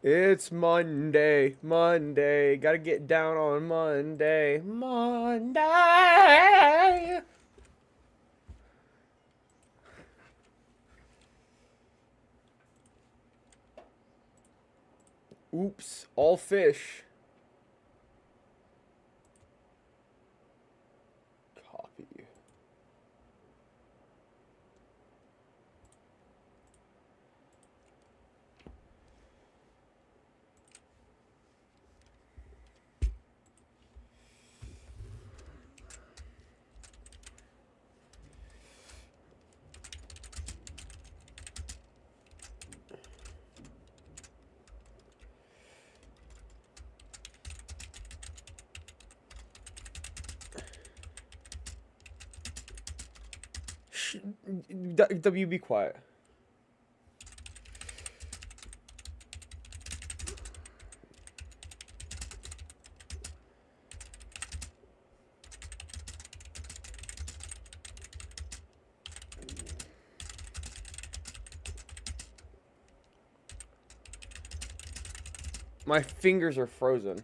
It's Monday, Monday. Gotta get down on Monday, Monday. Oops, all fish. Copy. W, be quiet. My fingers are frozen.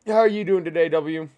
How are you doing today, W?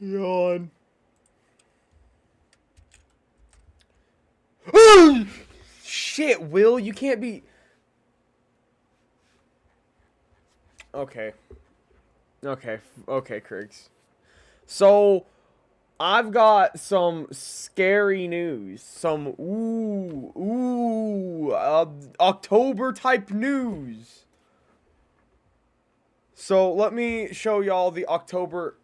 Yawn. Shit, Will, you can't be... Okay. Okay, Kriggs. So, I've got some scary news. Some, October type news. So, let me show y'all the October...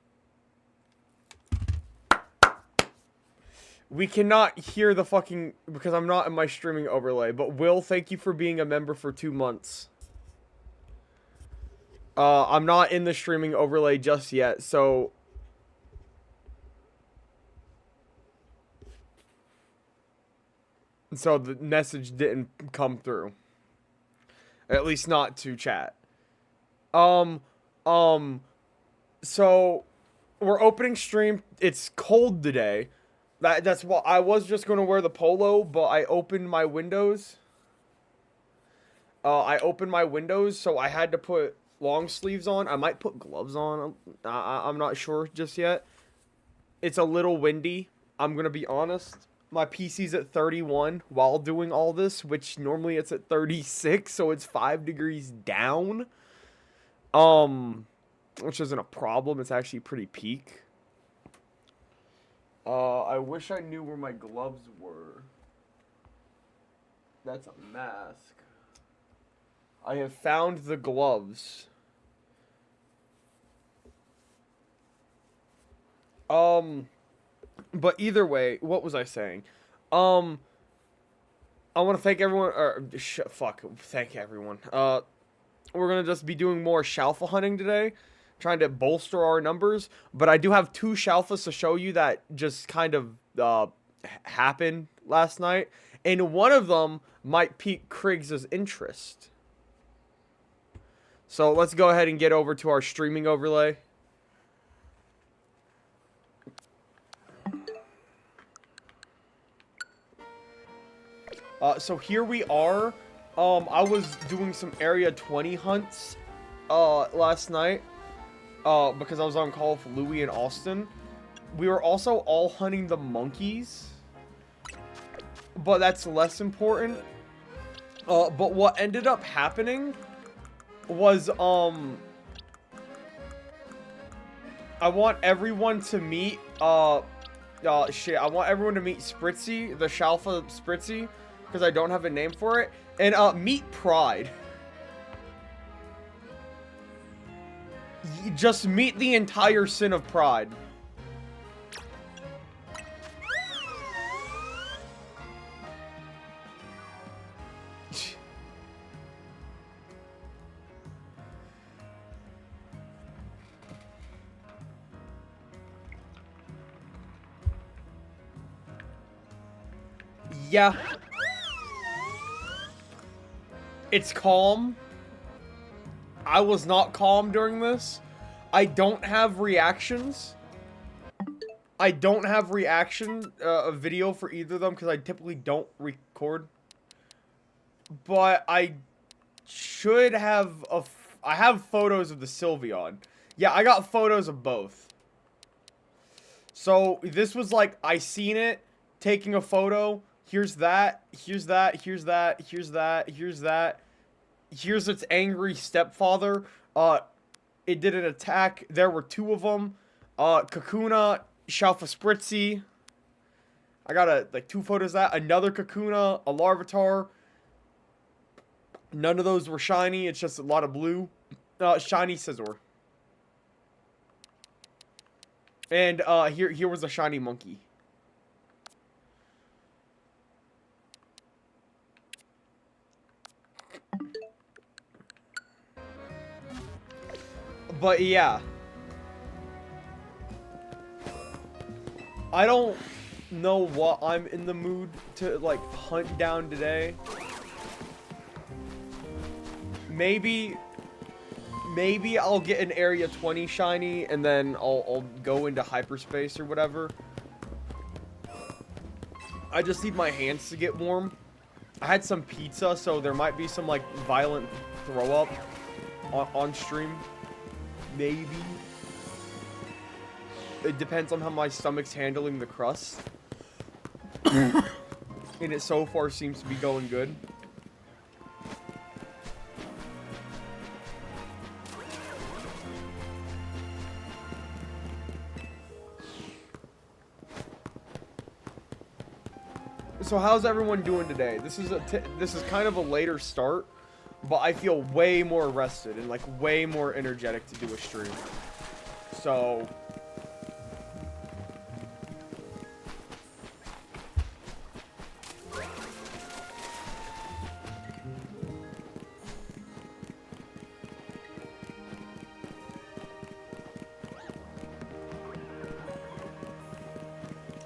We cannot hear the fucking... Because I'm not in my streaming overlay. But Will, thank you for being a member for 2 months. I'm not in the streaming overlay just yet, so... So the message didn't come through. At least not to chat. So... We're opening stream. It's cold today. That's why I was just going to wear the polo, but I opened my windows. So I had to put long sleeves on. I might put gloves on. I'm not sure just yet. It's a little windy. I'm going to be honest. My PC's at 31 while doing all this, which normally it's at 36, so it's 5 degrees down. Which isn't a problem. It's actually pretty peak. I wish I knew where my gloves were. That's a mask. I have found the gloves. But either way, what was I saying? I want to thank everyone, thank everyone. We're gonna just be doing more Shalpha hunting today, trying to bolster our numbers, but I do have 2 Shalphas to show you that just kind of, happened last night, and one of them might pique Kriggs' interest. So let's go ahead and get over to our streaming overlay. So here we are. I was doing some Area 20 hunts last night because I was on call with Louie and Austin. We were also all hunting the monkeys. but that's less important. But what ended up happening was, I want everyone to meet, I want everyone to meet Spritzy, the Shalpha Spritzy, because I don't have a name for it, and, meet Pride. Just meet the entire sin of Pride. Yeah. It's calm. I was not calm during this. I don't have reactions. I don't have reaction video for either of them because I typically don't record. But I should have I have photos of the Sylveon. Yeah, I got photos of both. So this was like I seen it, taking a photo. Here's that. Here's that. Here's that. Here's that. Here's that. Here's its angry stepfather. It did an attack. There were two of them. Kakuna, Shalpha Spritzy. I got like 2 photos of that. Another Kakuna, a Larvitar. None of those were shiny. It's just a lot of blue. Shiny Scizor. And here was a shiny monkey. But yeah. I don't know what I'm in the mood to like hunt down today. Maybe I'll get an Area 20 shiny and then I'll go into hyperspace or whatever. I just need my hands to get warm. I had some pizza, so there might be some like violent throw up on stream. Maybe. It depends on how my stomach's handling the crust. And it so far seems to be going good. So how's everyone doing today? This is kind of a later start, but I feel way more rested and like way more energetic to do a stream. So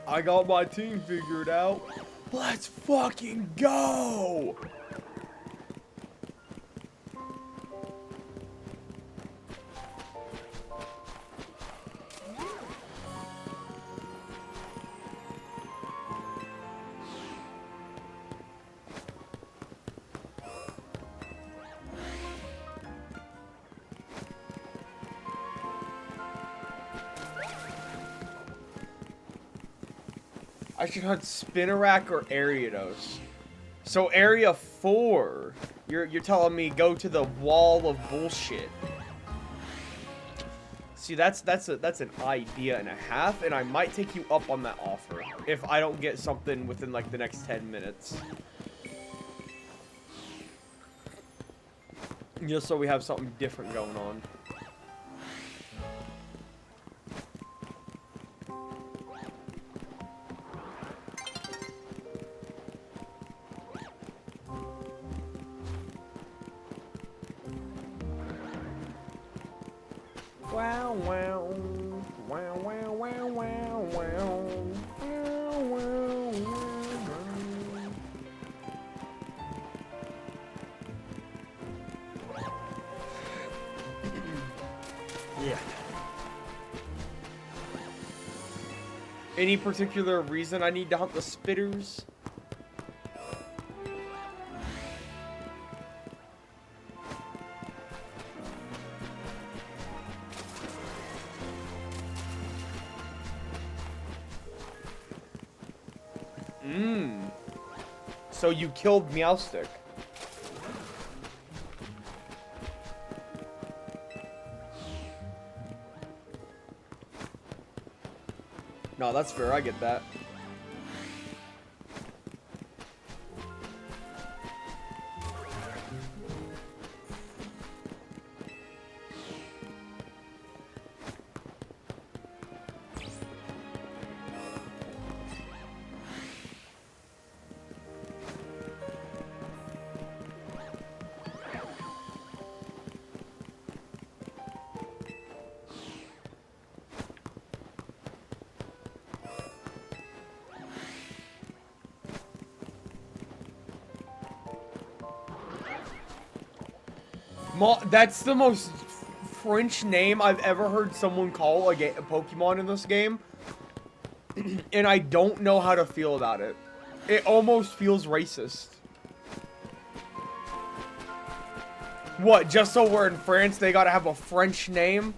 I got my team figured out. Let's fucking go! I should hunt Spinarak or Ariados. So Area 4, you're telling me go to the wall of bullshit. See, that's an idea and a half, and I might take you up on that offer if I don't get something within like the next 10 minutes. Just so we have something different going on. Wow, wow, wow, wow, wow, wow, wow, wow, wow, wow. Yeah. Any particular reason I need to hunt the spitters? So you killed Meowstick. No, that's fair. I get that. That's the most French name I've ever heard someone call a Pokemon in this game. And I don't know how to feel about it. It almost feels racist. What, just so we're in France, they gotta have a French name?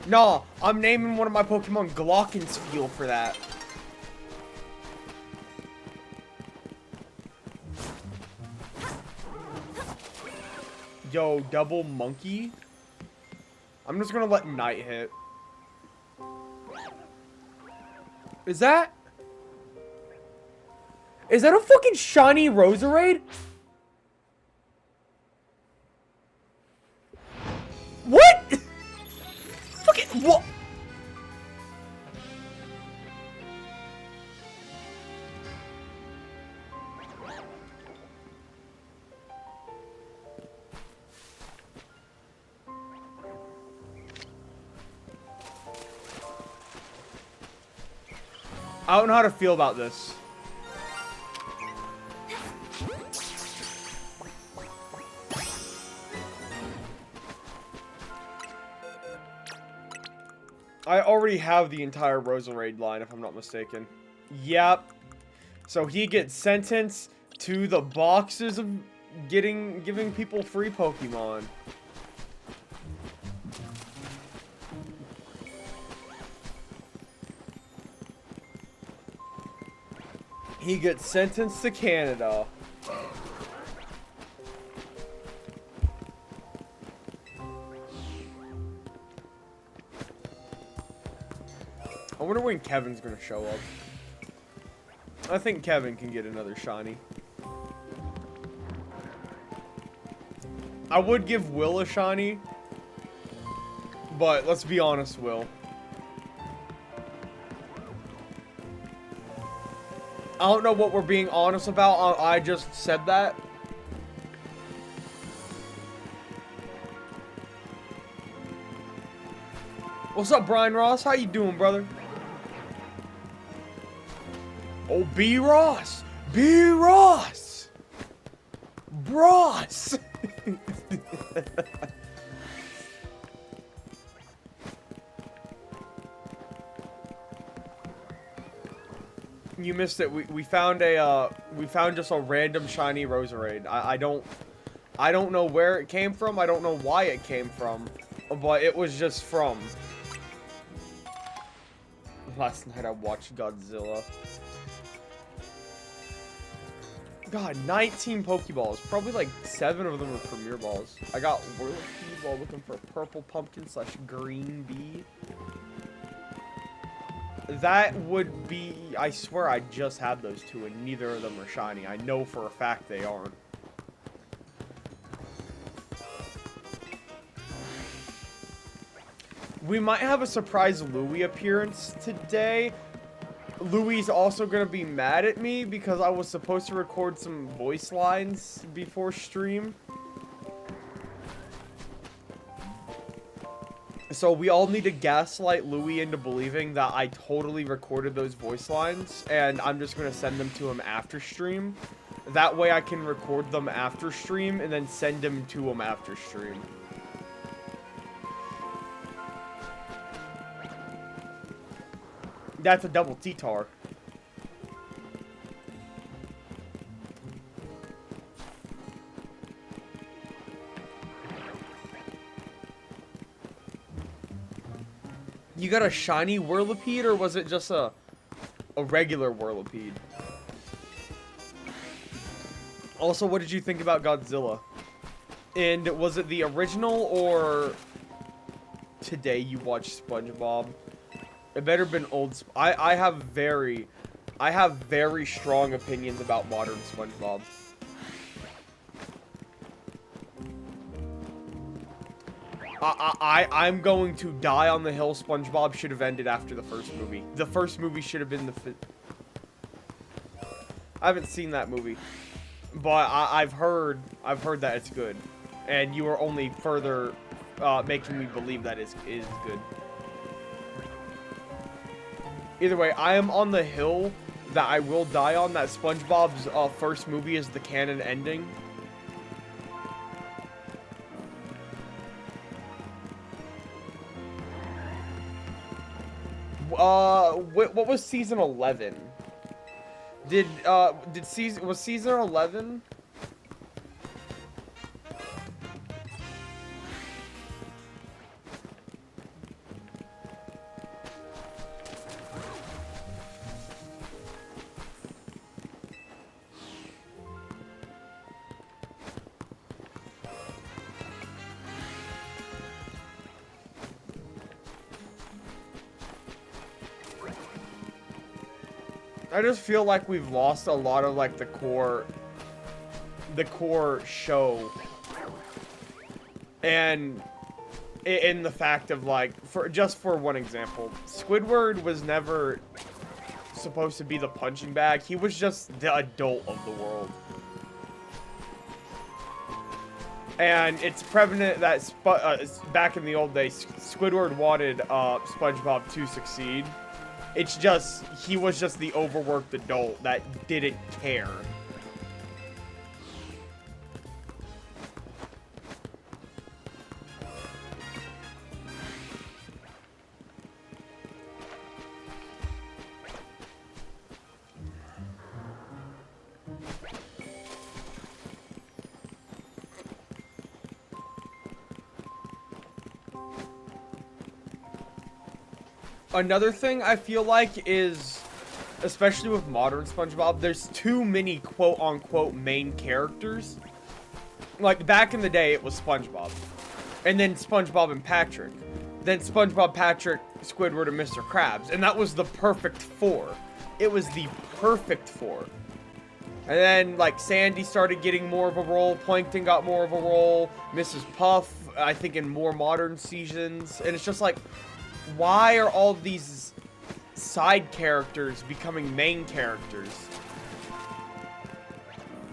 Nah, I'm naming one of my Pokemon Glockenspiel for that. Yo, double monkey? I'm just gonna let Knight hit. Is that a fucking shiny Roserade? What? Fucking what? I don't know how to feel about this. I already have the entire Roserade line, if I'm not mistaken. Yep. So he gets sentenced to the boxes of giving people free Pokemon. He gets sentenced to Canada. I wonder when Kevin's gonna show up. I think Kevin can get another shiny. I would give Will a shiny, but let's be honest, Will. I don't know what we're being honest about. I just said that. What's up, Brian Ross? How you doing, brother? Oh, B. Ross! B. Ross! Bros! You missed it. We found just a random shiny Roserade. I don't know where it came from. I don't know why it came from, but it was just from. Last night I watched Godzilla. God, 19 Pokeballs. Probably like 7 of them are Premier Balls. I got Whirlpool while looking for purple pumpkin / green bee. That would be... I swear I just had those two and neither of them are shiny. I know for a fact they aren't. We might have a surprise Louis appearance today. Louis also going to be mad at me because I was supposed to record some voice lines before stream. So we all need to gaslight Louis into believing that I totally recorded those voice lines, and I'm just going to send them to him after stream. That way I can record them after stream and then send them to him after stream. That's a double T-Tar. You got a shiny Whirlipede, or was it just a... a regular whirlipede. Also, what did you think about Godzilla? And was it the original or today you watched SpongeBob? It better have been old. I have very strong opinions about modern SpongeBob. I'm going to die on the hill. SpongeBob should have ended after the first movie. The first movie should have been the I haven't seen that movie, but I've heard that it's good, and you are only further making me believe that is good. Either way, I am on the hill that I will die on. That SpongeBob's first movie is the canon ending. What was season 11? Was season 11? I just feel like we've lost a lot of like the core show, and in the fact of like, for one example, Squidward was never supposed to be the punching bag. He was just the adult of the world. And it's prevalent that back in the old days, Squidward wanted SpongeBob to succeed. It's just, he was just the overworked adult that didn't care. Another thing I feel like is, especially with modern SpongeBob, there's too many quote-unquote main characters. Like, back in the day, it was SpongeBob. And then SpongeBob and Patrick. Then SpongeBob, Patrick, Squidward, and Mr. Krabs. And that was the perfect four. It was the perfect four. And then, like, Sandy started getting more of a role. Plankton got more of a role. Mrs. Puff, I think, in more modern seasons. And it's just like, why are all these side characters becoming main characters?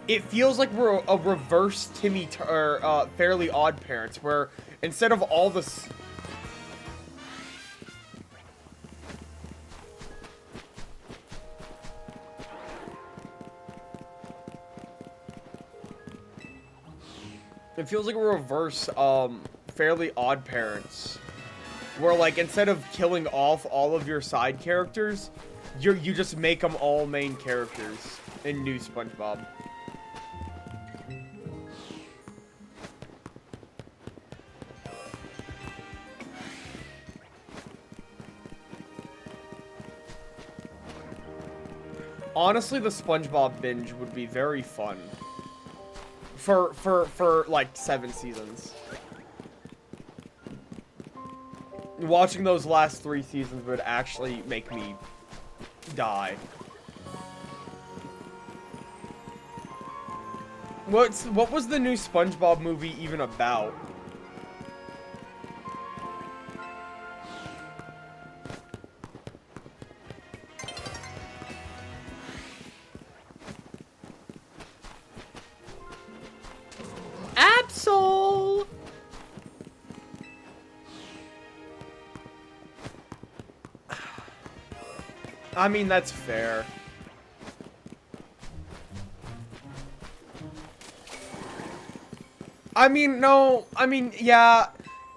It feels like we're a reverse Fairly Odd Parents, where instead of all this... It feels like a reverse Fairly Odd Parents, where, like, instead of killing off all of your side characters, you just make them all main characters in New SpongeBob. Honestly, the SpongeBob binge would be very fun. For like 7 seasons. Watching those last 3 seasons would actually make me die. What was the new SpongeBob movie even about? Absol! I mean, that's fair. I mean, no, I mean, yeah,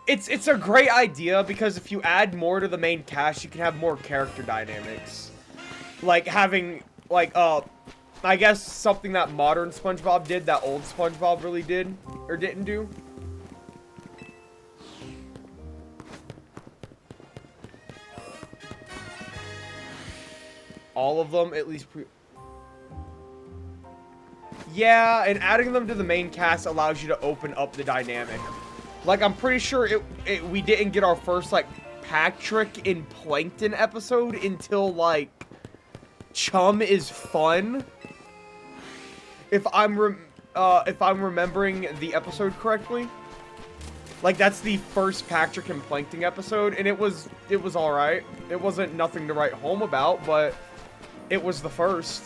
it's a great idea, because if you add more to the main cast, you can have more character dynamics. Like having, like, I guess something that modern SpongeBob did that old SpongeBob really did, or didn't do. all of them, at least yeah, and adding them to the main cast allows you to open up the dynamic. Like, I'm pretty sure we didn't get our first, like, Patrick in Plankton episode until, like, Chum is Fun. If I'm remembering the episode correctly. Like, that's the first Patrick and Plankton episode, and it was alright. It wasn't nothing to write home about, but it was the first.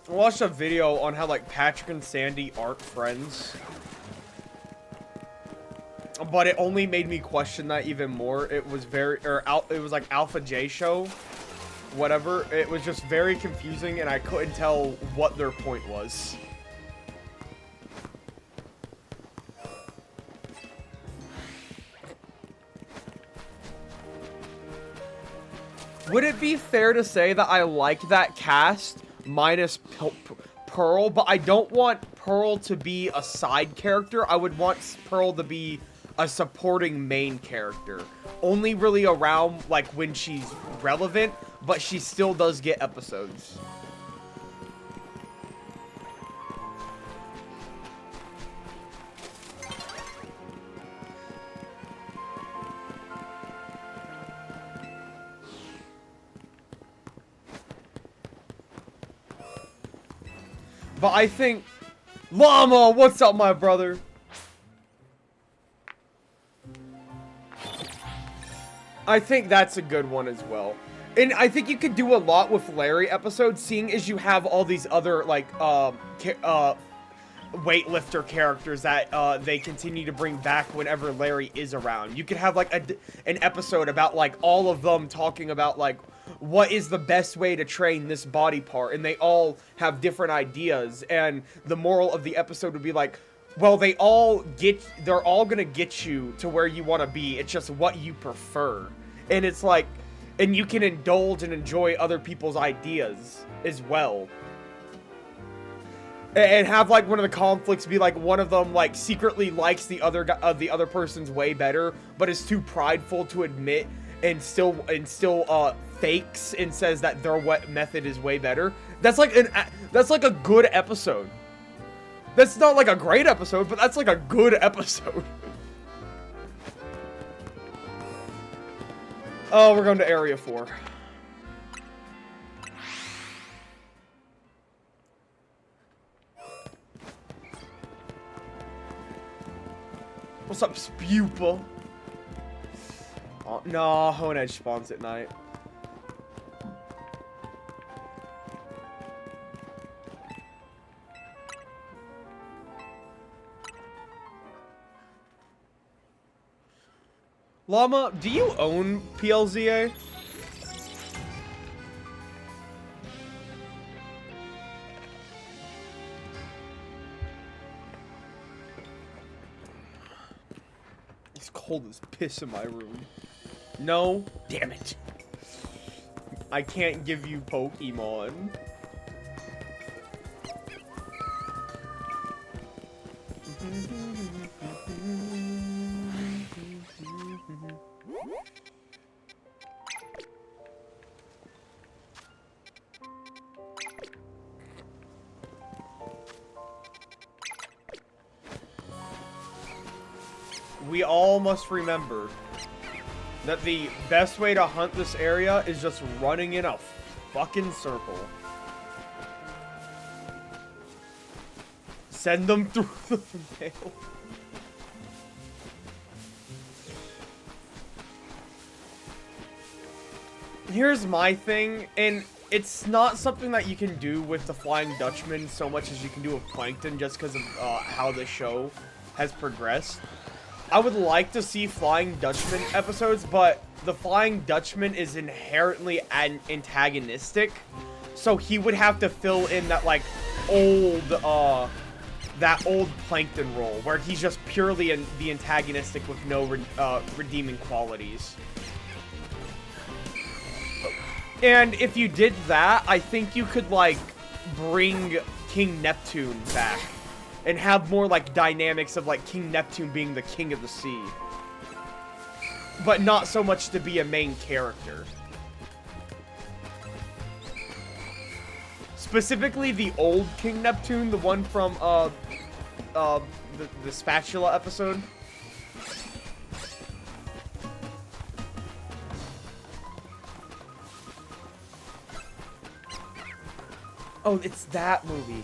I watched a video on how, like, Patrick and Sandy aren't friends. But it only made me question that even more. It was it was like Alpha J Show, whatever. It was just very confusing, and I couldn't tell what their point was. Would it be fair to say that I like that cast minus Pearl, but I don't want Pearl to be a side character. I would want Pearl to be a supporting main character. Only really around, like, when she's relevant, but she still does get episodes. But I think... Llama, what's up, my brother? I think that's a good one as well. And I think you could do a lot with Larry episodes, seeing as you have all these other, like, weightlifter characters that they continue to bring back whenever Larry is around. You could have, like, an episode about, like, all of them talking about, like, what is the best way to train this body part, and they all have different ideas, and the moral of the episode would be like, well, they're all gonna get you to where you want to be, it's just what you prefer. And it's like, and you can indulge and enjoy other people's ideas as well. And have, like, one of the conflicts be, like, one of them, like, secretly likes the other person's way better, but is too prideful to admit, and still fakes and says that their method is way better. That's like a good episode. That's not like a great episode, but that's like a good episode. Oh, we're going to Area 4. What's up, Spupa? Oh, no, Hone Edge spawns at night. Llama, do you own PLZA? It's cold as piss in my room. No? Damn it. I can't give you Pokemon. We all must remember that the best way to hunt this area is just running in a fucking circle. Send them through the mail. Here's my thing, and it's not something that you can do with the Flying Dutchman so much as you can do with Plankton, just because of how the show has progressed. I would like to see Flying Dutchman episodes, but the Flying Dutchman is inherently antagonistic, so he would have to fill in that, like, old Plankton role, where he's just purely the antagonistic with no redeeming qualities. And if you did that, I think you could, like, bring King Neptune back. And have more, like, dynamics of, like, King Neptune being the king of the sea. But not so much to be a main character. Specifically, the old King Neptune, the one from, the spatula episode. Oh, it's that movie.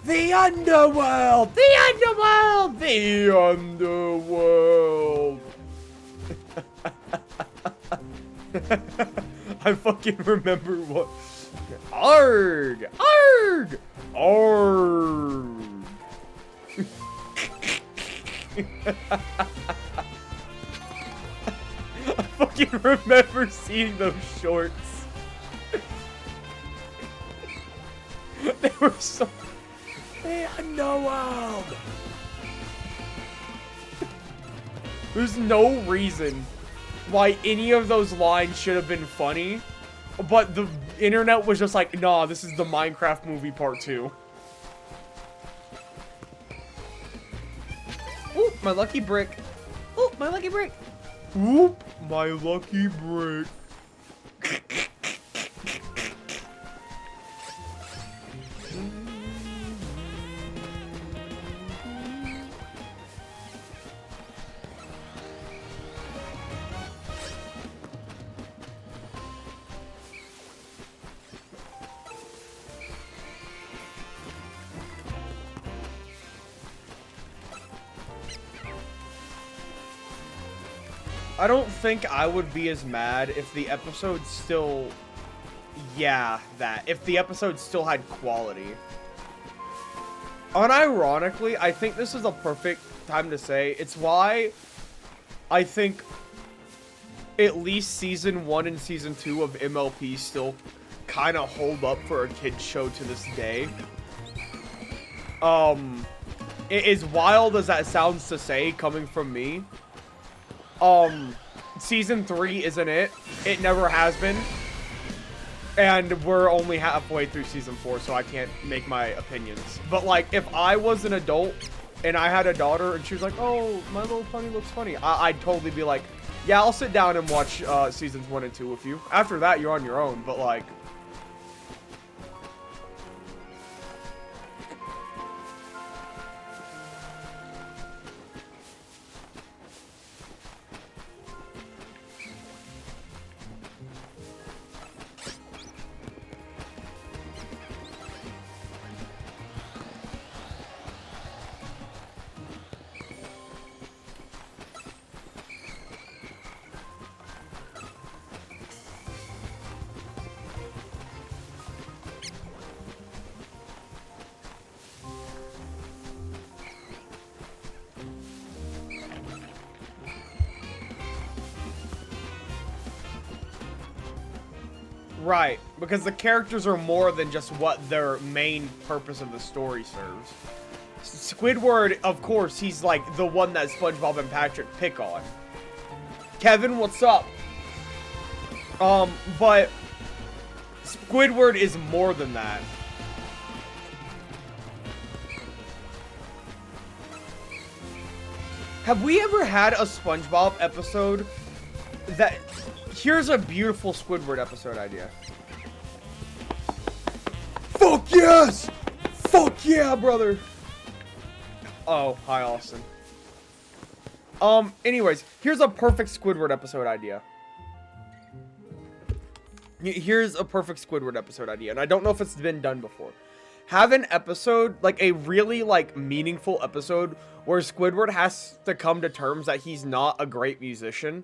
The Underworld! The Underworld! The Underworld! I fucking remember what... Arg! Arg! Arg! I fucking remember seeing those shorts. They were so... The Underworld! There's no reason why any of those lines should have been funny, but the internet was just like, nah, this is the Minecraft movie part 2. Ooh, my lucky brick. Ooh, my lucky brick. Whoop, my lucky brick. I don't think I would be as mad if the episode still... Yeah, that. If the episode still had quality. Unironically, I think this is a perfect time to say it's why I think at least Season 1 and Season 2 of MLP still kind of hold up for a kid's show to this day. As wild as that sounds to say, coming from me, Season 3 isn't it. It never has been. And we're only halfway through Season 4, so I can't make my opinions. But, like, if I was an adult and I had a daughter and she was like, oh, My Little Pony looks funny, I'd totally be like, yeah, I'll sit down and watch Seasons 1 and 2 with you. After that, you're on your own, but, like... Right, because the characters are more than just what their main purpose of the story serves. Squidward, of course, he's like the one that SpongeBob and Patrick pick on. Kevin, what's up? But Squidward is more than that. Have we ever had a SpongeBob episode that... Here's a beautiful Squidward episode idea. Fuck yes! Fuck yeah, brother! Oh, hi, Austin. Anyways, here's a perfect Squidward episode idea. Here's a perfect Squidward episode idea, and I don't know if it's been done before. Have an episode, like a really, like, meaningful episode where Squidward has to come to terms that he's not a great musician.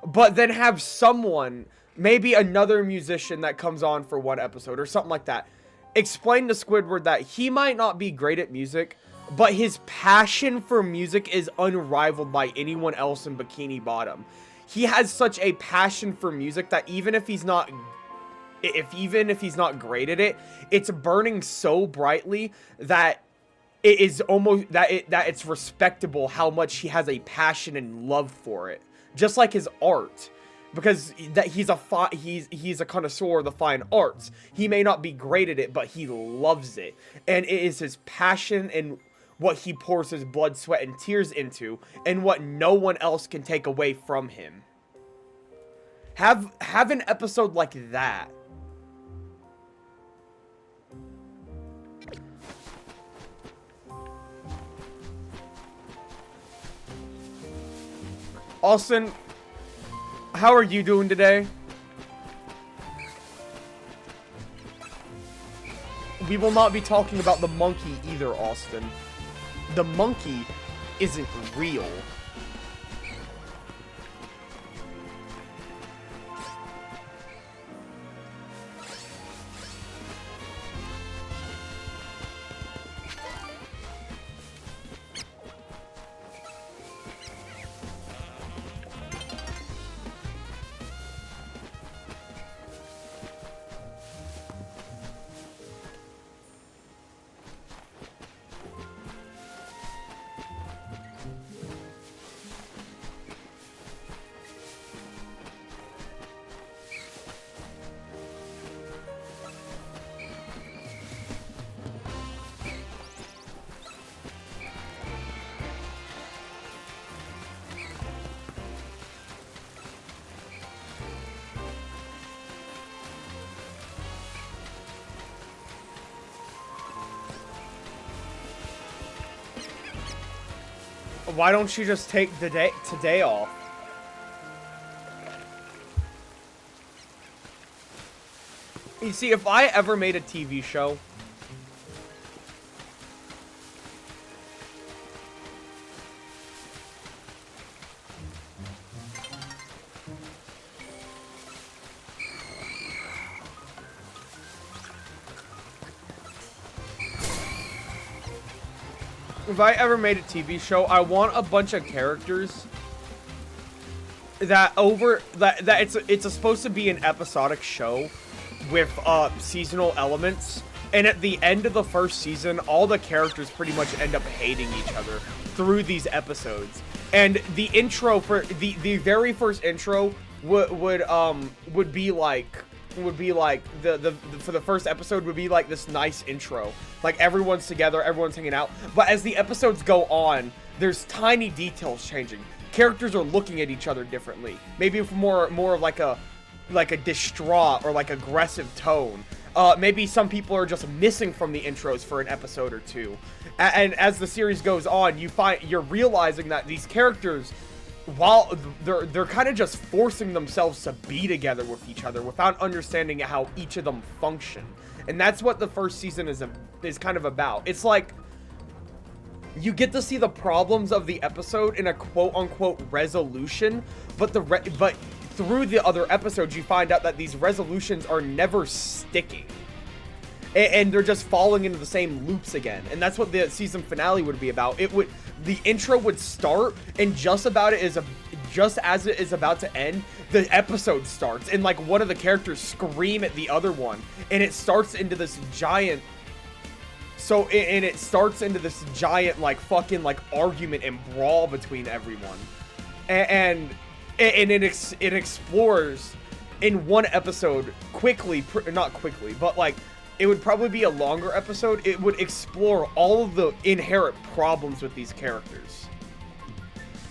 But then have someone, maybe another musician that comes on for one episode or something like that, explain to Squidward that he might not be great at music, but his passion for music is unrivaled by anyone else in Bikini Bottom. He has such a passion for music that even if he's not great at it, it's burning so brightly that it is almost that it's respectable how much he has a passion and love for it. Just like his art. because that he's a connoisseur of the fine arts. He may not be great at it, but he loves it, and it is his passion and what he pours his blood, sweat, and tears into, and what no one else can take away from him. Have an episode like that. Austin, how are you doing today? We will not be talking about the monkey either, Austin. The monkey isn't real. Why don't you just take the today off? You see, if I ever made a TV show, I want a bunch of characters that it's supposed to be an episodic show with seasonal elements, and at the end of the first season, all the characters pretty much end up hating each other through these episodes. And the intro for the very first intro would be like for the first episode would be like this nice intro, like everyone's together, everyone's hanging out. But as the episodes go on, there's tiny details changing. Characters are looking at each other differently, maybe more of like a distraught or like aggressive tone. Maybe some people are just missing from the intros for an episode or two. And as the series goes on, you're realizing that these characters, while they're kind of just forcing themselves to be together with each other without understanding how each of them function. And that's what the first season is kind of about. It's like you get to see the problems of the episode in a quote-unquote resolution, but through the other episodes you find out that these resolutions are never sticking. And they're just falling into the same loops again. And that's what the season finale would be about. The intro would start, and just as it is about to end, the episode starts, and like one of the characters scream at the other one, and it starts into this giant like fucking like argument and brawl between everyone. And it explores in one episode not quickly, but like it would probably be a longer episode. It would explore all of the inherent problems with these characters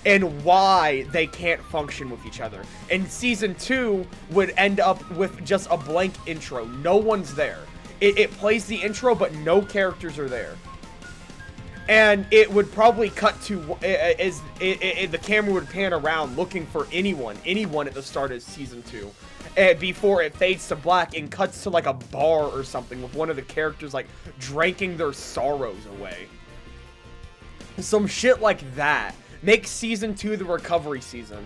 and why they can't function with each other. And season 2 would end up with just a blank intro. No one's there. It plays the intro, but no characters are there. And it would probably cut to the camera would pan around looking for anyone at the start of season 2. Before it fades to black and cuts to like a bar or something with one of the characters like drinking their sorrows away. Some shit like that. Make season 2 the recovery season.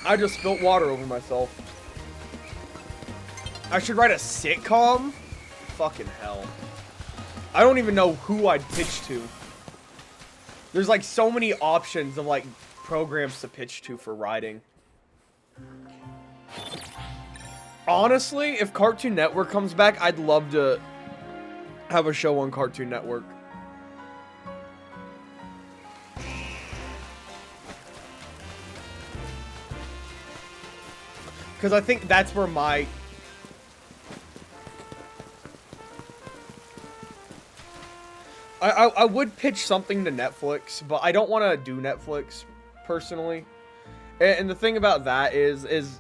I just spilt water over myself. I should write a sitcom? Fucking hell. I don't even know who I'd pitch to. There's like so many options of like programs to pitch to for writing. Honestly, if Cartoon Network comes back, I'd love to have a show on Cartoon Network. Because I think that's where my... I would pitch something to Netflix, but I don't want to do Netflix, personally. And the thing about that is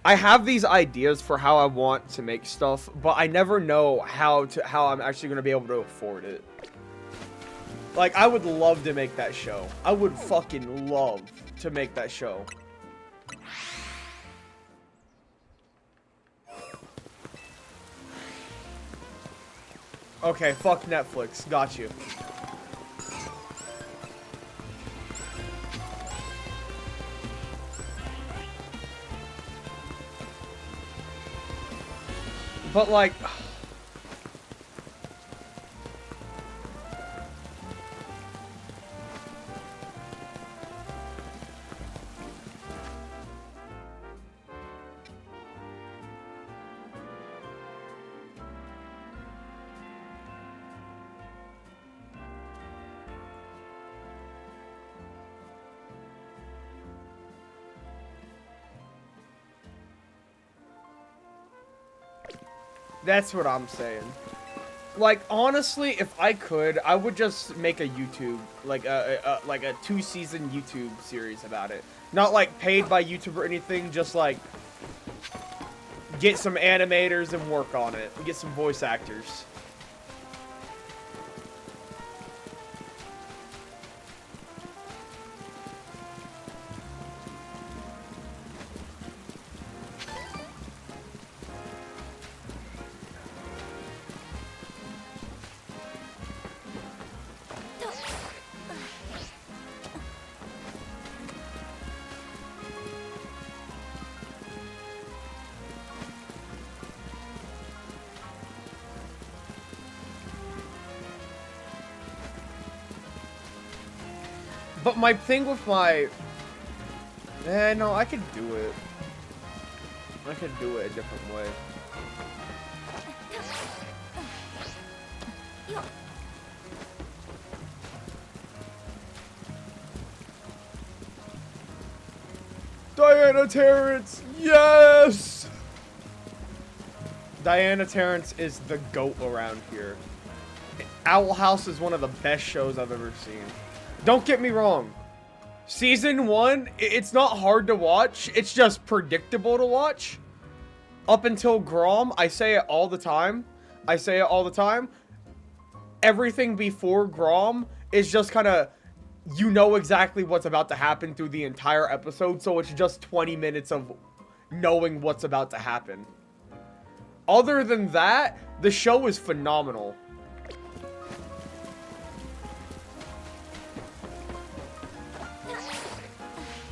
I have these ideas for how I want to make stuff, but I never know how I'm actually going to be able to afford it. Like, I would love to make that show. I would fucking love to make that show. Okay, fuck Netflix. Got you. But like... That's what I'm saying. Like, honestly, if I could, I would just make a YouTube, like a 2-season YouTube series about it. Not like paid by YouTube or anything, just like get some animators and work on it. Get some voice actors. But my thing with my... no, I could do it. I could do it a different way. Diana Terrence! Yes! Diana Terrence is the GOAT around here. Owl House is one of the best shows I've ever seen. Don't get me wrong. Season 1, it's not hard to watch. It's just predictable to watch. Up until Grom, I say it all the time. Everything before Grom is just kind of... You know exactly what's about to happen through the entire episode, so it's just 20 minutes of knowing what's about to happen. Other than that, the show is phenomenal.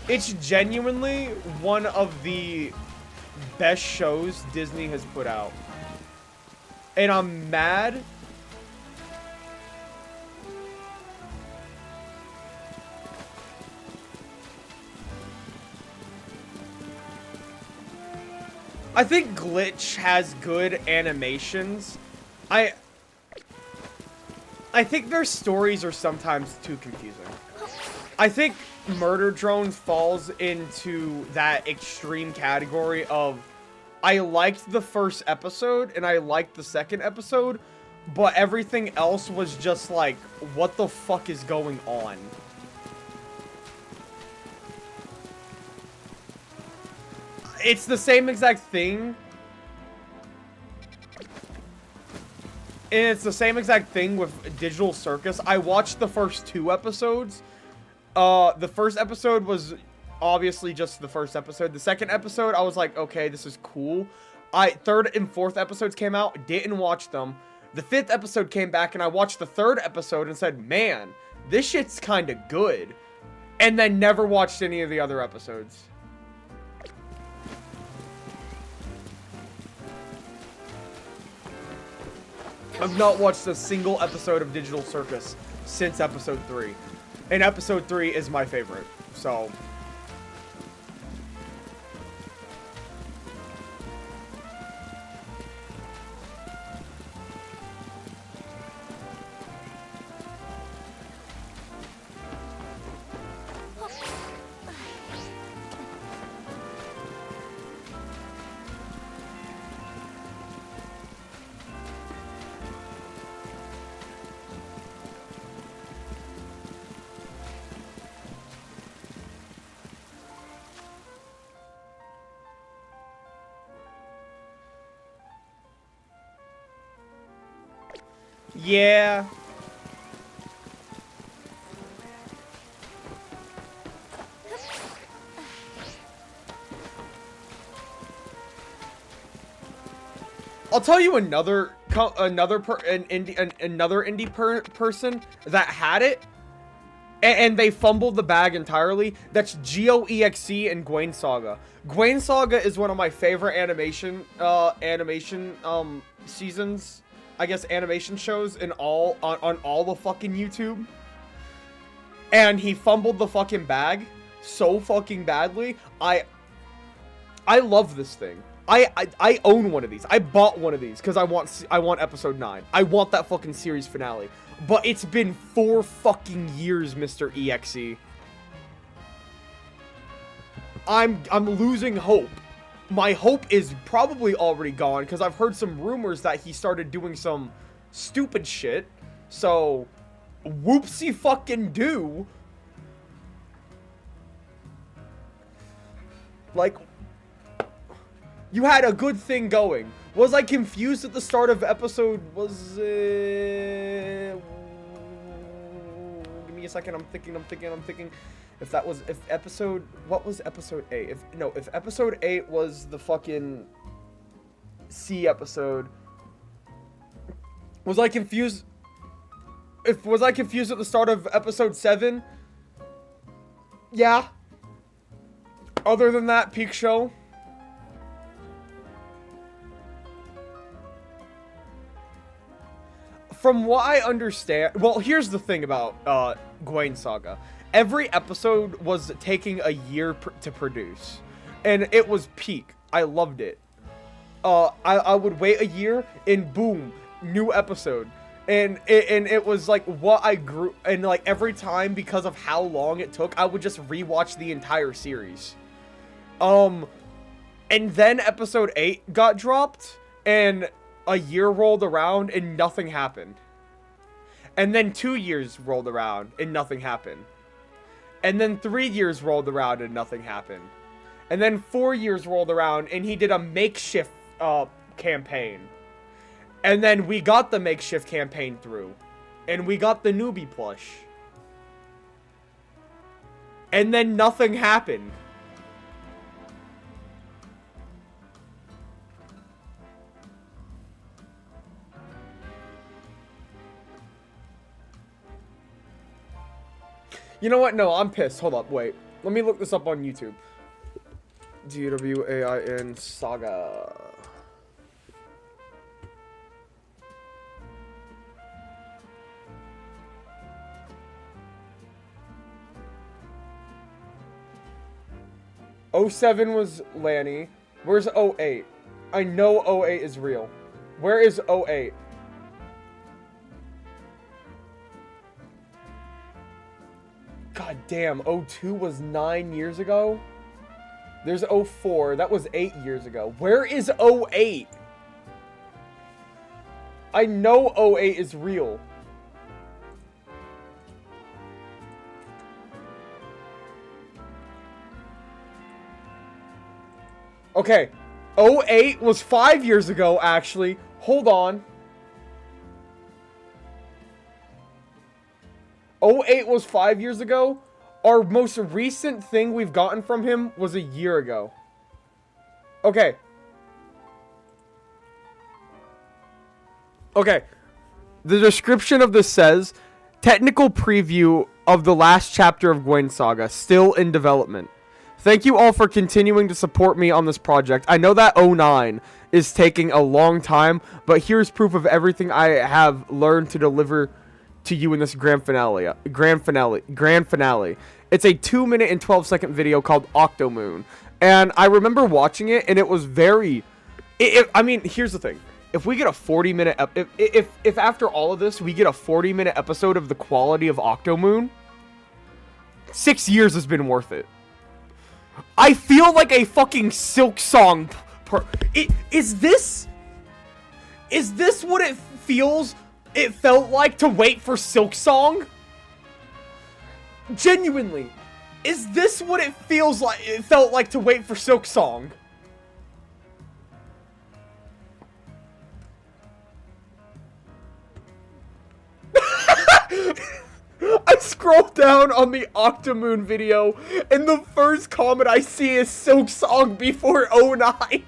It's genuinely one of the best shows Disney has put out. And I'm mad. I think Glitch has good animations. I think their stories are sometimes too confusing. I think Murder Drone falls into that extreme category of I liked the first episode and I liked the second episode, but everything else was just like, what the fuck is going on? It's the same exact thing. And it's the same exact thing with Digital Circus. I watched the first 2 episodes. The first episode was obviously just the first episode. The second episode, I was like, okay, this is cool. Third and fourth episodes came out, didn't watch them. The 5th episode came back, and I watched the 3rd episode and said, man, this shit's kind of good. And then never watched any of the other episodes. I've not watched a single episode of Digital Circus since episode 3. And episode 3 is my favorite. So... yeah. I'll tell you another indie person that had it, and they fumbled the bag entirely. That's GOEXE and Gwen Saga. Gwen Saga is one of my favorite animation seasons. I guess animation shows on all the fucking YouTube. And he fumbled the fucking bag so fucking badly. I love this thing. I own one of these. I bought one of these because I want episode 9. I want that fucking series finale. But it's been 4 fucking years, Mr. EXE. I'm losing hope. My hope is probably already gone because I've heard some rumors that he started doing some stupid shit. So, whoopsie fucking do. Like, you had a good thing going. Was I confused at the start of episode? Was it... Give me a second. I'm thinking. If episode... What was episode 8? If episode 8 was the fucking C episode... Was I confused... Was I confused at the start of episode 7? Yeah. Other than that, peak show. From what I understand... Well, here's the thing about Gwen Saga. Every episode was taking a year to produce. And it was peak. I loved it. I would wait a year and boom, new episode. And it was like what I grew... And like every time, because of how long it took, I would just rewatch the entire series. And then episode 8 got dropped. And a year rolled around and nothing happened. And then 2 years rolled around and nothing happened. And then 3 years rolled around and nothing happened. And then 4 years rolled around and he did a makeshift campaign. And then we got the makeshift campaign through. And we got the newbie plush. And then nothing happened. You know what? No, I'm pissed. Hold up. Wait. Let me look this up on YouTube. DWAIN Saga. '07 was Lanny. Where's '08? I know '08 is real. Where is '08? God damn, '02 was 9 years ago? There's '04, that was 8 years ago. Where is '08? I know '08 is real. Okay, '08 was 5 years ago, actually. Hold on. '08 was 5 years ago. Our most recent thing we've gotten from him was a year ago. Okay. Okay. The description of this says, technical preview of the last chapter of Gwen Saga, still in development. Thank you all for continuing to support me on this project. I know that '09 is taking a long time, but here's proof of everything I have learned to deliver to you in this grand finale. It's a 2-minute and 12-second video called Octomoon. And I remember watching it, and it was very... I mean, here's the thing. If we get a 40-minute... If after all of this, we get a 40-minute episode of the quality of Octomoon, 6 years has been worth it. I feel like a fucking Silk Song... Is this what it felt like to wait for Silk Song? Genuinely. Is this what it felt like to wait for Silk Song? I scroll down on the Octomoon video, and the first comment I see is Silk Song before 09.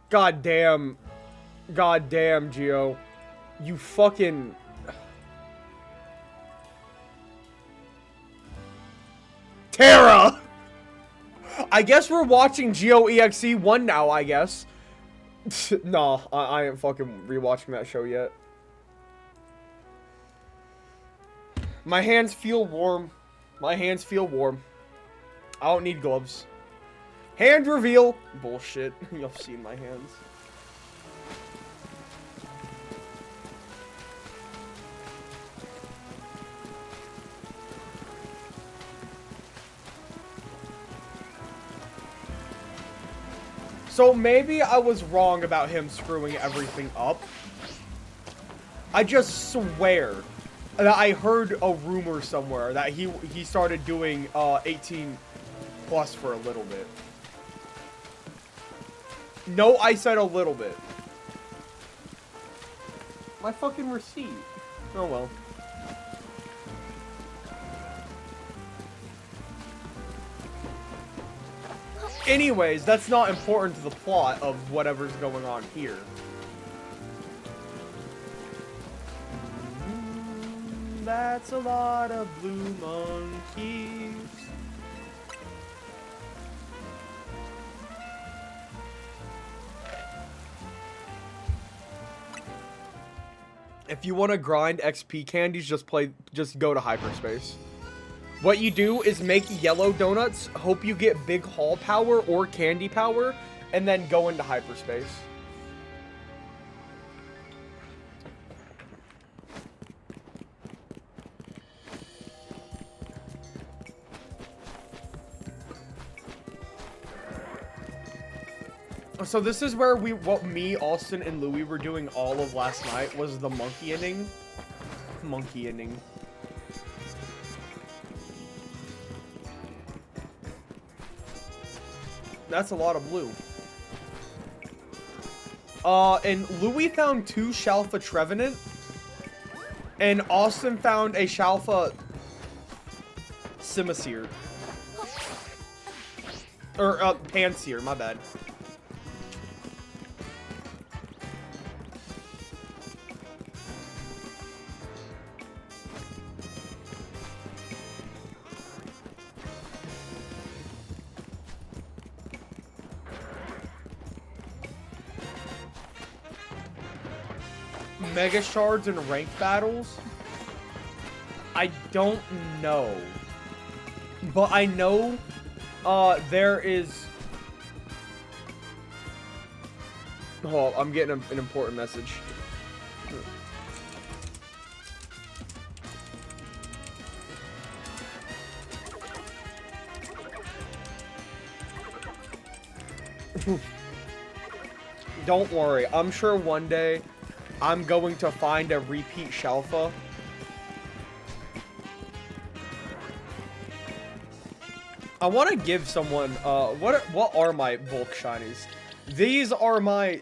God damn, Gio. You fucking... Terra! I guess we're watching Geo EXE 1 now, I guess. No, I ain't fucking rewatching that show yet. My hands feel warm. I don't need gloves. Hand reveal. Bullshit. You've seen my hands. So maybe I was wrong about him screwing everything up. I just swear that I heard a rumor somewhere that he started doing 18 plus for a little bit. No, I said a little bit. My fucking receipt. Oh well. Anyways, that's not important to the plot of whatever's going on here. That's a lot of blue monkeys. If you want to grind XP candies, just go to hyperspace. What you do is make yellow donuts, hope you get big haul power or candy power, and then go into hyperspace. So this is where what me, Austin, and Louis were doing all of last night was the monkey inning. Monkey inning. That's a lot of blue. And Louis found 2 Shalpha Trevenant. And Austin found a Shalpha Simisear. Or, Pansear, my bad. Mega shards and rank battles? I don't know. But I know there is... Oh, I'm getting an important message. Don't worry, I'm sure one day I'm going to find a repeat Shalpha. I want to give someone, what are my bulk shinies? These are my,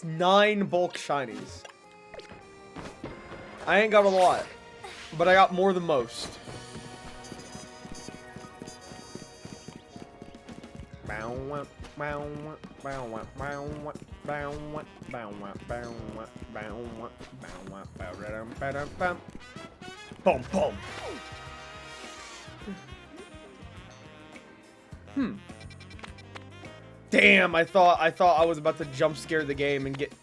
9 bulk shinies. I ain't got a lot, but I got more than most. Boom, boom. Damn, I thought I was about to jump scare the game and get...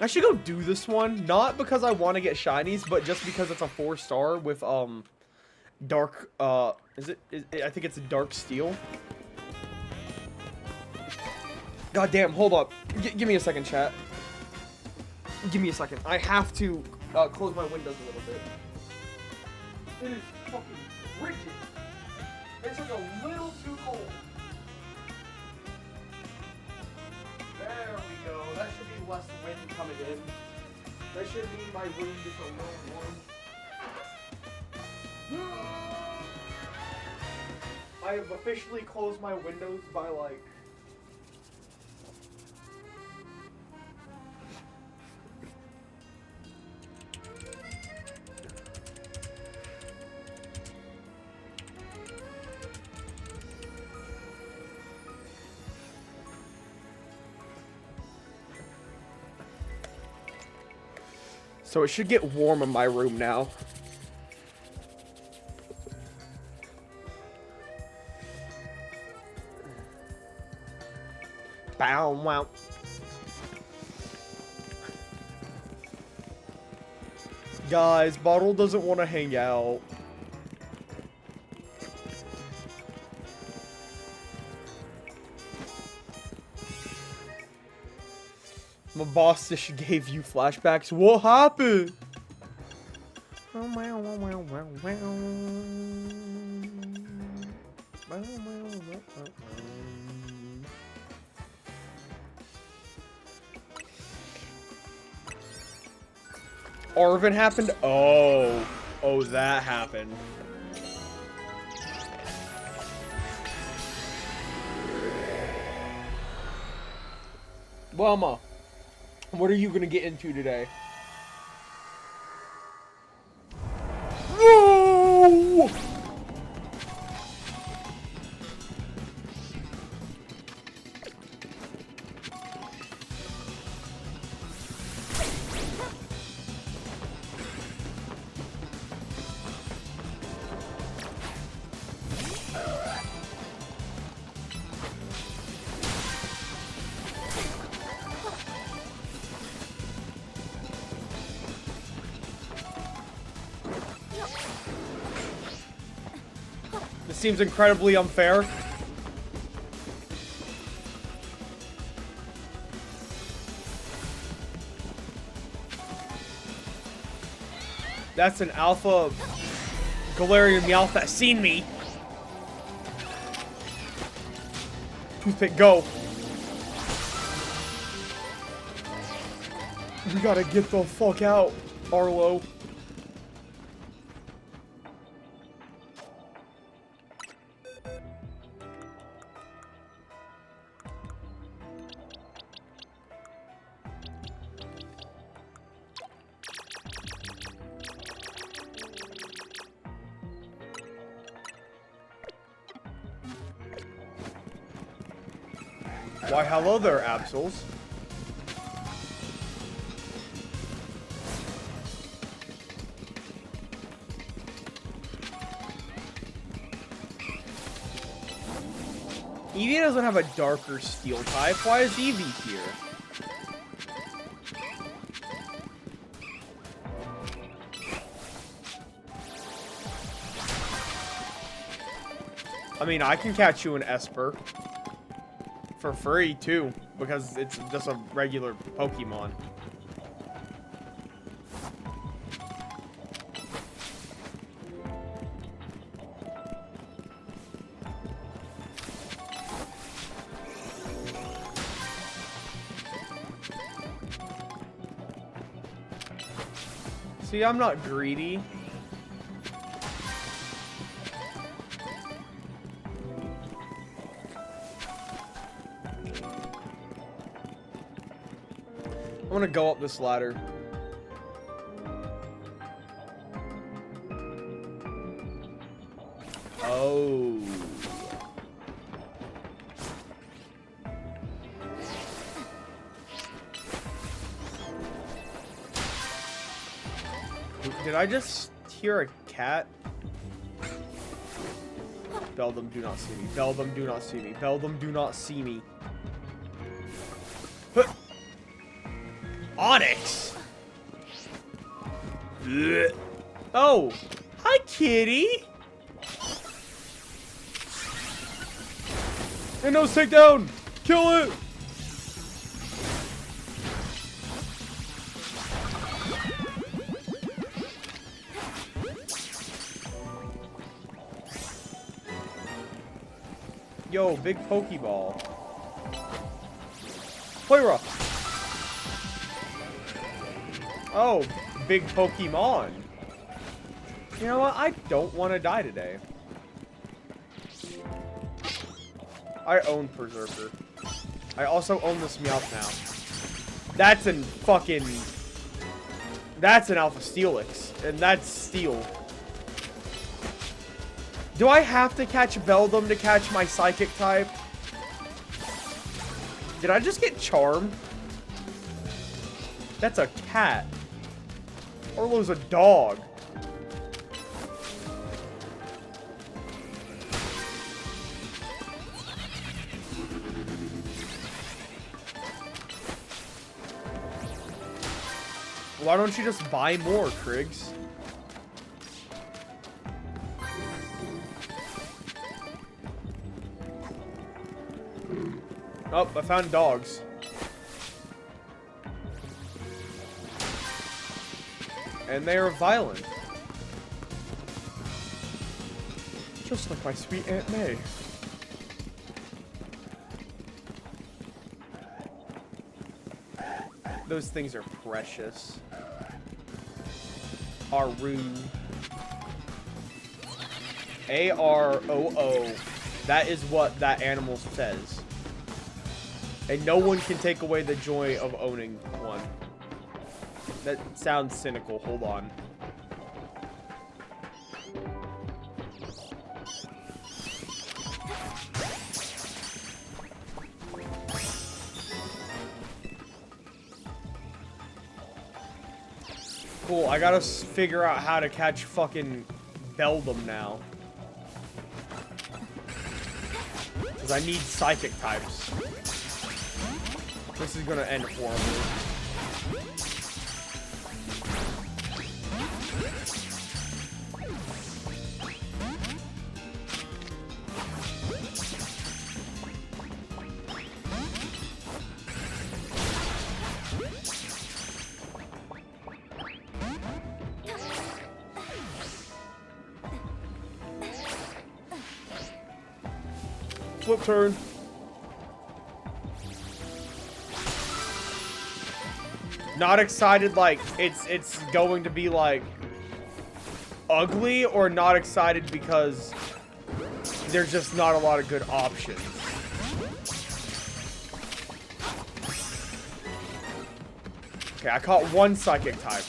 I should go do this one, not because I want to get shinies, but just because it's a 4-star with, dark, I think it's a dark steel. God damn, hold up. Give me a second, chat. Give me a second. I have to, close my windows a little bit. It is fucking rigid. It's like a little too cold. There we go. That should be less wind coming in. That should mean my room just a little warm. I have officially closed my windows by like... So it should get warm in my room now. Bow wow. Guys, Bottle doesn't want to hang out. My boss just gave you flashbacks. What happened? Arvin happened? Oh. Oh, that happened. Wilma, what are you gonna get into today? No! This seems incredibly unfair. That's an alpha Galarian Meowth that seen me. Toothpick, go. We gotta get the fuck out, Arlo. Why, hello there, Absols. Eevee doesn't have a darker steel type. Why is Eevee here? I mean, I can catch you an Esper. For free, too, because it's just a regular Pokemon. See, I'm not greedy. I'm gonna go up this ladder. Oh. Did I just hear a cat? Bell them, do not see me. Bell them, do not see me. Bell them, do not see me. Huh. Onyx! Blech. Oh! Hi, kitty! Hey, nose takedown! Kill it! Yo, big Pokeball. Poira! Oh, big Pokemon. You know what? I don't want to die today. I own Berserker. I also own this Meowth now. That's an fucking... That's an Alpha Steelix. And that's Steel. Do I have to catch Beldum to catch my Psychic type? Did I just get charmed? That's a cat. Orlo's a dog. Why don't you just buy more, Kriggs? Oh, I found dogs. And they are violent. Just like my sweet Aunt May. Those things are precious. Rouge. A-R-O-O. That is what that animal says. And no one can take away the joy of owning one. That sounds cynical. Hold on. Cool, I gotta figure out how to catch fucking Beldum now. Because I need Psychic types. This is gonna end horribly. Flip turn. Not excited like it's going to be like ugly, or not excited because there's just not a lot of good options. Okay, I caught one Psychic type.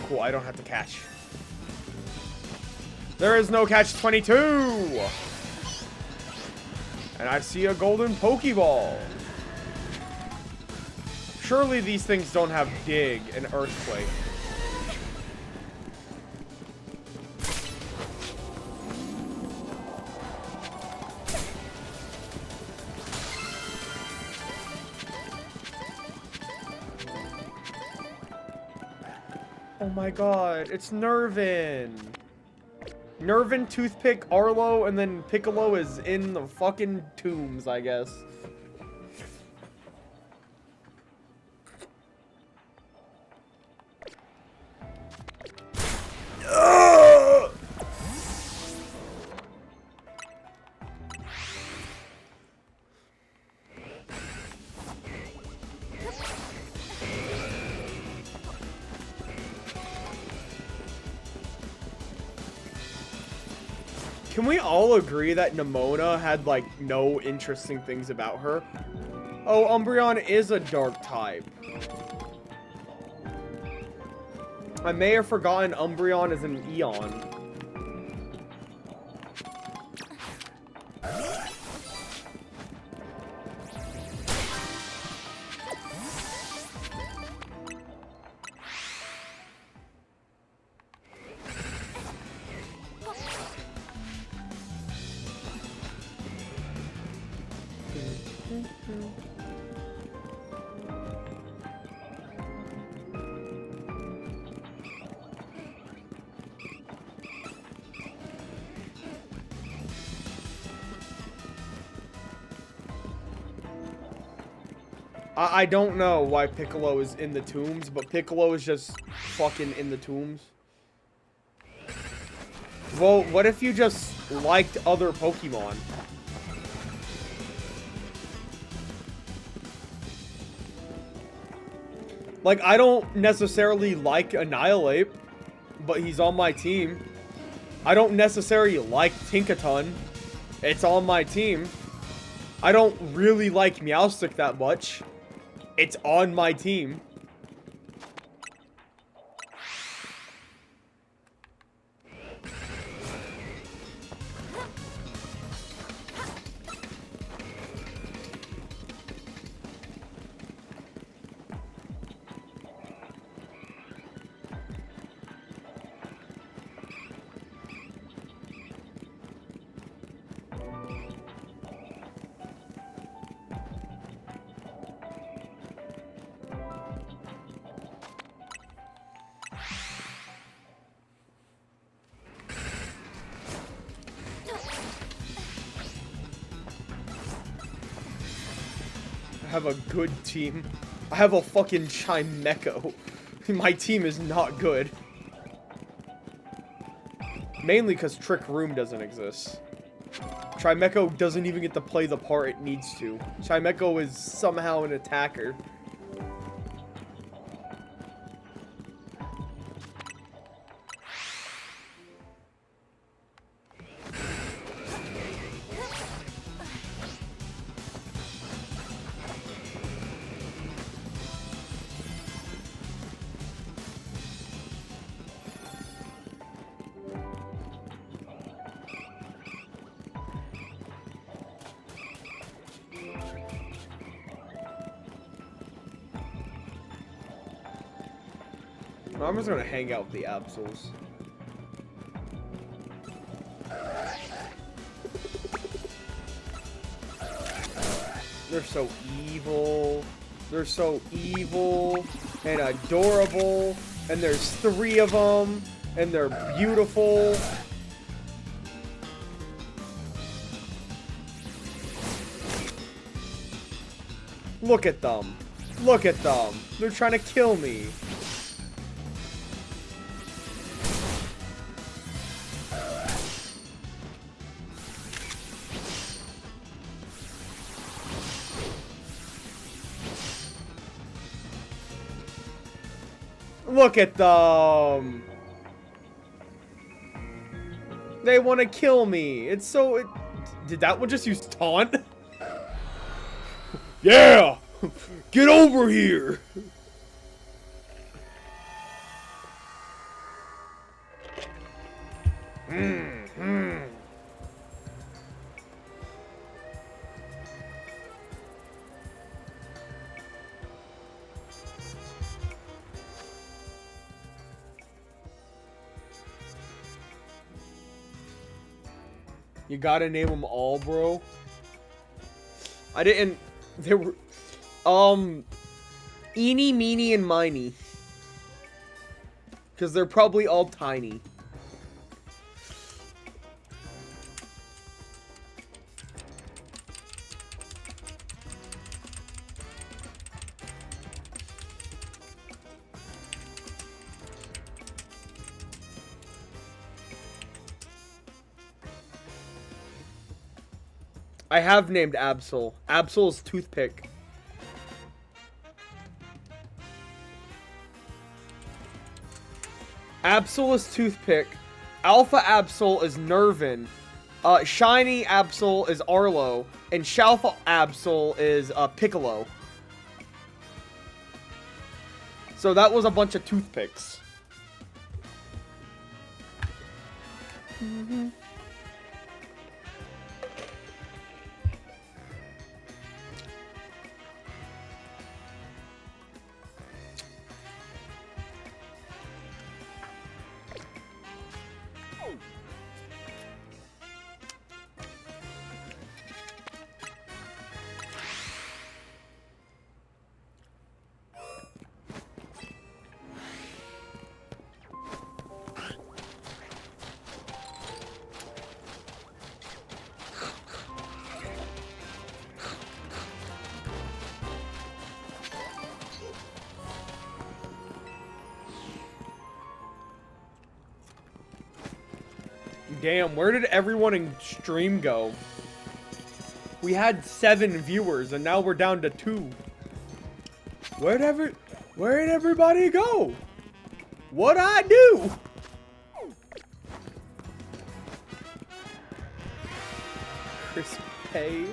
Cool, I don't have to catch. There is no catch 22! And I see a golden Pokeball. Surely these things don't have Dig and Earthquake. Oh my god, it's Nervin. Nervin, Toothpick, Arlo, and then Piccolo is in the fucking tombs, I guess. Can we all agree that Nemona had, like, no interesting things about her? Oh, Umbreon is a dark type. I may have forgotten Umbreon is an Eon. I don't know why Piccolo is in the tombs, but Piccolo is just fucking in the tombs. Well, what if you just liked other Pokemon? Like, I don't necessarily like Annihilate, but he's on my team. I don't necessarily like Tinkaton. It's on my team. I don't really like Meowstic that much. It's on my team. I have a good team. I have a fucking Chimecho. My team is not good. Mainly because Trick Room doesn't exist. Chimecho doesn't even get to play the part it needs to. Chimecho is somehow an attacker. I'm just gonna hang out with the Absols. They're so evil. They're so evil and adorable. And there's 3 of them. And they're beautiful. Look at them. Look at them. They're trying to kill me. Look at them. They want to kill me. It's so... Did that one just use taunt? Yeah! Get over here! You gotta name them all, bro. I didn't... There were... Eeny, meeny, and miny. Because they're probably all tiny. I have named Absol. Absol is Toothpick. Absol is Toothpick. Alpha Absol is Nervin. Shiny Absol is Arlo, and Shalpha Absol is Piccolo. So that was a bunch of toothpicks. Damn, where did everyone in stream go? We had 7 viewers, and now we're down to 2. Where'd everybody go? What'd I do? Chris Pay.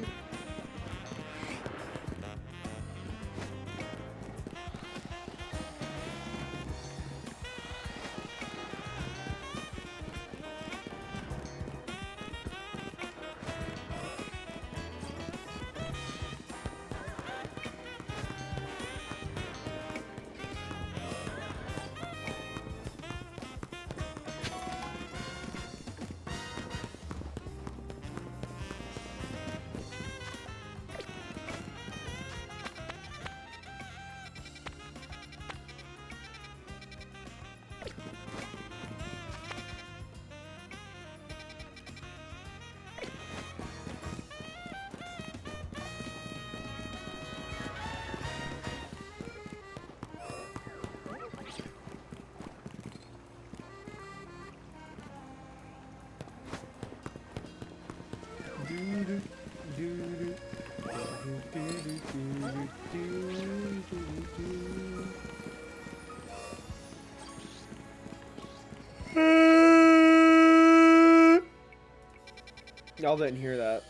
Y'all didn't hear that.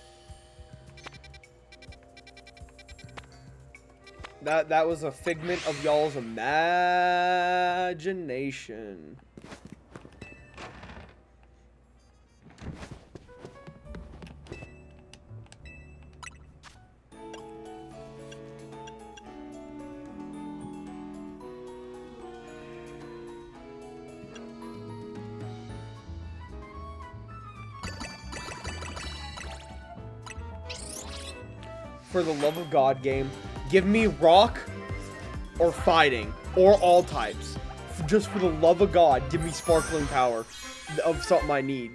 That was a figment of y'all's imagination. For the love of God, game, give me rock or fighting or all types. Just for the love of God, give me sparkling power of something I need.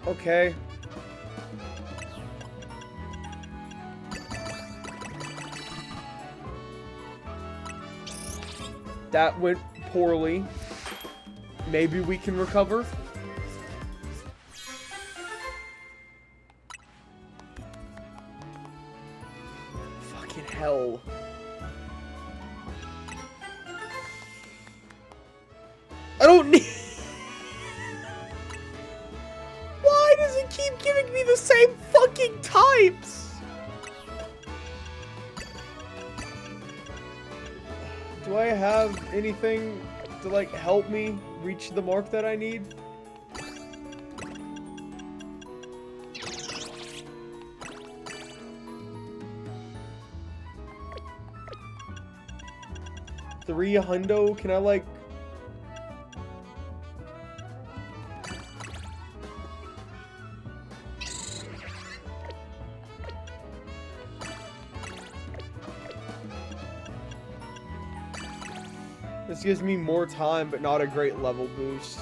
Okay. That went poorly. Maybe we can recover. Fucking hell. I don't need... Why does it keep giving me the same fucking types? Do I have anything to, like, help me reach the mark that I need? $300? Can I, like... This gives me more time, but not a great level boost.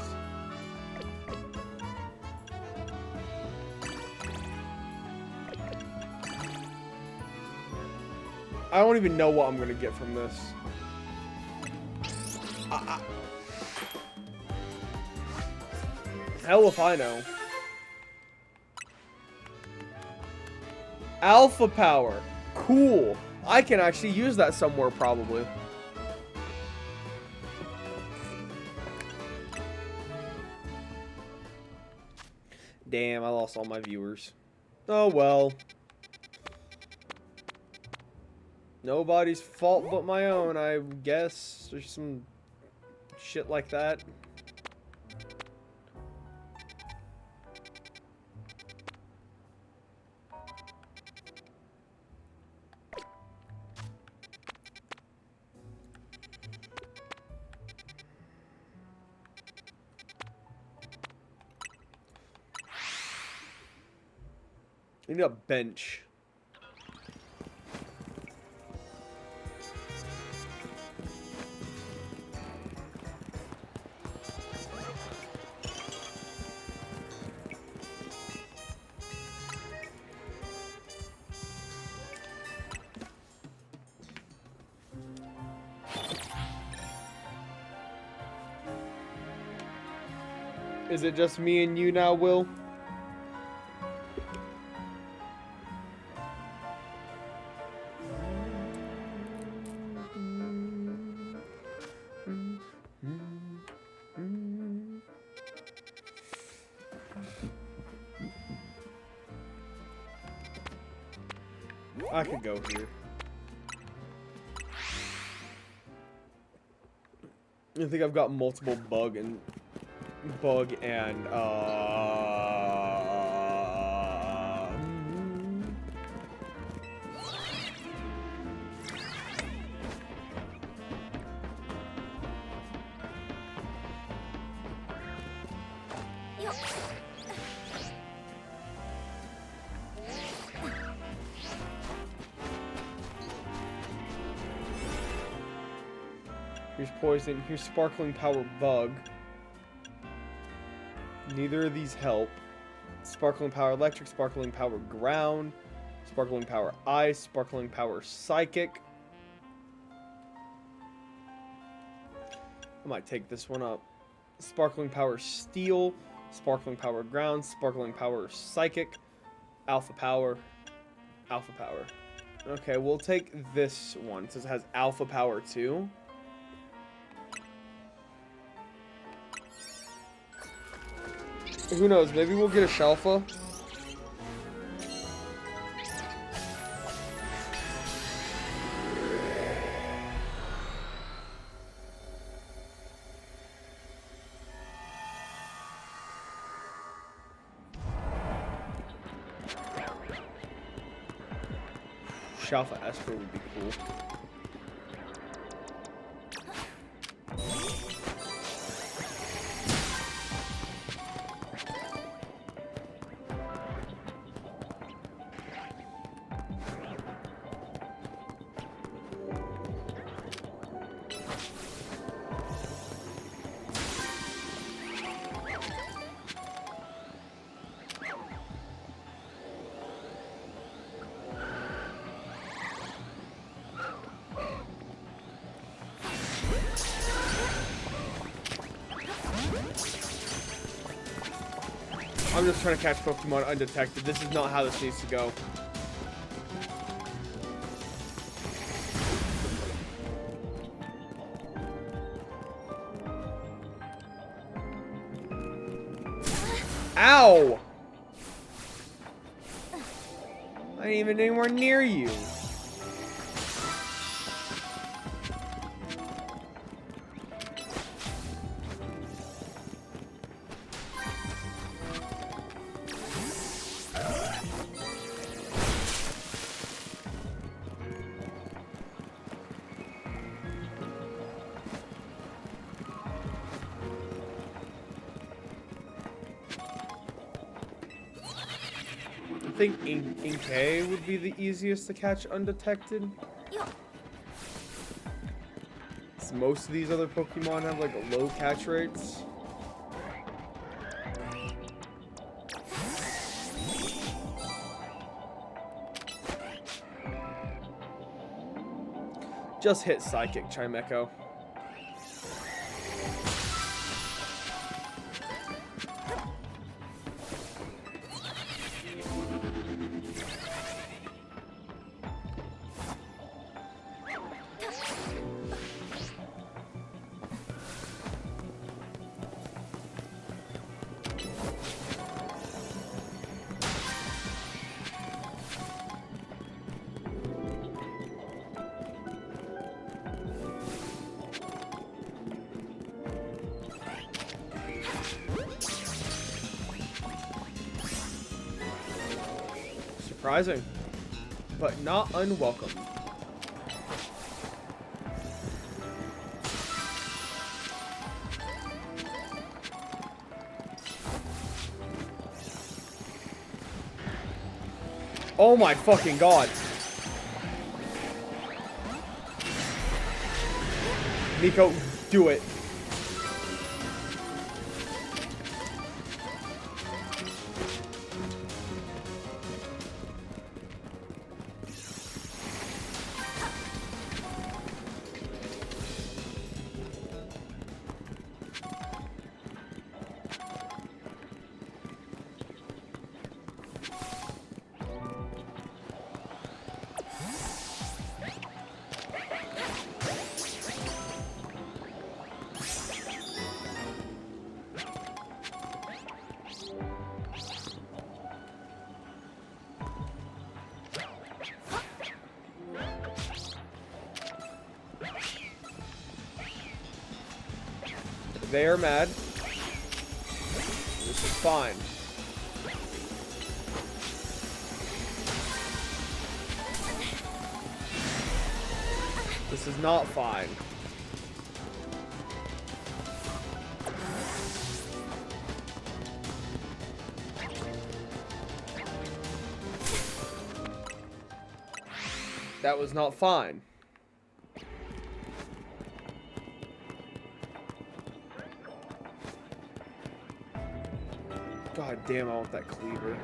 I don't even know what I'm gonna get from this. Hell if I know. Alpha power. Cool. I can actually use that somewhere probably. Damn, I lost all my viewers. Oh well. Nobody's fault but my own, I guess. There's some shit like that. I need a bench. Is it just me and you now, Will? I could go here. I think I've got multiple bug and here's poison, here's sparkling power bug. Neither of these help. Sparkling power electric, sparkling power ground, sparkling power ice, sparkling power psychic. I might take this one up. Sparkling power steel, sparkling power ground, sparkling power psychic, alpha power, alpha power. Okay, we'll take this one since it has alpha power too. Who knows? Maybe we'll get a Shalpha. Shalpha Esper would be cool. I'm just trying to catch Pokemon undetected. This is not how this needs to go. Ow! I ain't even anywhere near you. I think Inkay would be the easiest to catch undetected. So most of these other Pokemon have like low catch rates. Just hit Psychic, Chimecho. Surprising, but not unwelcome. Oh my fucking god. Nico, do it. They are mad. This is fine. This is not fine. That was not fine. God damn, I want that cleaver.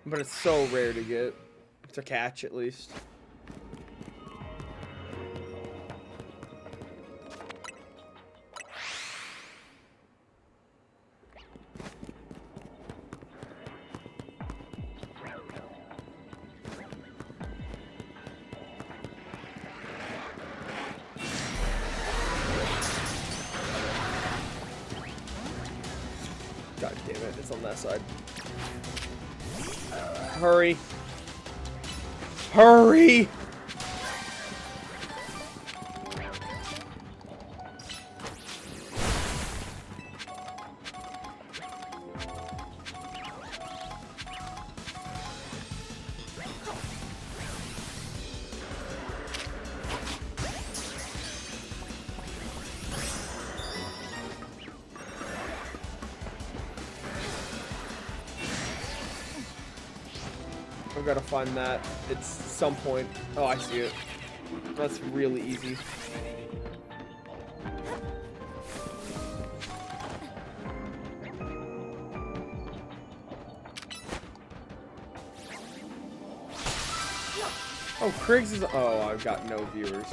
But it's so rare to get. To catch, at least. God damn it, it's on that side. Hurry. Hurry! I've got to find that. It's some point. Oh, I see it. That's really easy. Oh, Kriggs is... Oh, I've got no viewers.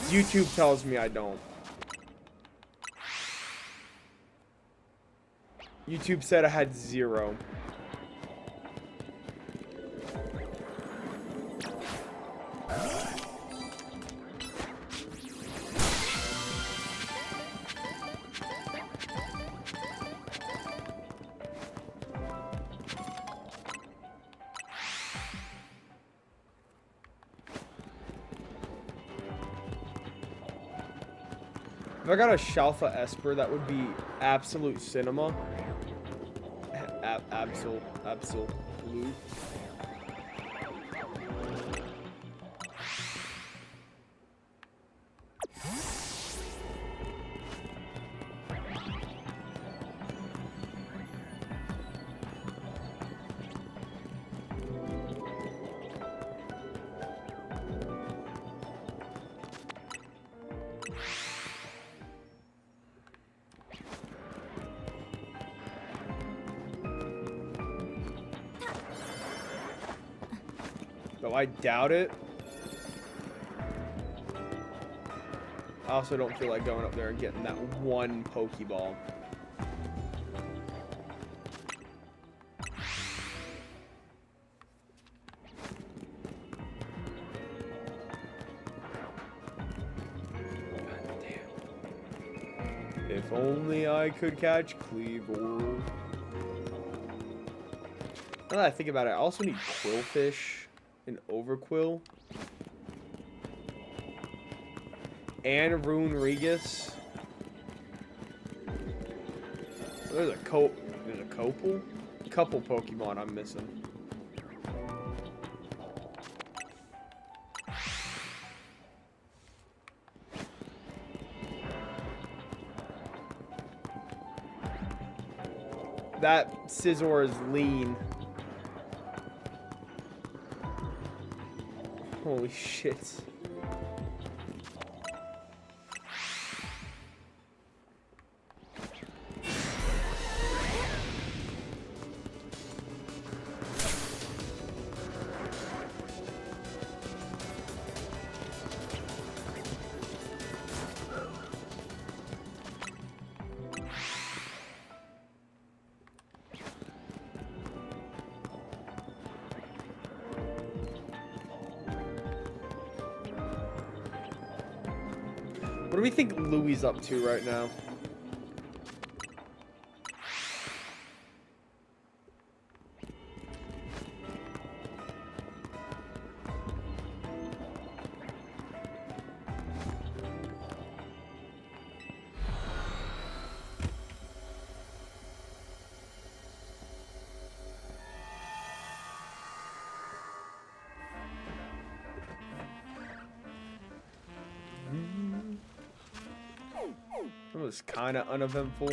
YouTube tells me I don't. YouTube said I had 0. If I got a Shalpha Esper, that would be absolute cinema. Absolute. Though I doubt it. also don't feel like going up there and getting that one Pokeball. If only I could catch Cleaver. Now that I think about it, I also need Quillfish and Overquill. And Rune Regus. There's a Copal? Couple Pokemon I'm missing. That Scizor is lean. Holy shit. What do we think Louie's up to right now? It was kind of uneventful.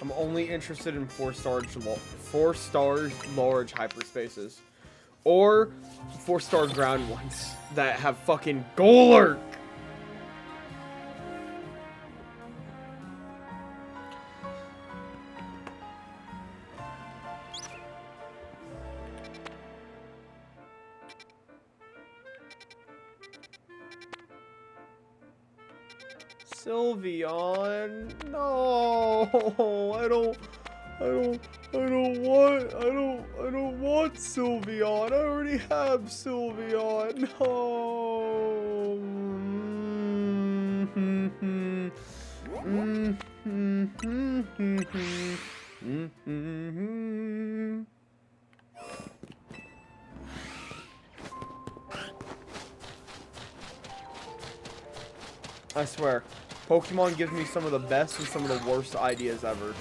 I'm only interested in 4 stars large hyperspaces. Or 4-star ground ones that have fucking Golurk. Sylveon, no, I don't want Sylveon. I already have Sylveon. No. I swear, Pokemon gives me some of the best and some of the worst ideas ever.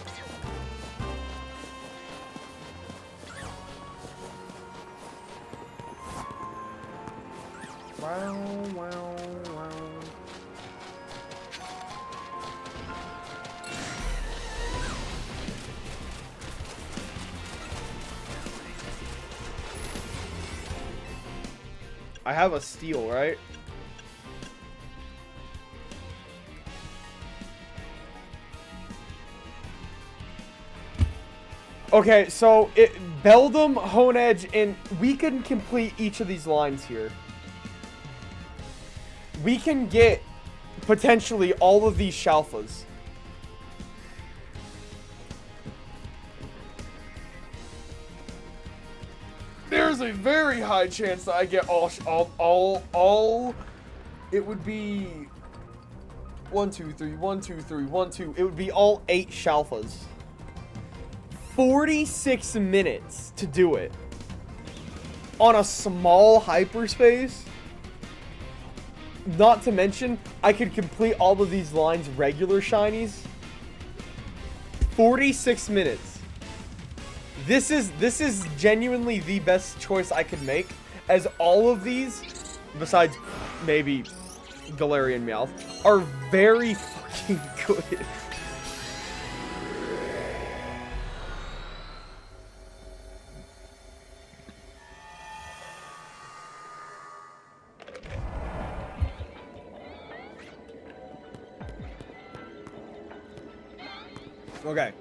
I have a steal, right? Okay, so Beldum, Honedge, and we can complete each of these lines here. We can get potentially all of these Shalphas. There's a very high chance that I get all. It would be 1, 2, 3, 1, 2, 3, 1, 2. It would be all 8 Shalphas. 46 minutes to do it on a small hyperspace. Not to mention, I could complete all of these lines regular shinies. 46 minutes. This is genuinely the best choice I could make, as all of these, besides maybe Galarian Meowth, are very fucking good. Okay.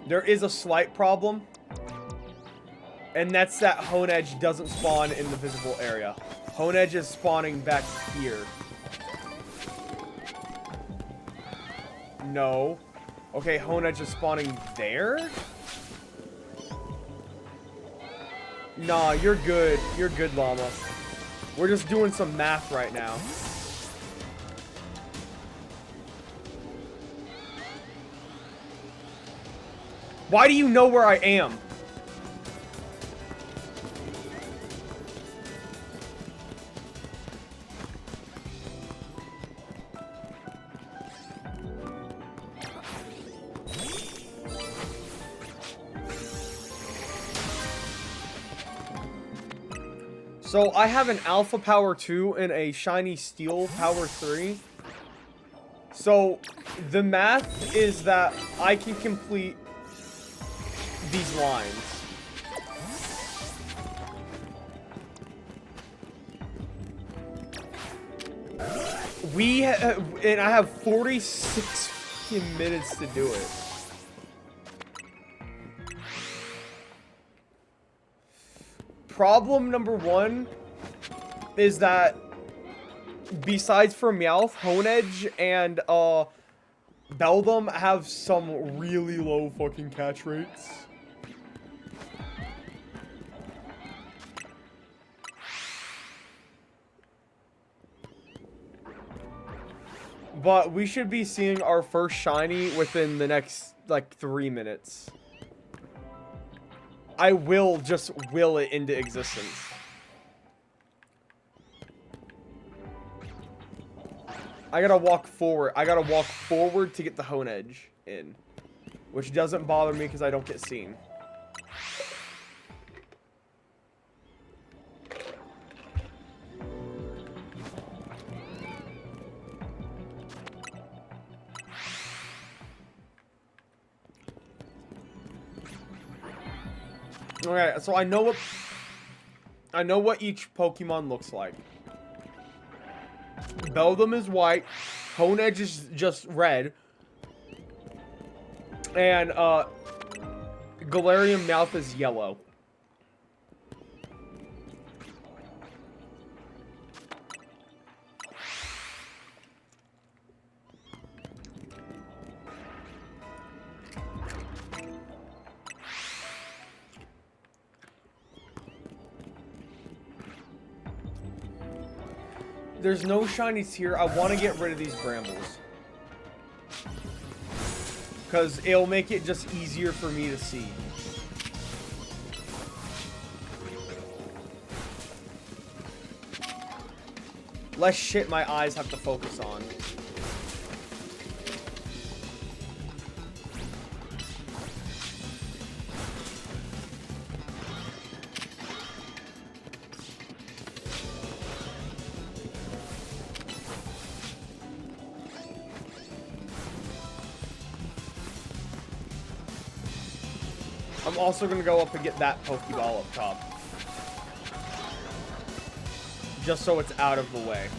There is a slight problem. And that's that Honedge doesn't spawn in the visible area. Honedge is spawning back here. No. Okay, Honedge is spawning there? Nah, you're good. You're good, Llama. We're just doing some math right now. Why do you know where I am? So I have an Alpha Power 2 and a Shiny Steel Power 3. So the math is that I can complete these lines. And I have 46 fucking minutes to do it. Problem number 1 is that besides for Meowth, Honedge and Beldum have some really low fucking catch rates. But we should be seeing our first shiny within the next, like, 3 minutes. I will just will it into existence. I gotta walk forward. I gotta walk forward to get the Honedge in. Which doesn't bother me because I don't get seen. Okay, so I know what each Pokemon looks like. Beldum is white, Honedge is just red, and Galarian Meowth is yellow. There's no shinies here. I want to get rid of these brambles. Because it'll make it just easier for me to see. Less shit my eyes have to focus on. I'm also gonna go up and get that Pokeball up top. Just so it's out of the way.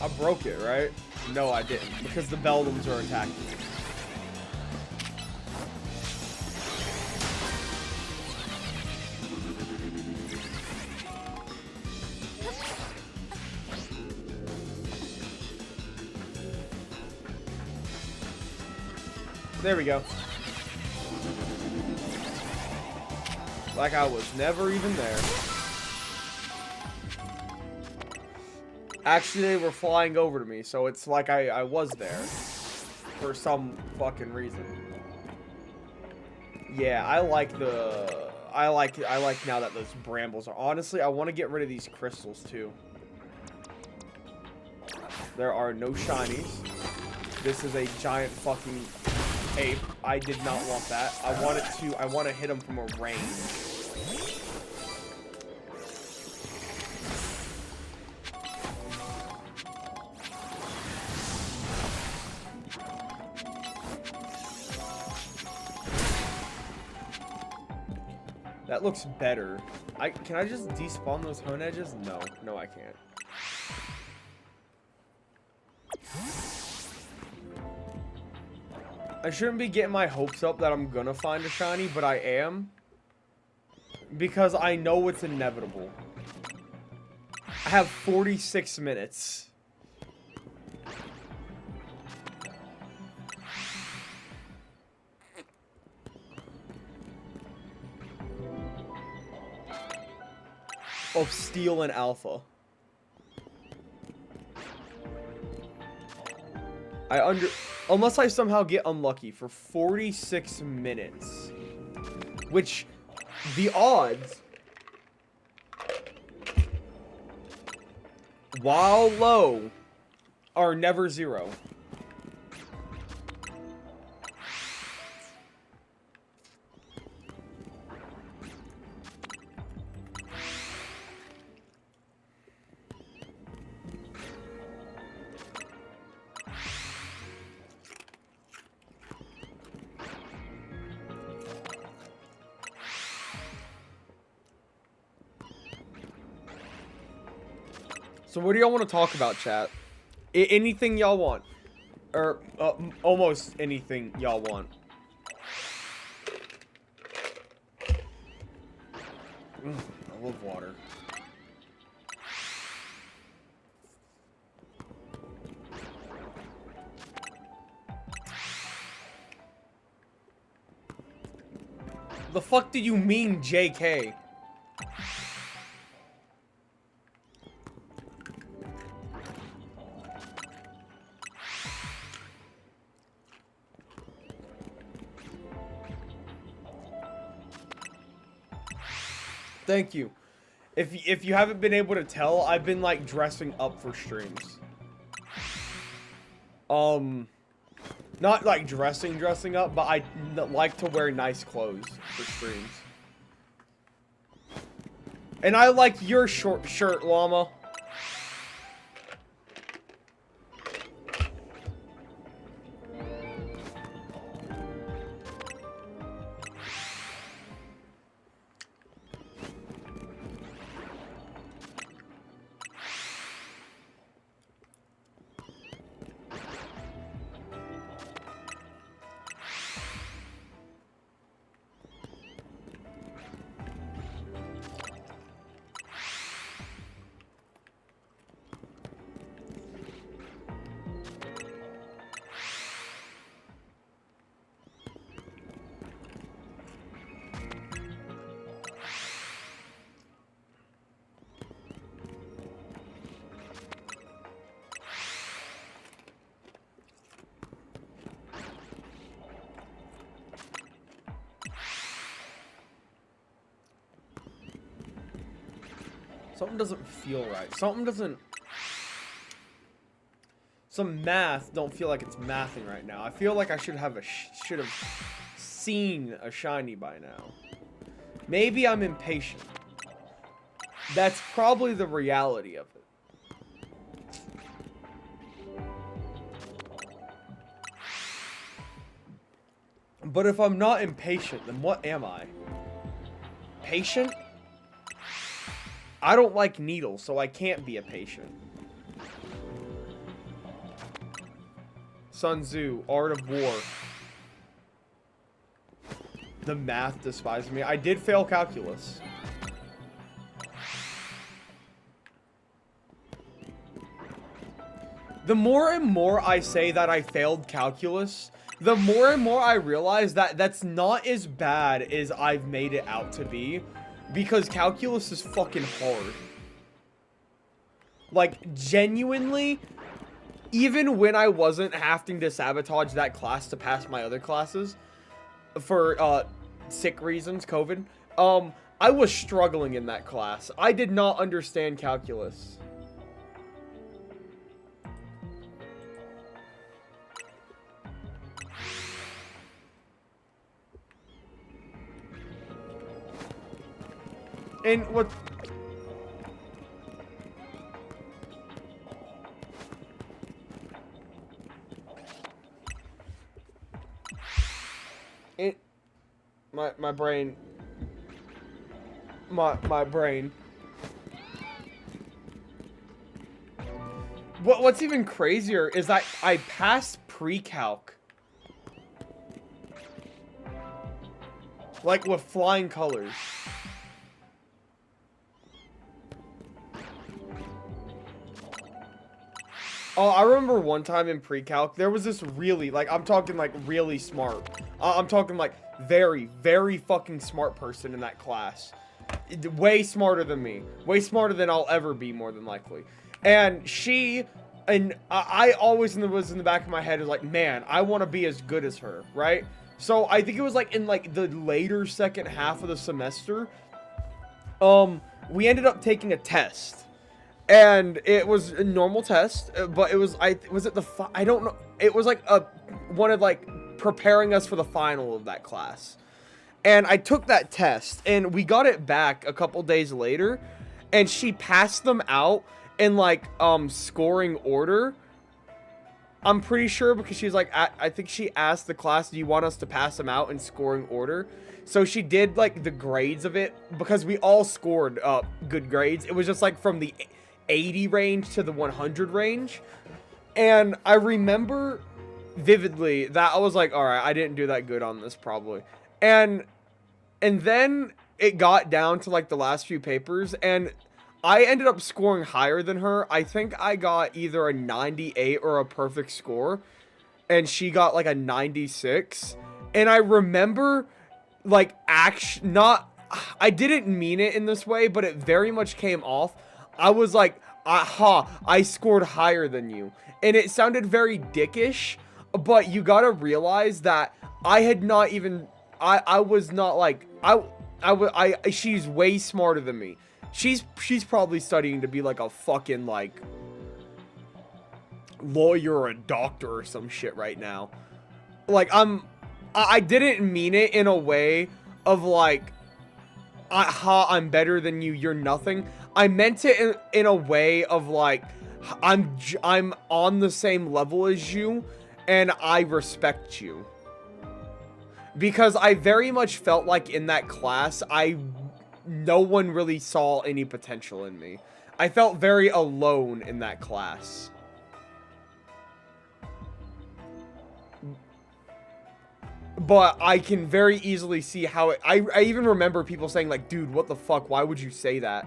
I broke it, right? No, I didn't, because the Beldums are attacking me. There we go. Like I was never even there. Actually, they were flying over to me, so it's like I was there. For some fucking reason. Yeah, I like now that those brambles are. Honestly, I want to get rid of these crystals too. There are no shinies. This is a giant fucking ape. I did not want that. I want to hit him from a range. That looks better. Can I just despawn those hone edges? No. No, I can't. I shouldn't be getting my hopes up that I'm gonna find a shiny, but I am. Because I know it's inevitable. I have 46 minutes. Of Steel and Alpha. Unless I somehow get unlucky for 46 minutes. Which, the odds, while low, are never zero. So what do y'all want to talk about, chat? Anything y'all want. Or, almost anything y'all want. I love water. The fuck do you mean, JK? Thank you. If you haven't been able to tell, I've been like dressing up for streams. Not like dressing up, but I like to wear nice clothes for streams. And I like your short shirt, Llama. Something doesn't feel right. Something some math don't feel like it's mathing right now. I feel like I should have seen a shiny by now. Maybe I'm impatient. That's probably the reality of it. But if I'm not impatient, then what am I? Patient? I don't like needles, so I can't be a patient. Sun Tzu, Art of War. The math despises me. I did fail calculus. The more and more I say that I failed calculus, the more and more I realize that that's not as bad as I've made it out to be. Because calculus is fucking hard. Like, genuinely, even when I wasn't having to sabotage that class to pass my other classes, for, sick reasons, COVID, I was struggling in that class. I did not understand calculus. And what... My brain... My brain... What's even crazier is that I passed pre-calc. Like, with flying colors. Oh, I remember one time in pre-calc, there was this really, like, I'm talking, like, really smart. I'm talking, like, very, very fucking smart person in that class. Way smarter than me. Way smarter than I'll ever be, more than likely. And she, and I always was in the back of my head, is like, man, I want to be as good as her, right? So, I think it was, like, in, like, the later second half of the semester, we ended up taking a test. And it was a normal test, but it was, I don't know, it was like one of like preparing us for the final of that class. And I took that test and we got it back a couple days later and she passed them out in like, scoring order. I'm pretty sure because she's like, I think she asked the class, do you want us to pass them out in scoring order? So she did like the grades of it because we all scored, good grades. It was just like from the 80 range to the 100 range. And I remember vividly that I was like, all right, I didn't do that good on this probably. And then it got down to like the last few papers and I ended up scoring higher than her. I think I got either a 98 or a perfect score and she got like a 96. And I remember like I didn't mean it in this way, but it very much came off. I was like, aha, I scored higher than you. And it sounded very dickish, but you gotta realize that I had not even, I was not like, she's way smarter than me. She's probably studying to be like a fucking like lawyer or a doctor or some shit right now. Like I didn't mean it in a way of like, aha, I'm better than you, you're nothing. I meant it in a way of like, I'm on the same level as you, and I respect you. Because I very much felt like in that class, no one really saw any potential in me. I felt very alone in that class. But I can very easily see how it, I even remember people saying like, dude, what the fuck? Why would you say that?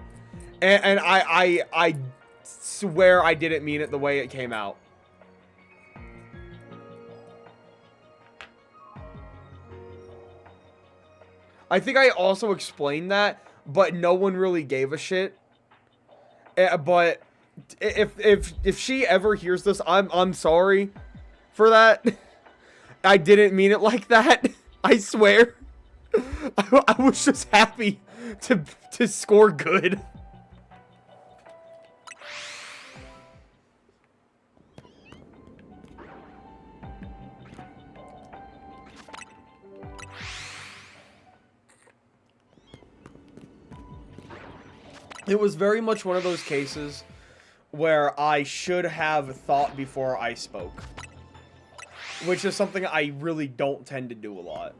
And I swear I didn't mean it the way it came out. I think I also explained that, but no one really gave a shit. But if she ever hears this, I'm sorry for that. I didn't mean it like that. I swear. I was just happy to score good. It was very much one of those cases where I should have thought before I spoke. Which is something I really don't tend to do a lot.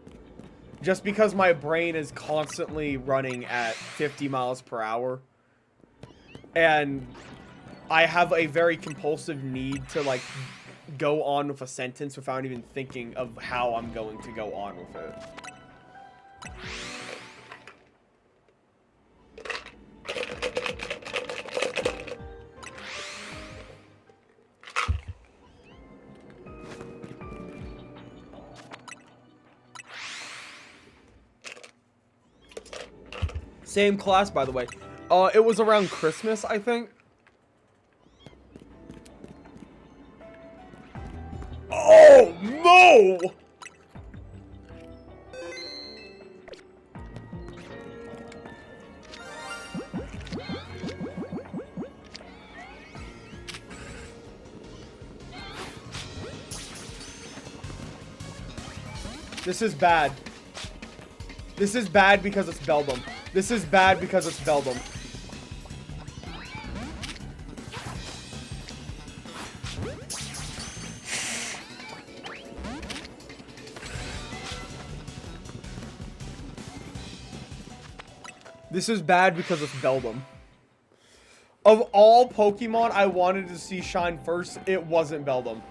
Just because my brain is constantly running at 50 miles per hour. And I have a very compulsive need to, like, go on with a sentence without even thinking of how I'm going to go on with it. Same class, by the way. It was around Christmas, I think. Oh, no! This is bad. This is bad because it's Beldum. This is bad because it's Beldum. This is bad because it's Beldum. Of all Pokemon I wanted to see shine first, it wasn't Beldum.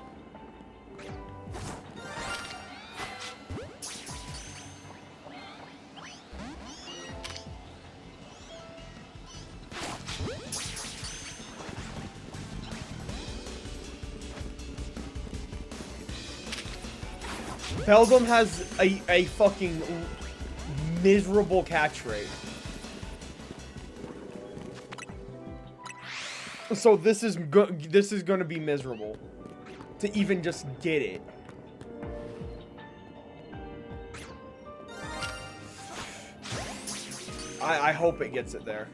Beldum has a fucking miserable catch rate. So this is going to be miserable to even just get it. I hope it gets it there.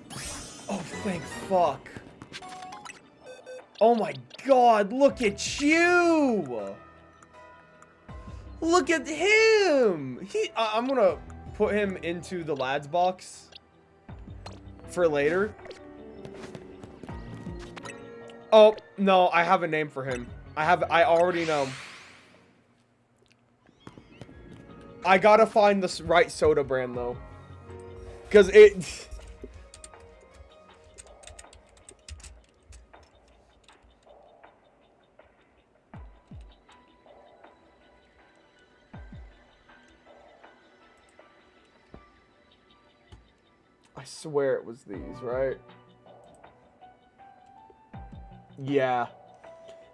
Oh, thank fuck. Oh my god, look at you! Look at him! I'm gonna put him into the lads box for later. Oh, no, I have a name for him. I already know. I gotta find the right soda brand, though. Because it... I swear it was these, right? Yeah.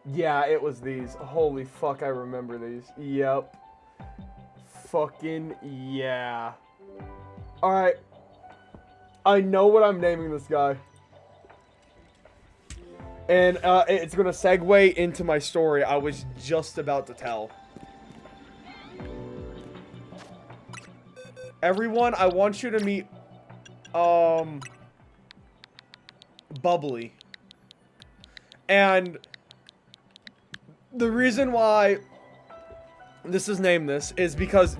Yeah, it was these. Holy fuck, I remember these. Yep. Fucking yeah. Alright. I know what I'm naming this guy. And it's gonna segue into my story I was just about to tell. Everyone, I want you to meet Bubbly. And the reason why this is named this is because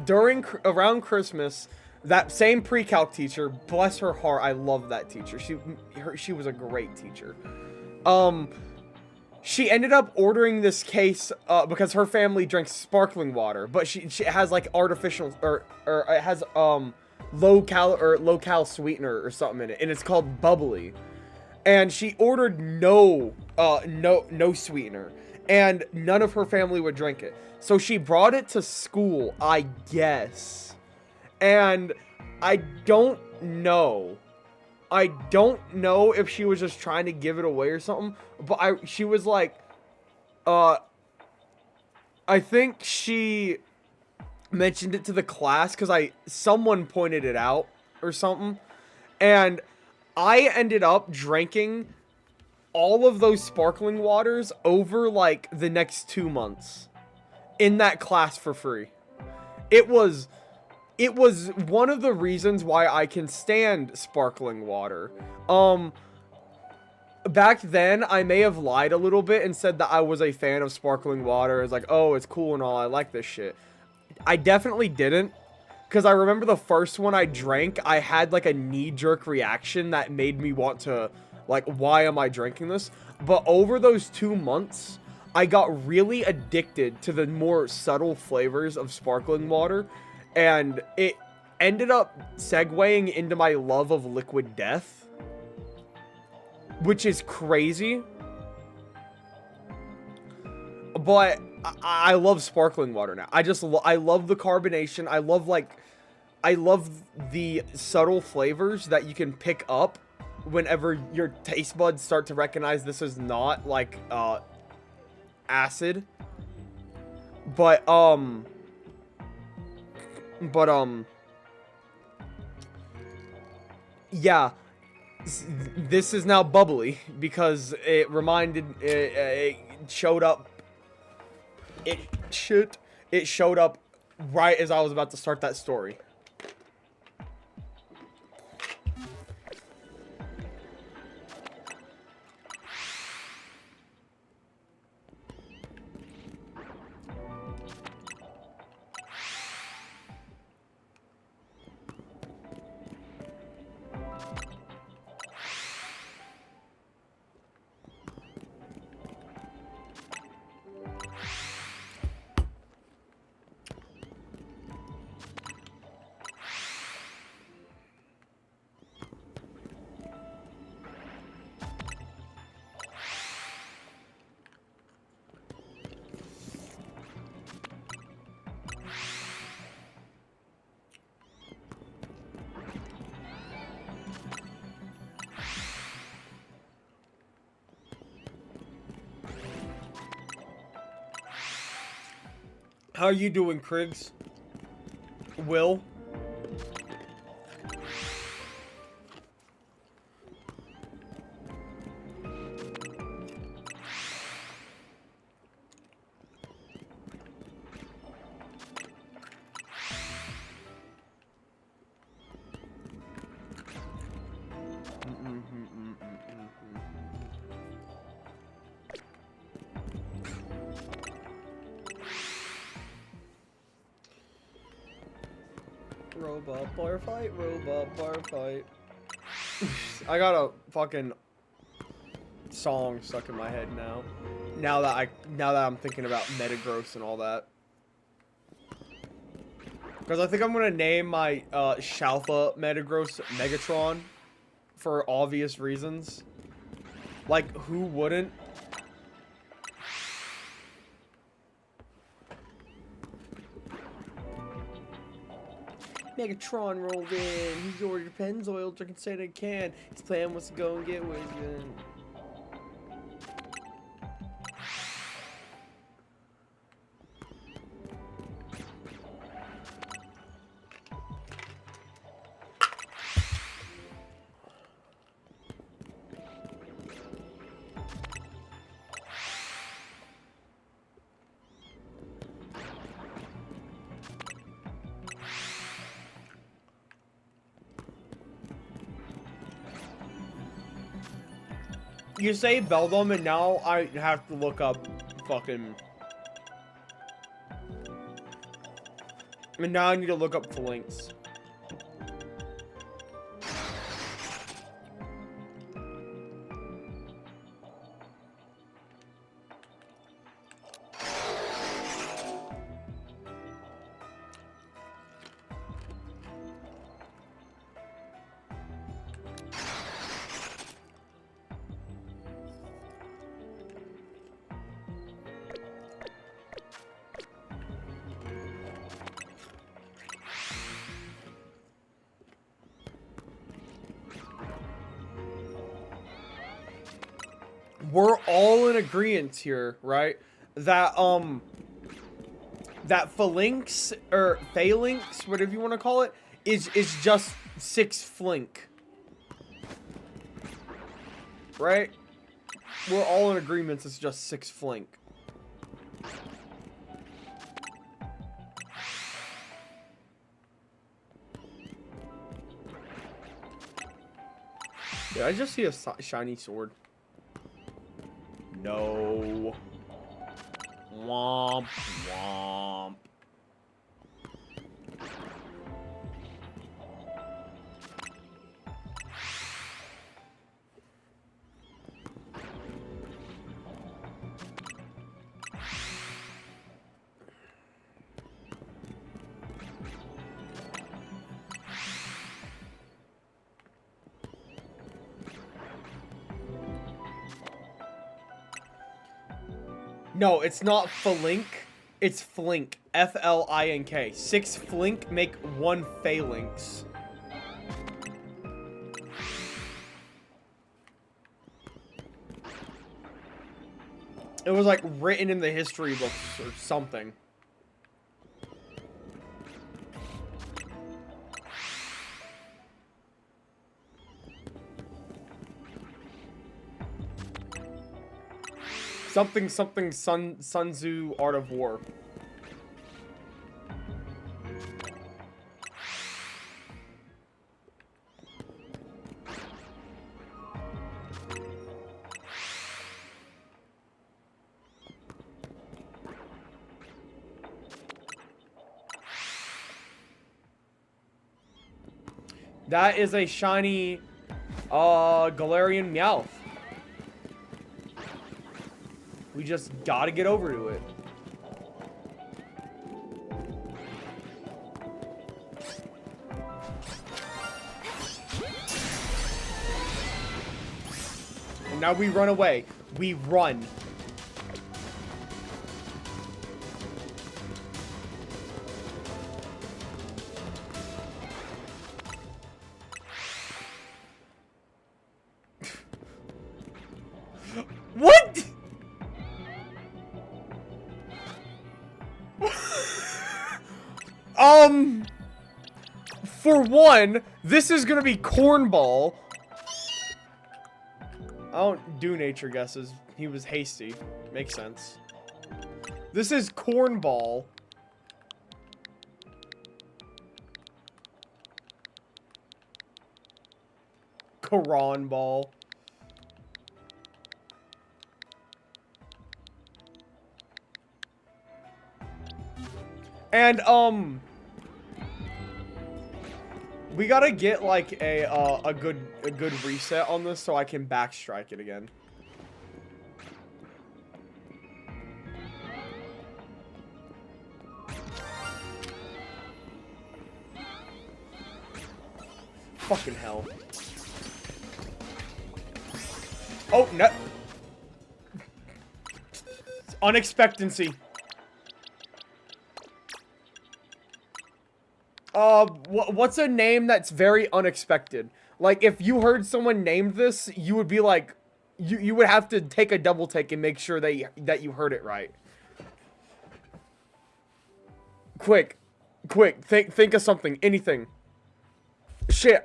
around Christmas, that same pre-calc teacher, bless her heart, I love that teacher. She was a great teacher. She ended up ordering this case because her family drinks sparkling water, but she has like artificial or it has low cal sweetener or something in it, and it's called Bubbly. And she ordered no sweetener, and none of her family would drink it. So she brought it to school, I guess. And I don't know if she was just trying to give it away or something, but she was like, I think she mentioned it to the class because someone pointed it out or something, and I ended up drinking all of those sparkling waters over like the next 2 months in that class for free. It was one of the reasons why I can stand sparkling water. Back then, I may have lied a little bit and said that I was a fan of sparkling water. It's like, oh, it's cool and all. I like this shit. I definitely didn't. Because I remember the first one I drank, I had like a knee-jerk reaction that made me want to, like, why am I drinking this? But over those 2 months, I got really addicted to the more subtle flavors of sparkling water, and it ended up segueing into my love of Liquid Death, which is crazy. But I love sparkling water now. I love the carbonation. I love the subtle flavors that you can pick up whenever your taste buds start to recognize this is not like acid. But yeah, this is now bubbly because it showed up. It showed up right as I was about to start that story. How are you doing, Kriggs? Will? Robot bar fight, robot bar fight. I got a fucking song stuck in my head now. Now that I'm thinking about Metagross and all that. Because I think I'm gonna name my Shalpha Metagross Megatron for obvious reasons. Like, who wouldn't? Megatron rolled in. He's ordered Pennzoil, drinking straight in can. His plan was to go and get Wigan. You say Beldum, and now I have to look up fucking... And now I need to look up Pheonix. We're all in agreement here, right? That that Pheonix or Phalanx, whatever you want to call it, is just 6 flink. Right? We're all in agreement it's just 6 flink. Did I just see a shiny sword? No. Womp womp. No, it's not Flink. It's Flink. F-L-I-N-K. 6 Flink make 1 Phalanx. It was like written in the history books or something. Something Sun Tzu Art of War. That is a shiny Galarian Meowth. We just gotta get over to it. And now we run away. We run. What? For one, this is gonna be Cornball. I don't do nature guesses. He was hasty. Makes sense. This is Cornball. Ball. And, we gotta get, like, a good reset on this so I can backstrike it again. Fucking hell. Oh, no. Unexpectancy. What's a name that's very unexpected? Like, if you heard someone named this, you would be like, you would have to take a double take and make sure that you heard it right. Quick, think of something, anything. Shit,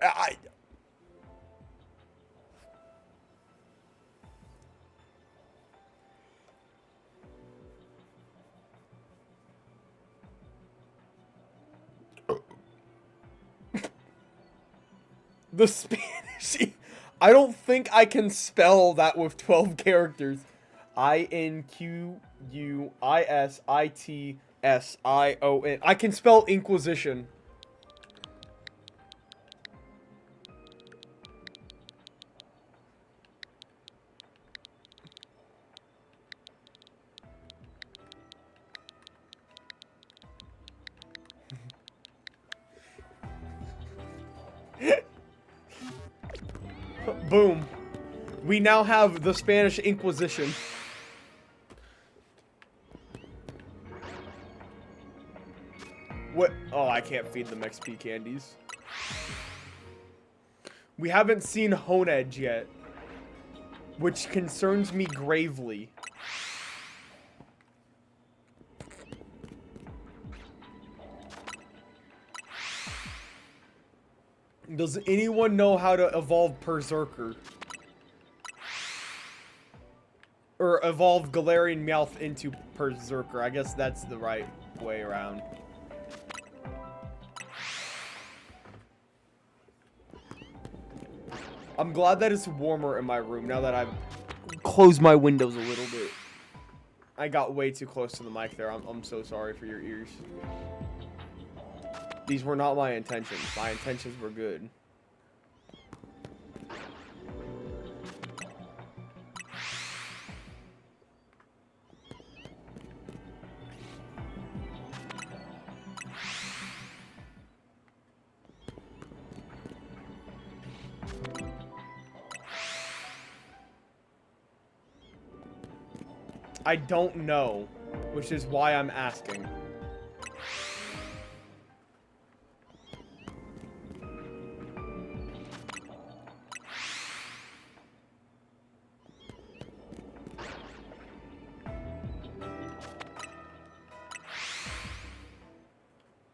the Spanish. I don't think I can spell that with 12 characters. INQUISITSION. I can spell Inquisition. Boom. We now have the Spanish Inquisition. What? Oh, I can't feed them XP candies. We haven't seen Honedge yet, which concerns me gravely. Does anyone know how to evolve Berserker? Or evolve Galarian Meowth into Berserker. I guess that's the right way around. I'm glad that it's warmer in my room now that I've closed my windows a little bit. I got way too close to the mic there. I'm so sorry for your ears. These were not my intentions. My intentions were good. I don't know, which is why I'm asking.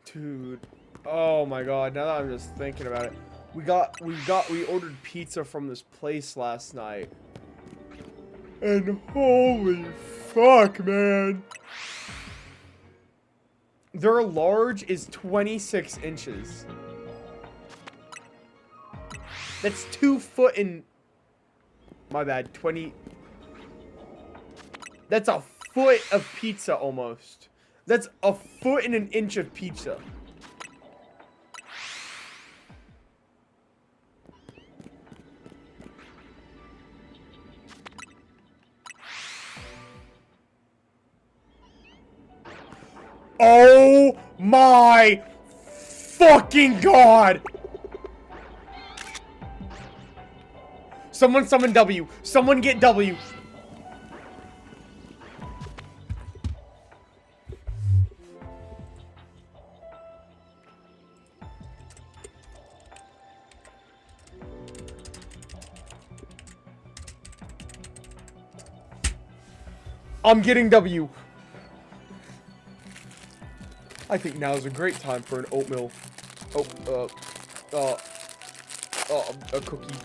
Dude, oh my god, now that I'm just thinking about it. We ordered pizza from this place last night. And holy fuck, man. Their large is 26 inches. That's 2 foot and... My bad, 20... That's a foot of pizza almost. That's a foot and an inch of pizza. Oh my fucking god! Someone summon W. Someone get W. I'm getting W. I think now is a great time for an oatmeal. A cookie.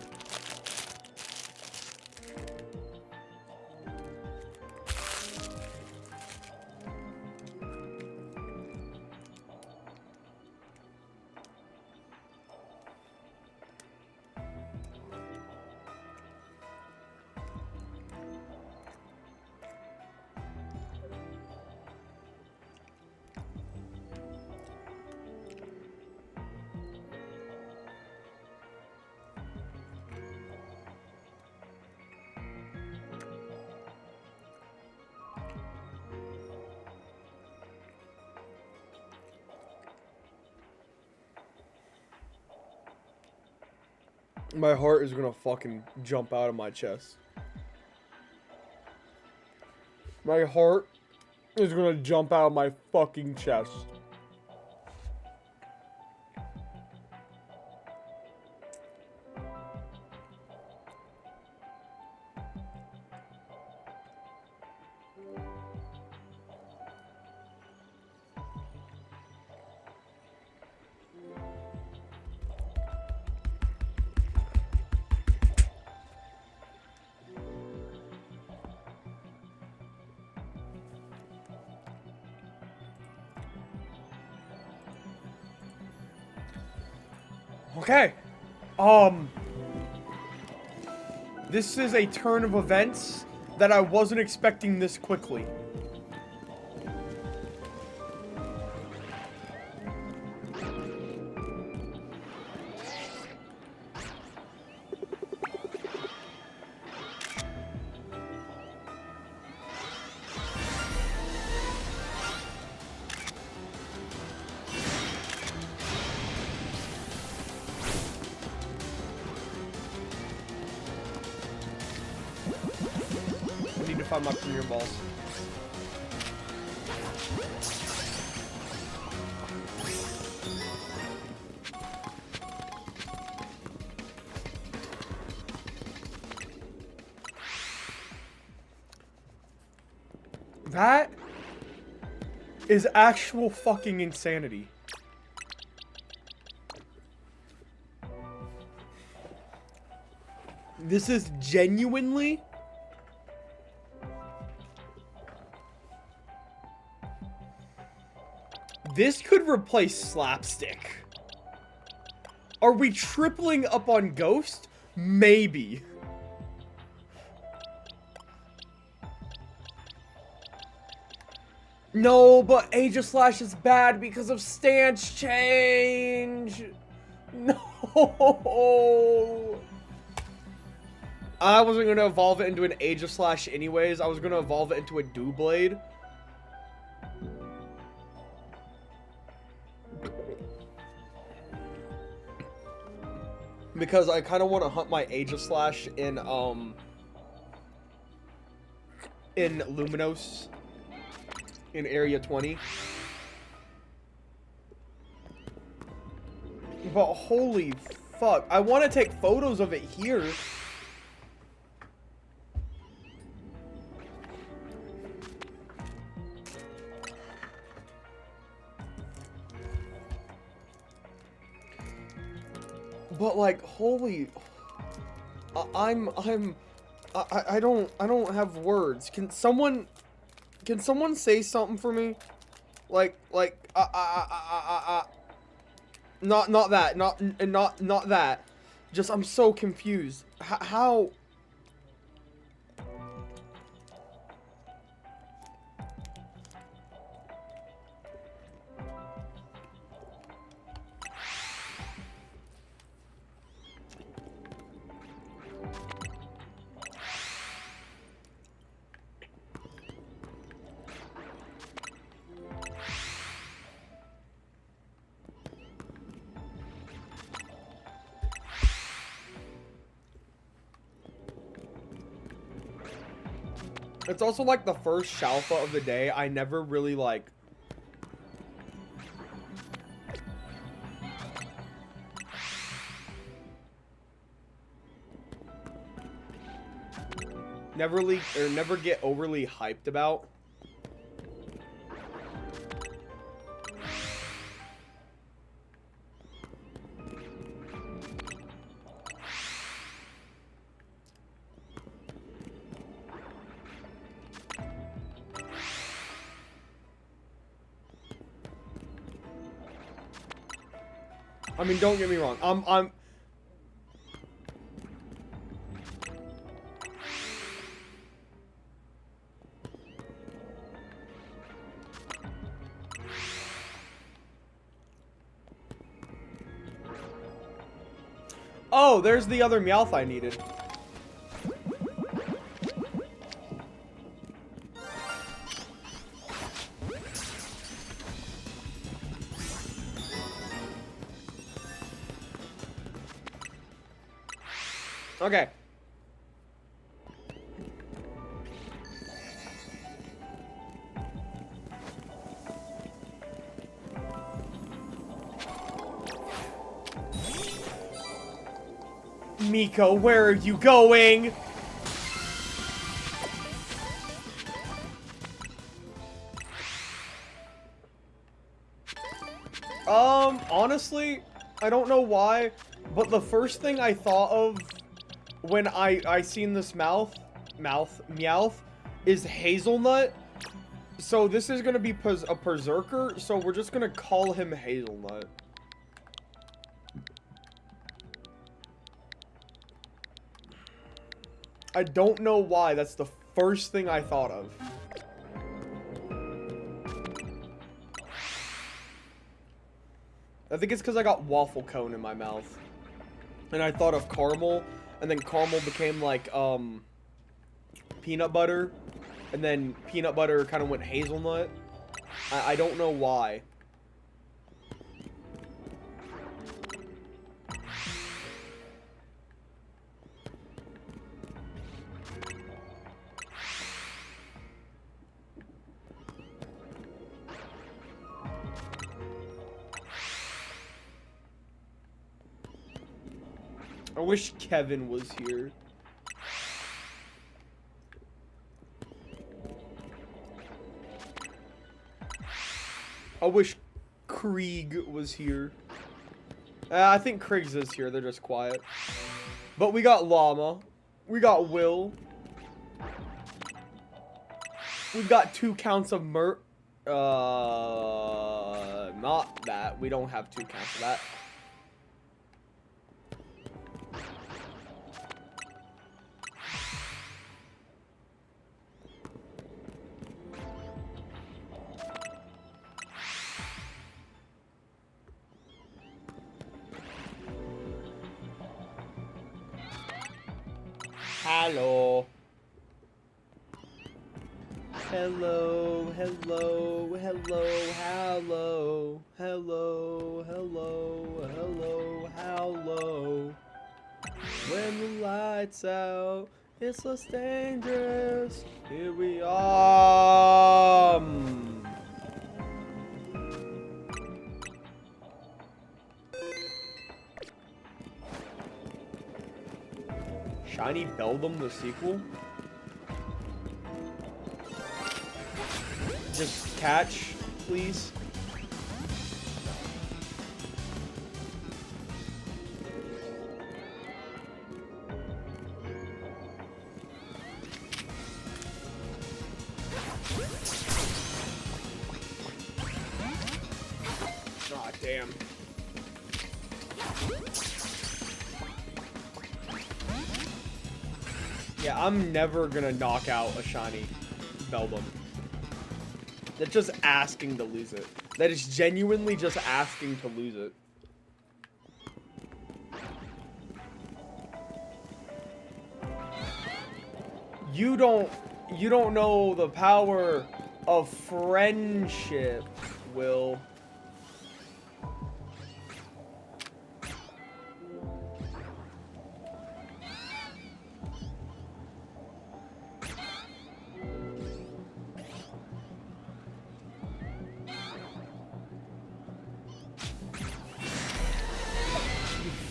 My heart is gonna fucking jump out of my chest. My heart is gonna jump out of my fucking chest. Okay. This is a turn of events that I wasn't expecting this quickly. Find my premier balls. That is actual fucking insanity. This is genuinely... This could replace Slapstick. Are we tripling up on Ghost? Maybe. No, but Aegislash is bad because of stance change. No. I wasn't going to evolve it into an Aegislash anyways. I was going to evolve it into a Doublade. Because I kind of want to hunt my Aegislash in, in Luminos in Area 20. But holy fuck, I want to take photos of it here. But like, holy, I don't have words. Can someone say something for me? Like, not that, not that. Just, I'm so confused. How? It's also like the first Shalpha of the day. I never really like... never get overly hyped about. I mean, don't get me wrong. I'm Oh, there's the other Meowth I needed. Okay. Miko, where are you going? Honestly, I don't know why, but the first thing I thought of when I seen this Meowth is Hazelnut. So this is gonna be a Berserker, so we're just gonna call him Hazelnut. I don't know why, that's the first thing I thought of. I think it's because I got waffle cone in my mouth. And I thought of caramel, and then caramel became like, peanut butter. And then peanut butter kind of went hazelnut. I don't know why. I wish Kevin was here. I wish Krieg was here. I think Krieg's is here. They're just quiet. But we got Llama. We got Will. We've got 2 counts of Mert. Not that. We don't have 2 counts of that. Hello. Hello, hello, hello, hello, hello, hello, hello, hello. When the lights out It's less dangerous. Here we are. Shiny Beldum, the sequel. Just catch, please. Aw, damn. Yeah, I'm never gonna knock out a shiny Beldum. That's just asking to lose it. That is genuinely just asking to lose it. You don't know the power of friendship, Will.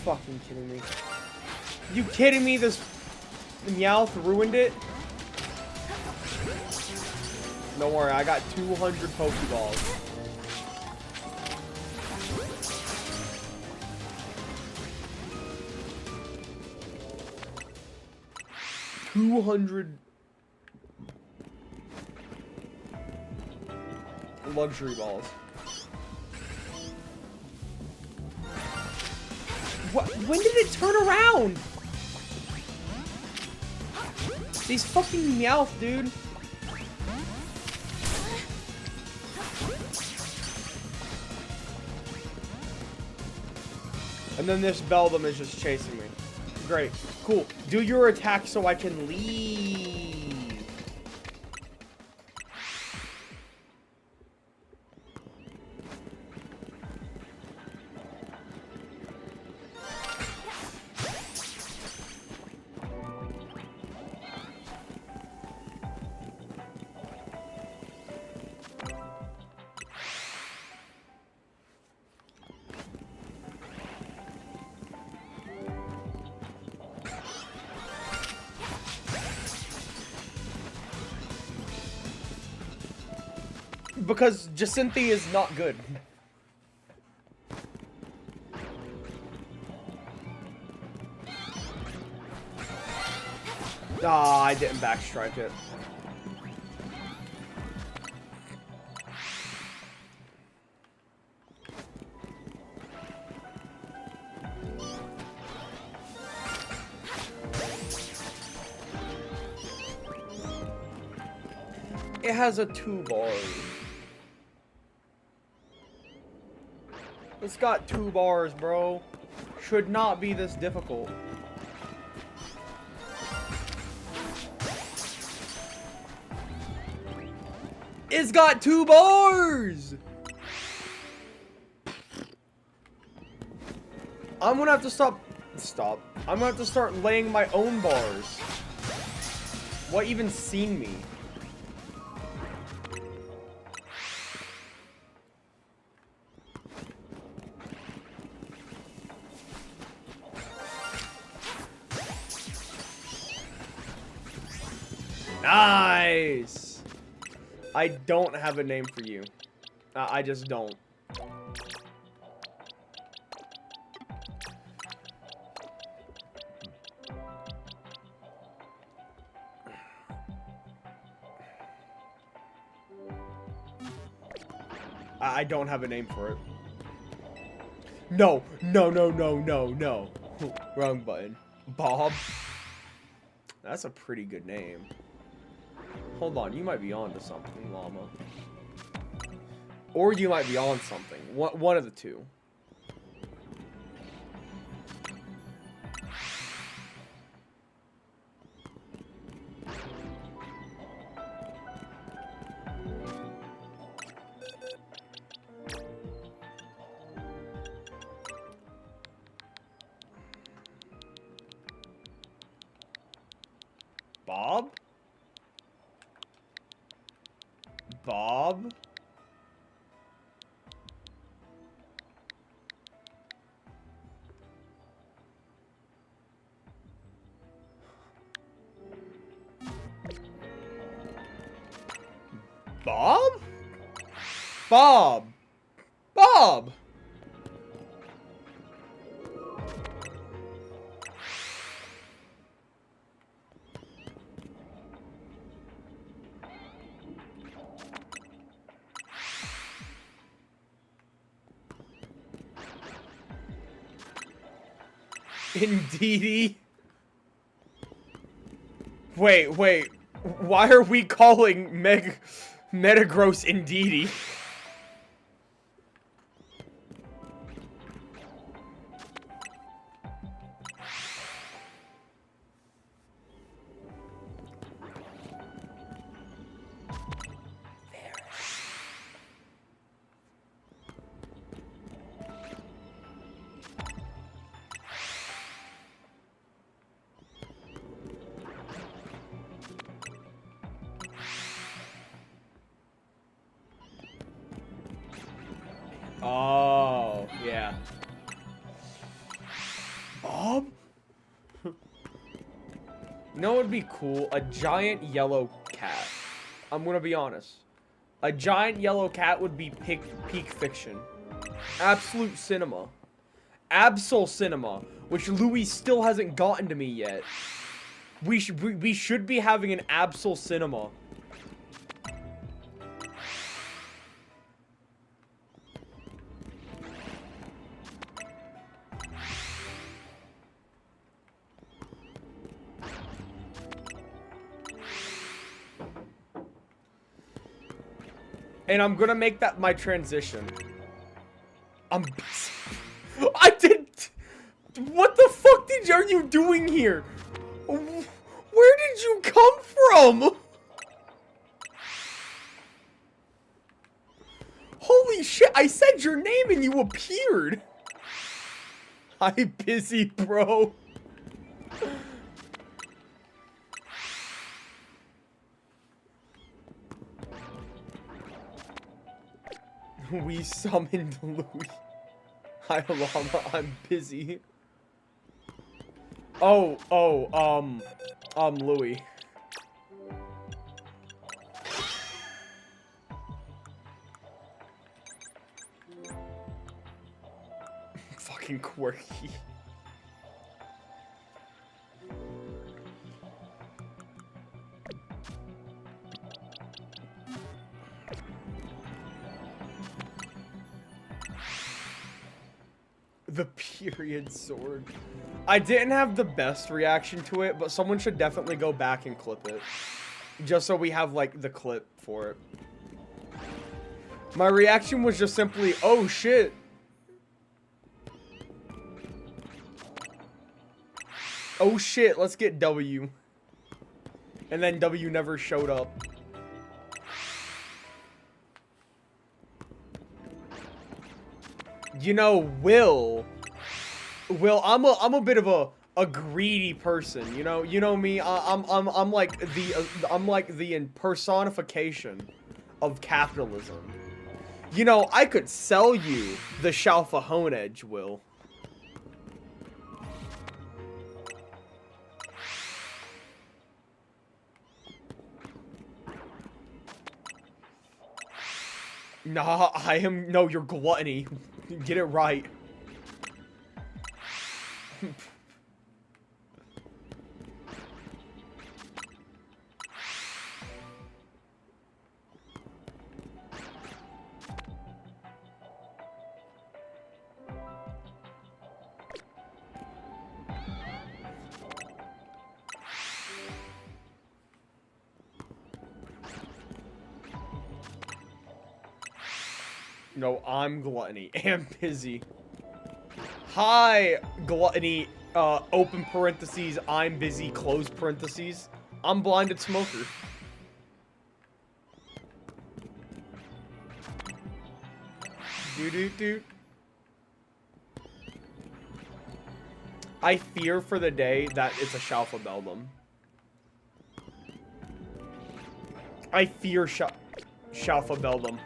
Fucking kidding me? You kidding me? This Meowth ruined it? Don't worry, I got 200 Pokeballs. Luxury balls. What? When did it turn around? These fucking Meowth, dude. And then this Beldum is just chasing me. Great. Cool. Do your attack so I can leave. Because Jacinthe is not good. Ah, I didn't backstrike it. It has a 2 bar. It's got 2 bars, bro. Should not be this difficult. It's got 2 bars! I'm gonna have to stop. I'm gonna have to start laying my own bars. What even seen me? Nice! I don't have a name for you. I just don't. I don't have a name for it. No, no, no, no, no, no. Wrong button. Bob. That's a pretty good name. Hold on, you might be on to something, Llama. Or you might be on something. One of the two. Bob? Bob? Bob! Bob! Indeedy. Wait. Why are we calling Metagross Indeedy? Oh, yeah. Bob? You know what would be cool? A giant yellow cat. I'm gonna be honest. A giant yellow cat would be peak fiction. Absolute cinema. Absol cinema. Which Louis still hasn't gotten to me yet. We should be having an Absol cinema. And I'm gonna make that my transition. I did. What the fuck are you doing here? Where did you come from? Holy shit! I said your name and you appeared. Hi, busy bro. We summoned Louis. Hi, Llama, I'm busy. Louis. Fucking quirky. The period sword. I didn't have the best reaction to it, but someone should definitely go back and clip it. Just so we have, like, the clip for it. My reaction was just simply, oh shit. Oh shit, let's get W. And then W never showed up. You know, Will, I'm a bit of a greedy person, you know me. I'm like the personification of capitalism. You know, I could sell you the Shalpha Honedge, Will. Nah, no, you're gluttony. Get it right. No, I'm gluttony and busy. Hi, gluttony, open parentheses, I'm busy, close parentheses. I'm blinded smoker. Do. I fear for the day that it's a Shalpha Beldum. I fear Shalpha Beldum.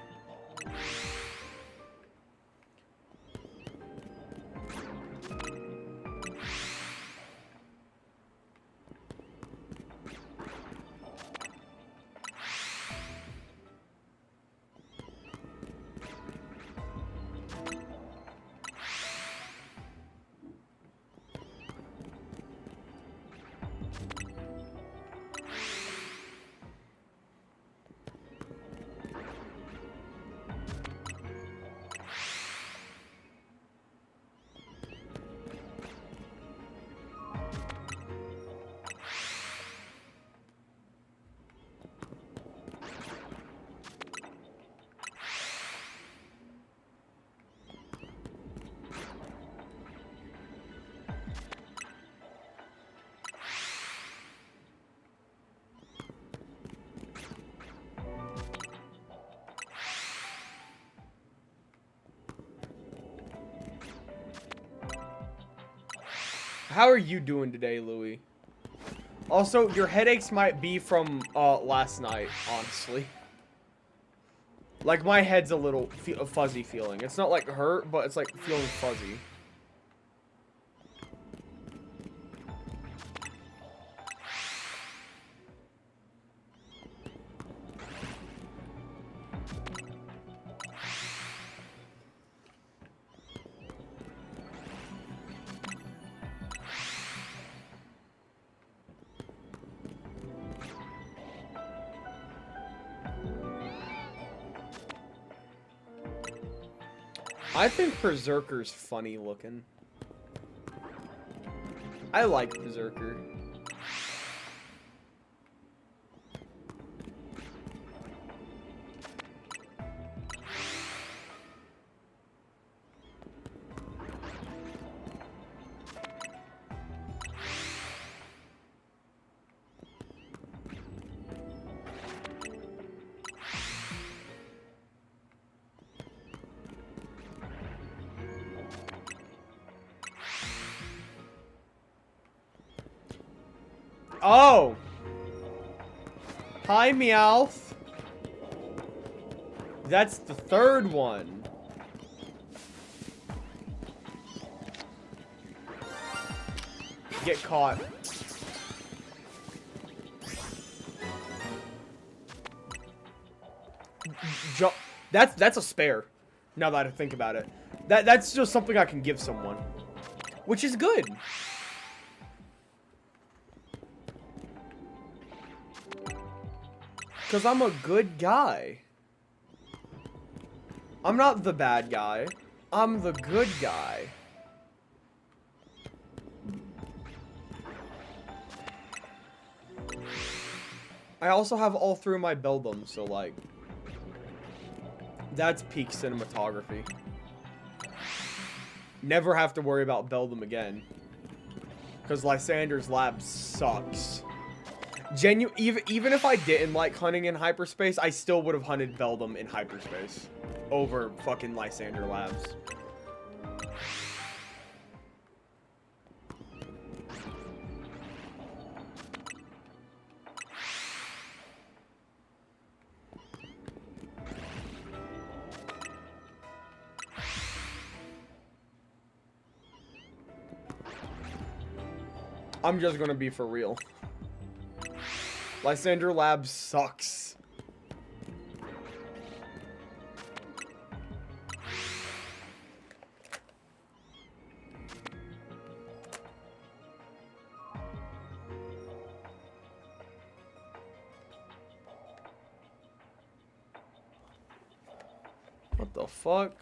How are you doing today, Louie? Also, your headaches might be from last night, honestly. Like, my head's a little fuzzy feeling. It's not like hurt, but it's like feeling fuzzy. I think Berserker's funny looking. I like Berserker. Oh! Hi, Meowth. That's the third one. Get caught. That's a spare. Now that I think about it. That's just something I can give someone. Which is good. Because I'm a good guy. I'm not the bad guy. I'm the good guy. I also have all three of my Beldums, so like... That's peak cinematography. Never have to worry about Beldum again. Because Lysander's lab sucks. Even if I didn't like hunting in hyperspace, I still would have hunted Beldum in hyperspace over fucking Lysander Labs. I'm just gonna be for real. Lysander Labs sucks. What the fuck?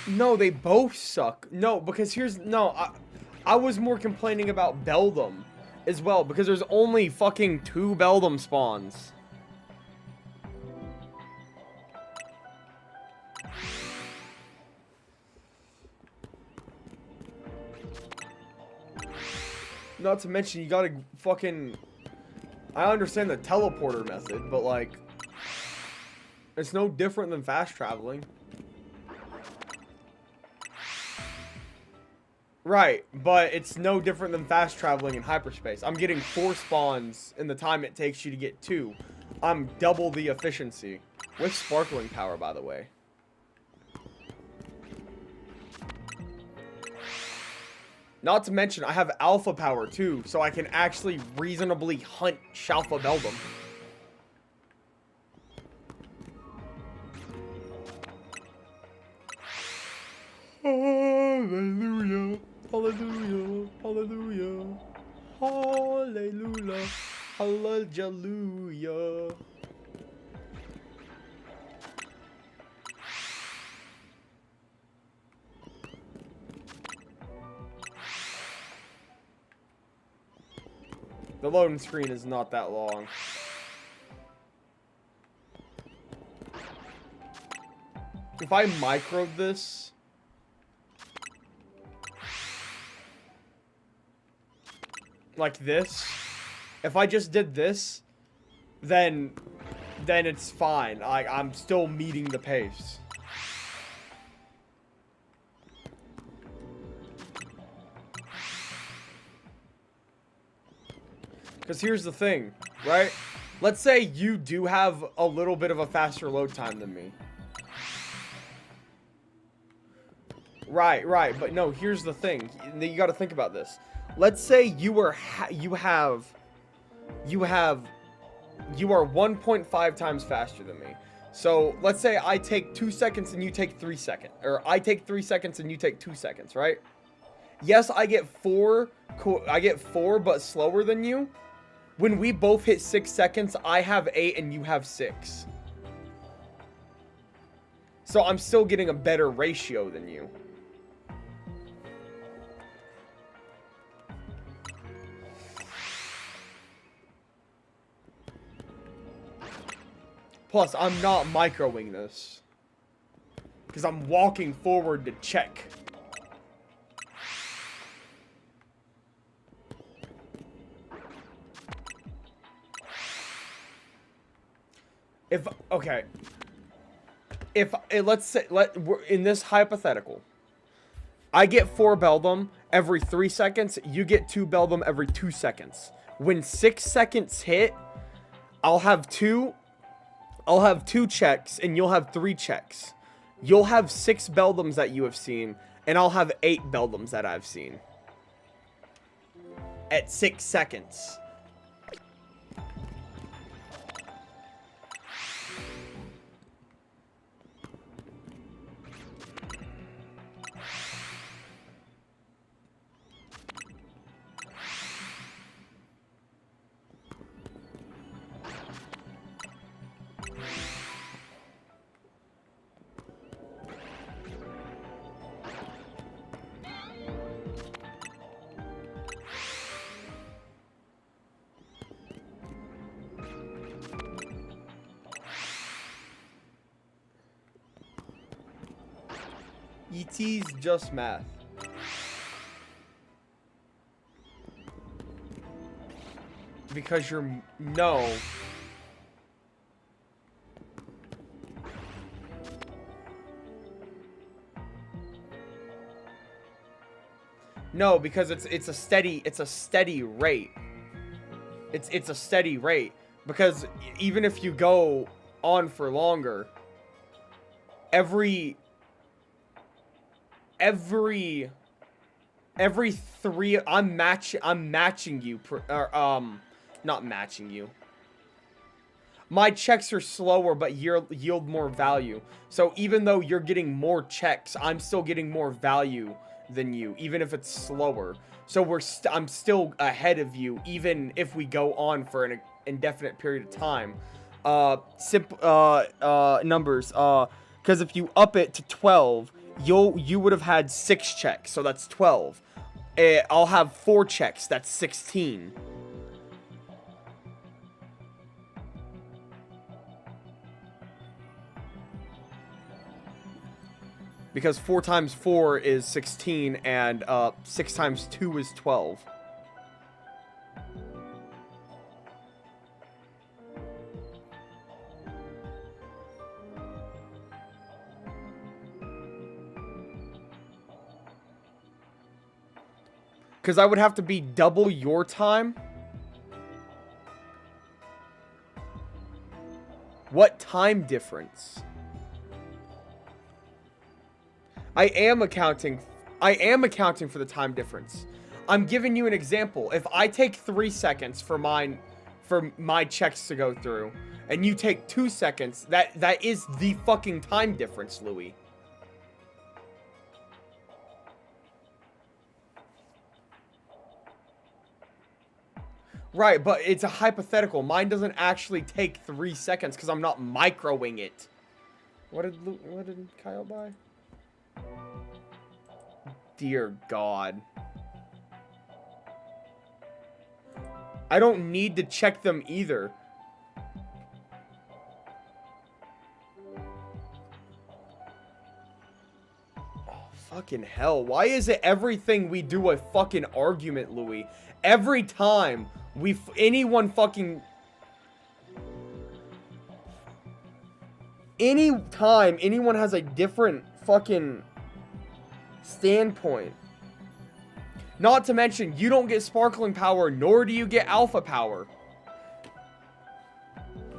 No, they both suck. No, because here's... No, I was more complaining about Beldum as well, because there's only fucking 2 Beldum spawns. Not to mention, you gotta fucking... I understand the teleporter method, but like... It's no different than fast traveling. Right, but it's no different than fast traveling in hyperspace. I'm getting 4 spawns in the time it takes you to get 2. I'm double the efficiency. With sparkling power, by the way. Not to mention, I have alpha power too, so I can actually reasonably hunt Shalpha Beldum. Hallelujah, hallelujah, hallelujah, hallelujah, hallelujah. The loading screen is not that long. If I microed this... like this. If I just did this, then it's fine. I'm still meeting the pace. Because here's the thing, right? Let's say you do have a little bit of a faster load time than me. Right, but no, here's the thing. You got to think about this. Let's say you are 1.5 times faster than me. So let's say I take 2 seconds and you take 3 seconds, or I take 3 seconds and you take 2 seconds, right? Yes, I get 4, but slower than you. When we both hit 6 seconds, I have 8 and you have 6. So I'm still getting a better ratio than you. Plus, I'm not microing this. Because I'm walking forward to check. Let's say, in this hypothetical, I get 4 Beldum every 3 seconds, you get 2 Beldum every 2 seconds. When 6 seconds hit, I'll have two checks and you'll have 3 checks. You'll have 6 Beldums that you have seen, and I'll have 8 Beldums that I've seen. At 6 seconds. ET's just math. Because you're... No. No, because it's a steady rate. It's a steady rate. Because even if you go on for longer, every 3 I'm matching you not matching you. My checks are slower but yield more value. So even though you're getting more checks, I'm still getting more value than you, even if it's slower. So I'm still ahead of you, even if we go on for an indefinite period of time. Numbers. Because if you up it to 12, you would have had 6 checks, so that's 12. I'll have 4 checks. That's 16. Because 4 times 4 is 16, and 6 times 2 is 12. Because I would have to be double your time. What time difference? I am accounting for the time difference. I'm giving you an example. If I take 3 seconds for my checks to go through, and you take 2 seconds, that is the fucking time difference, Louis. Right, but it's a hypothetical. Mine doesn't actually take 3 seconds because I'm not microing it. What did Kyle buy? Dear God. I don't need to check them either. Oh, fucking hell. Why is it everything we do a fucking argument, Louis? Every time anyone has a different fucking standpoint. Not to mention, you don't get sparkling power, nor do you get alpha power.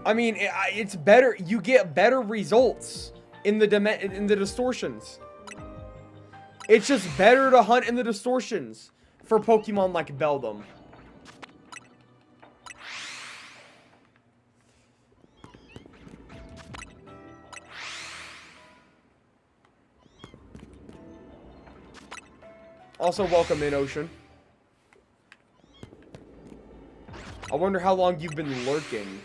I mean, it's better. You get better results in the distortions. It's just better to hunt in the distortions for Pokemon like Beldum. Also, welcome in, Ocean. I wonder how long you've been lurking.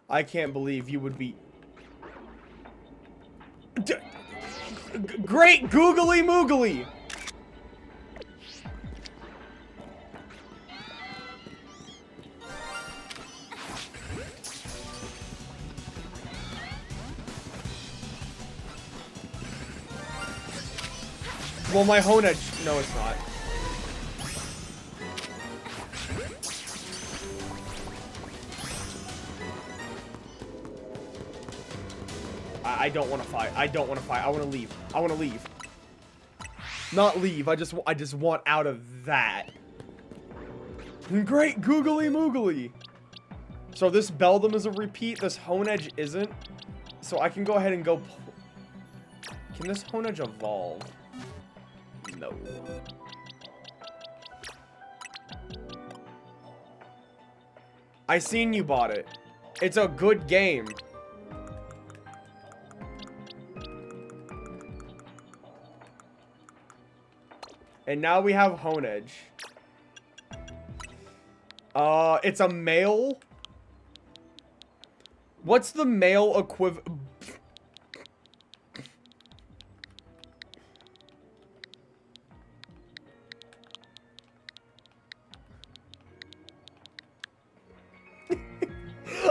I can't believe you would be... Great googly moogly! Well, my Honedge... No, it's not. I don't want to fight. I don't want to fight. I want to leave. I want to leave. Not leave. I just want out of that. Great googly moogly. So this Beldum is a repeat. This Honedge isn't. So I can go ahead and go... Can this Honedge evolve? No. I seen you bought it. It's a good game. And now we have Honedge. It's a male. What's the male equivalent?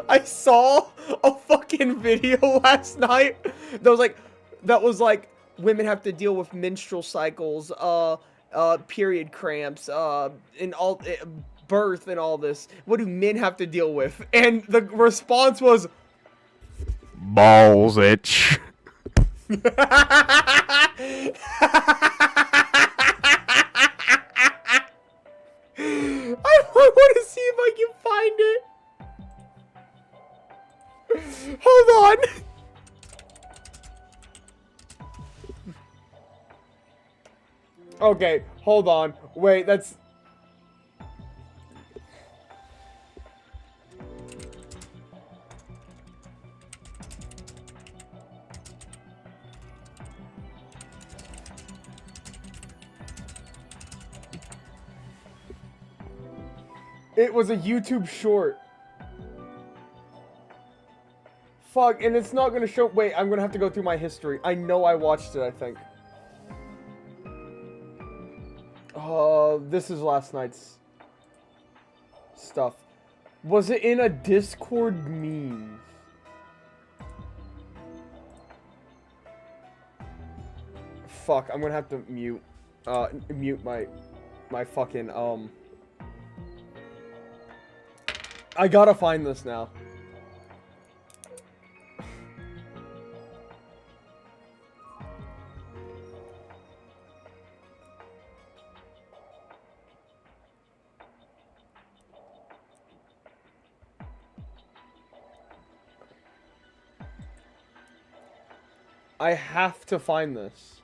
I saw a fucking video last night that was like women have to deal with menstrual cycles, period cramps, and all birth and all this. What do men have to deal with? And the response was balls itch. I want to see if I can find it. Hold on. Okay, hold on. Wait, that's... It was a YouTube short. Fuck, and it's not gonna show. Wait, I'm gonna have to go through my history. I know I watched it, I think. This is last night's stuff. Was it in a Discord meme? Fuck, I'm gonna have to mute my fucking, I gotta find this now. I have to find this.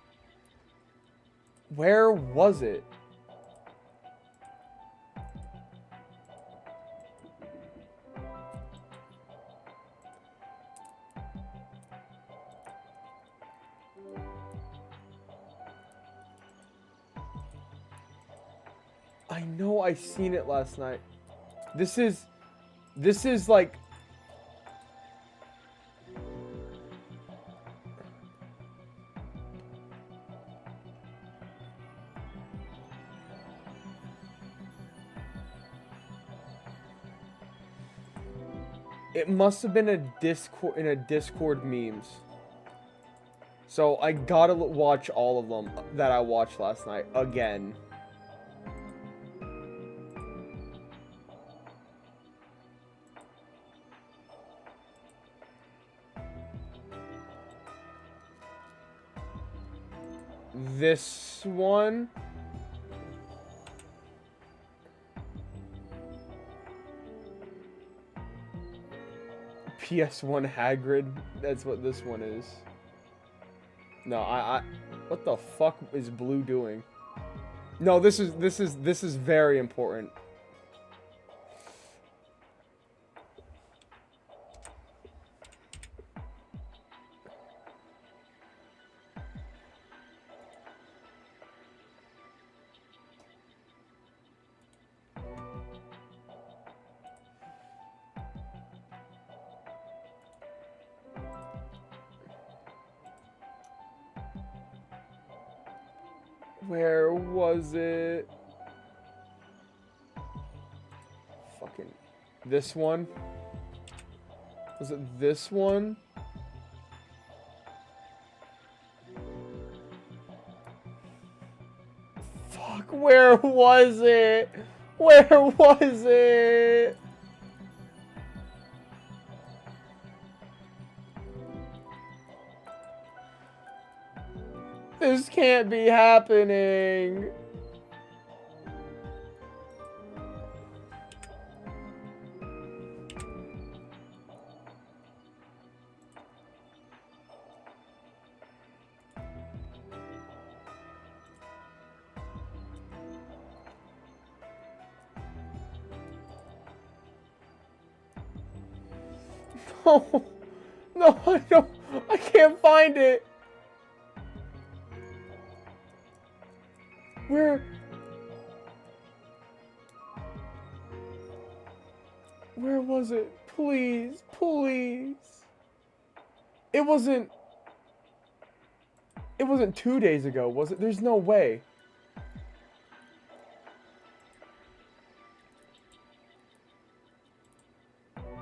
Where was it? I know I seen it last night. This is like... It must have been a Discord memes. So I gotta watch all of them that I watched last night again. This one. PS1 Hagrid. That's what this one is. No, what the fuck is Blue doing? No, this is very important. Where was it? Fucking... This one? Was it this one? Fuck, where was it? Where was it? This can't be happening. No, no, I don't. I can't find it. Where was it? Please, please. It wasn't 2 days ago, was it? There's no way.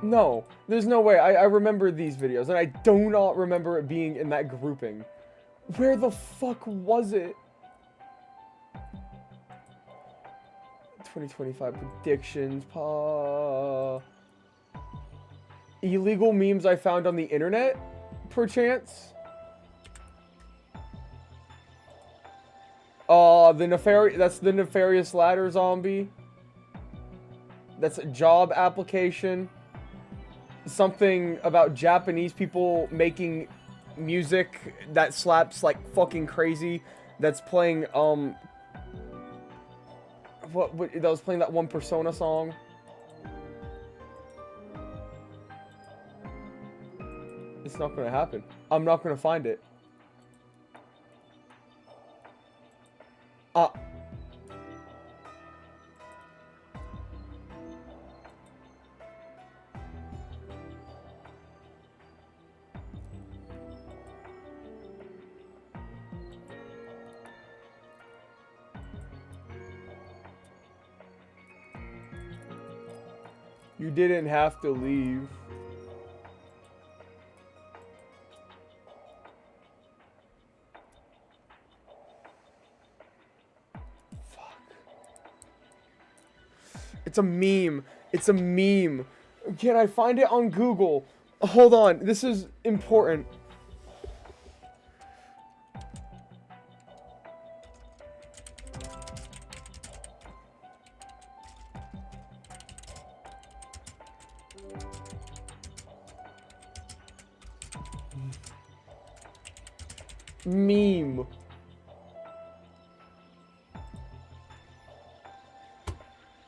No, there's no way. I remember these videos, and I do not remember it being in that grouping. Where the fuck was it? 2025 predictions. Illegal memes I found on the internet, perchance. That's the nefarious ladder zombie. That's a job application. Something about Japanese people making music that slaps like fucking crazy. That's playing what that was playing that one Persona song. It's not gonna happen. I'm not gonna find it. You didn't have to leave. Fuck. It's a meme. It's a meme. Can I find it on Google? Hold on. This is important. Meme.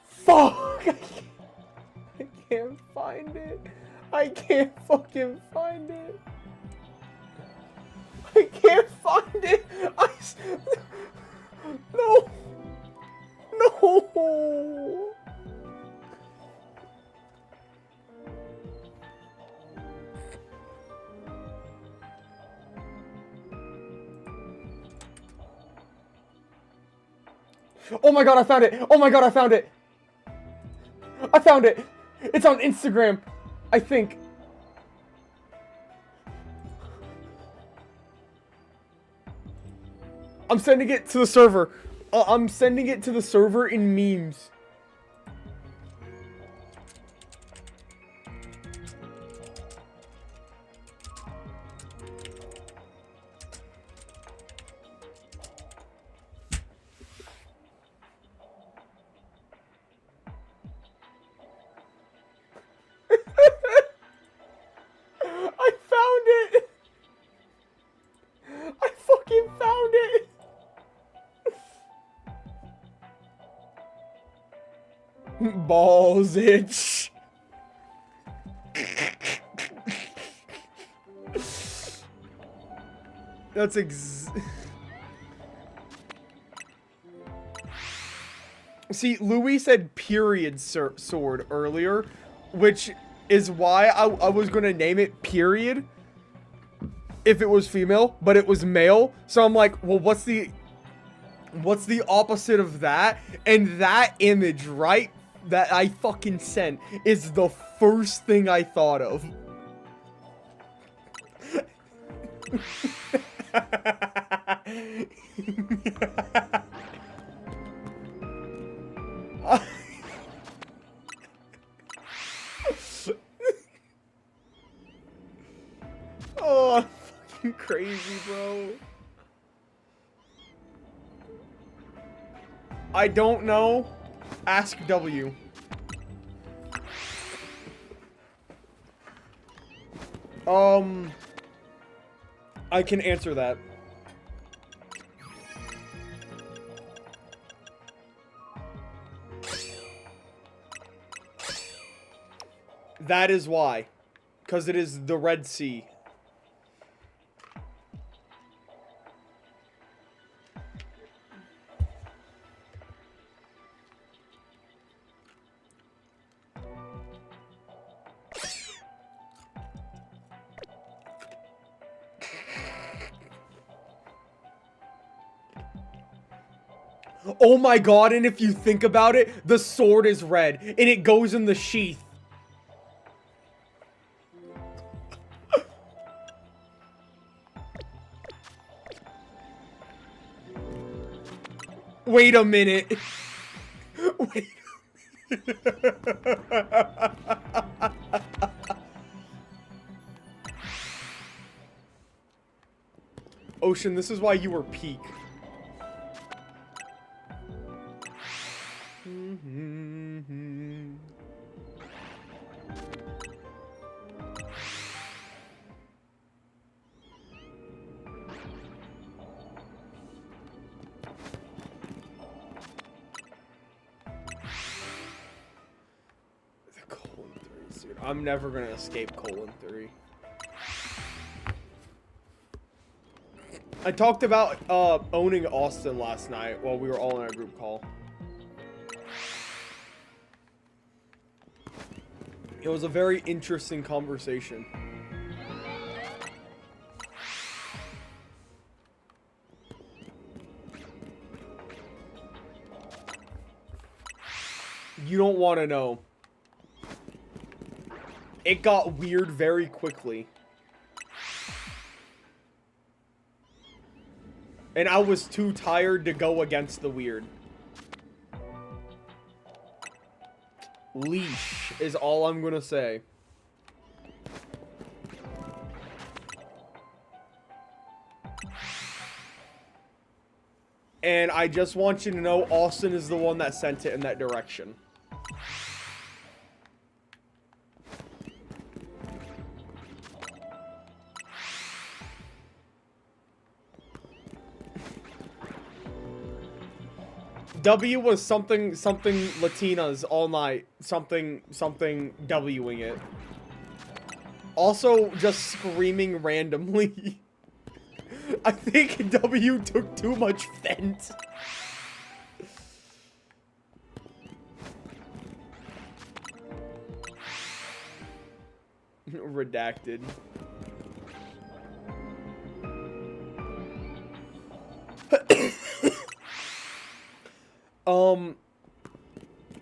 Fuck! I can't find it. I can't fucking find it. I can't find it. No. No. Oh my god, I found it! Oh my god, I found it! I found it! It's on Instagram, I think. I'm sending it to the server. I'm sending it to the server in memes. I found it! I fucking found it! Balls itch. That's See, Louis said period sword earlier, which is why I was gonna name it period if it was female, but it was male. So I'm like, well, what's the opposite of that? And that image, right, that I fucking sent is the first thing I thought of. Oh, fucking crazy, bro. I don't know. Ask W. I can answer that. That is why. Because it is the Red Sea. Oh my god, and if you think about it, the sword is red, and it goes in the sheath. Wait a minute. Wait a minute. Ocean, this is why you were peak. I'm never gonna escape colon 3. I talked about owning Austin last night while we were all in our group call. It was a very interesting conversation. You don't want to know. it got weird very quickly. And I was too tired to go against the weird. Leash is all I'm gonna say. And I just want you to know Austin is the one that sent it in that direction. W was something Latinas all night. Something Wing it. Also just screaming randomly. I think W took too much vent. Redacted.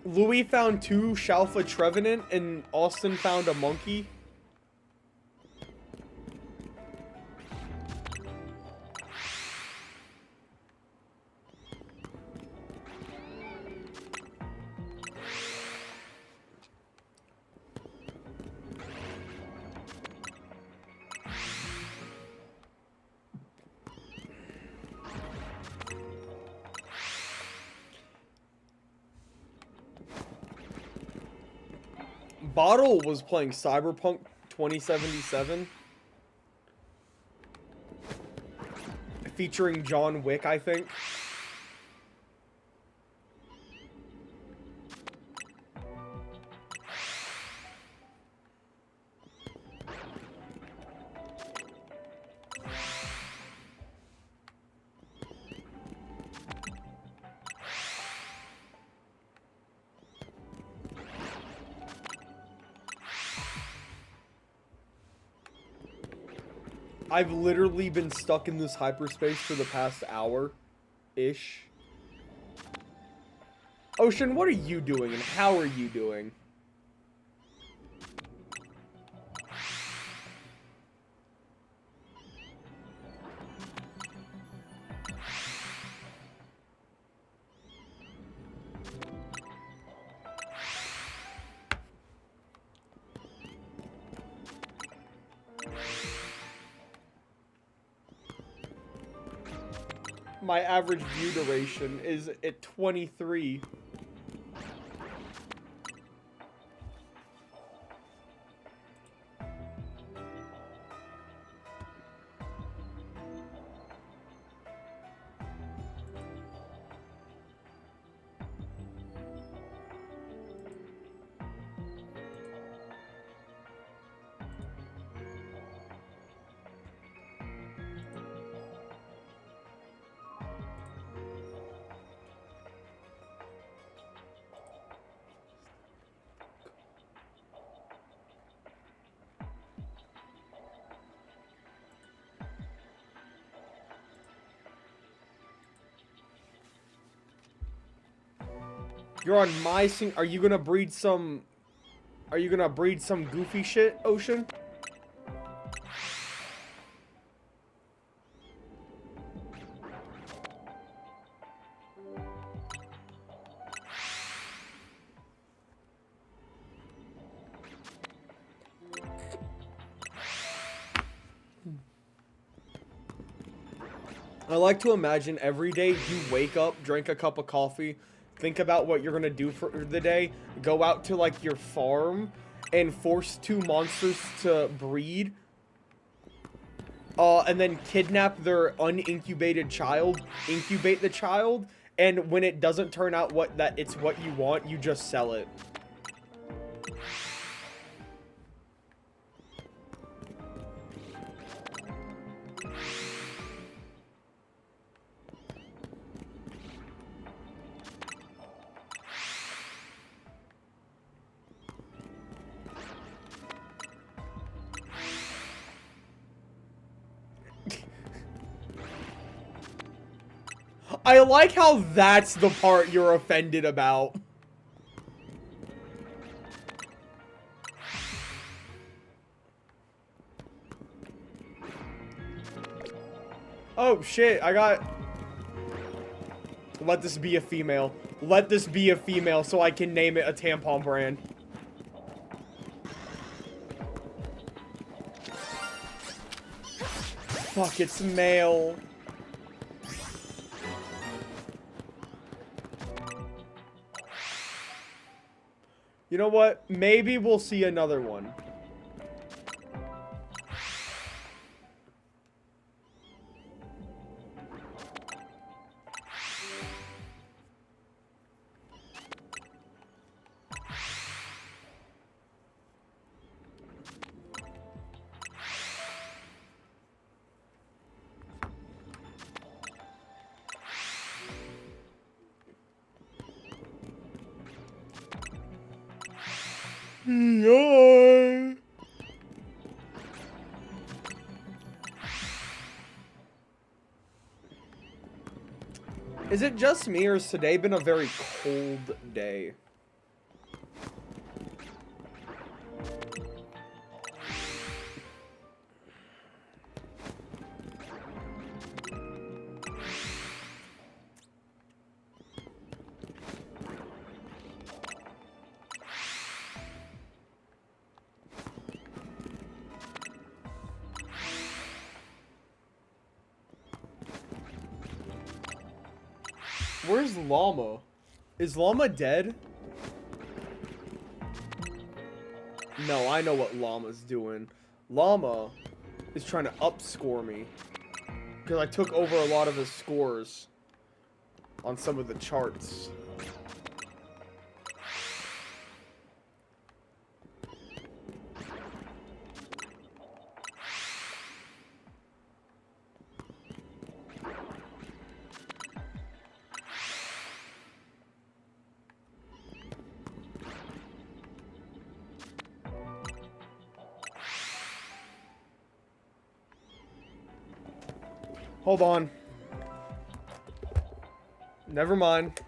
Louis found 2 Shalpha Trevenant and Austin found a monkey. Bottle was playing Cyberpunk 2077. Featuring John Wick, I think. I've literally been stuck in this hyperspace for the past hour-ish. Ocean, what are you doing and how are you doing? My average view duration is at 23. You're on my sing. Are you gonna breed some? Are you gonna breed some goofy shit, Ocean? I like to imagine every day you wake up, drink a cup of coffee, think about what you're gonna do for the day, go out to like your farm and force 2 monsters to breed, and then kidnap their unincubated child, incubate the child, and when it doesn't turn out what you want, you just sell it. I like how that's the part you're offended about. Oh, shit. I got... Let this be a female. Let this be a female so I can name it a tampon brand. Fuck, it's male. You know what? Maybe we'll see another one. Yeah. Is it just me, or has today been a very cold day? Where's Llama? Is Llama dead? No, I know what Llama's doing. Llama is trying to upscore me. Because I took over a lot of his scores on some of the charts. Hold on. Never mind.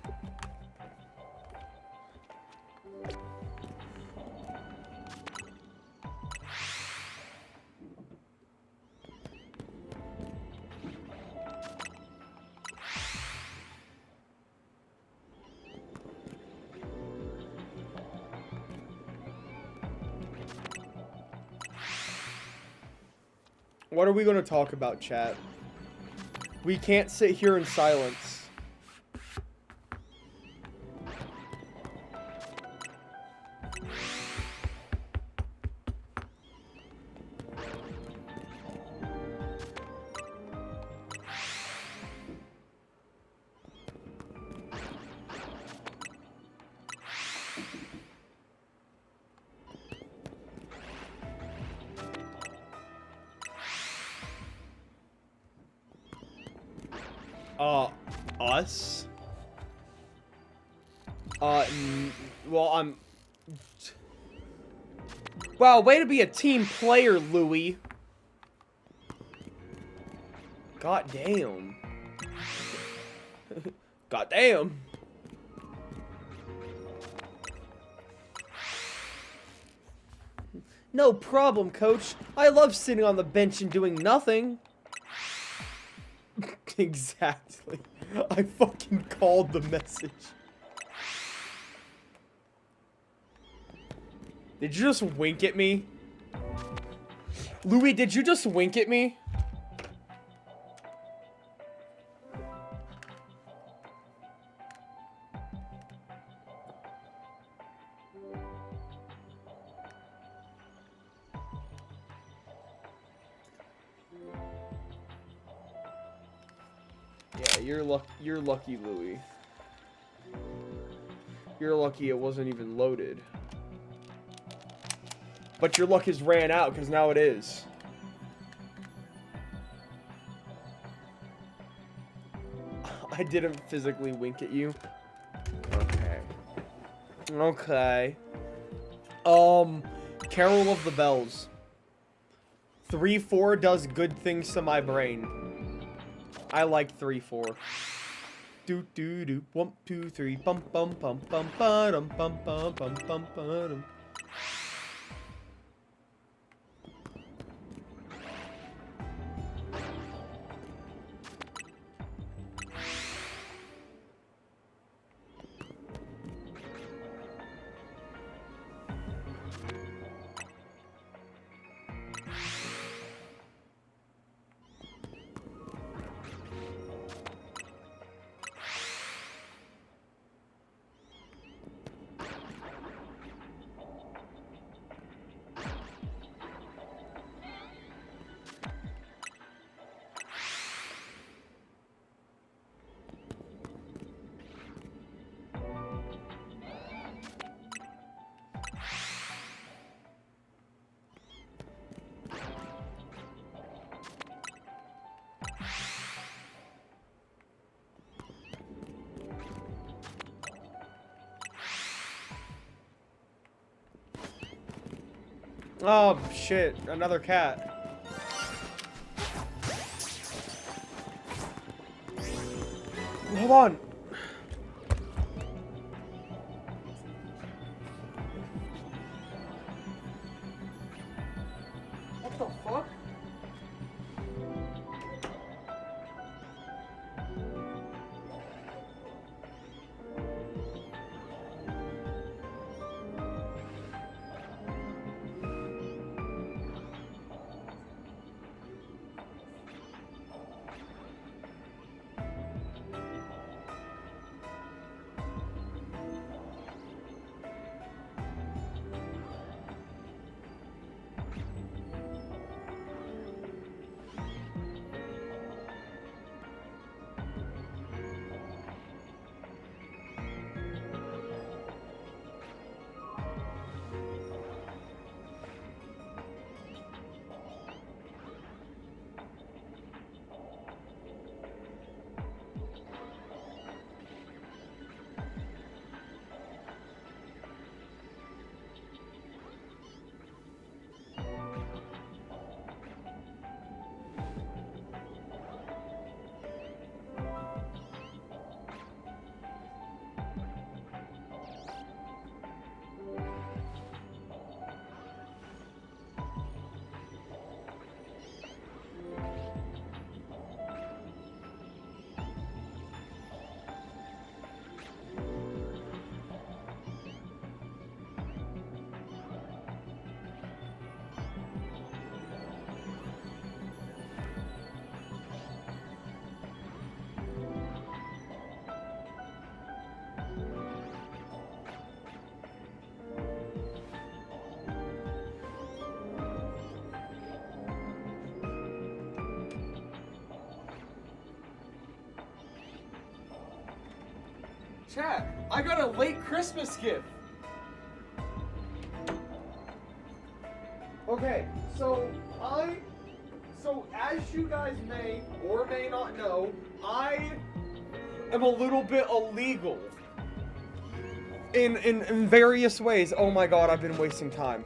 What are we going to talk about, chat? We can't sit here in silence. Us? Well, I'm... Wow, way to be a team player, Louie. God damn. God damn. No problem, coach. I love sitting on the bench and doing nothing. Exactly. I fucking called the message. Did you just wink at me? Louis, did you just wink at me? Yeah, you're lucky, Louis. You're lucky it wasn't even loaded. But your luck has ran out, because now it is. I didn't physically wink at you. Okay. Okay. Carol of the Bells. 3-4 does good things to my brain. I like 3-4. Do do do 1 2 3 bum bum bum bum ba dum bum bum bum bum ba dum. Oh, shit. Another cat. Hold on. What the fuck? Chat, I got a late Christmas gift. Okay, so as you guys may or may not know, I am a little bit illegal in various ways. Oh my god, I've been wasting time.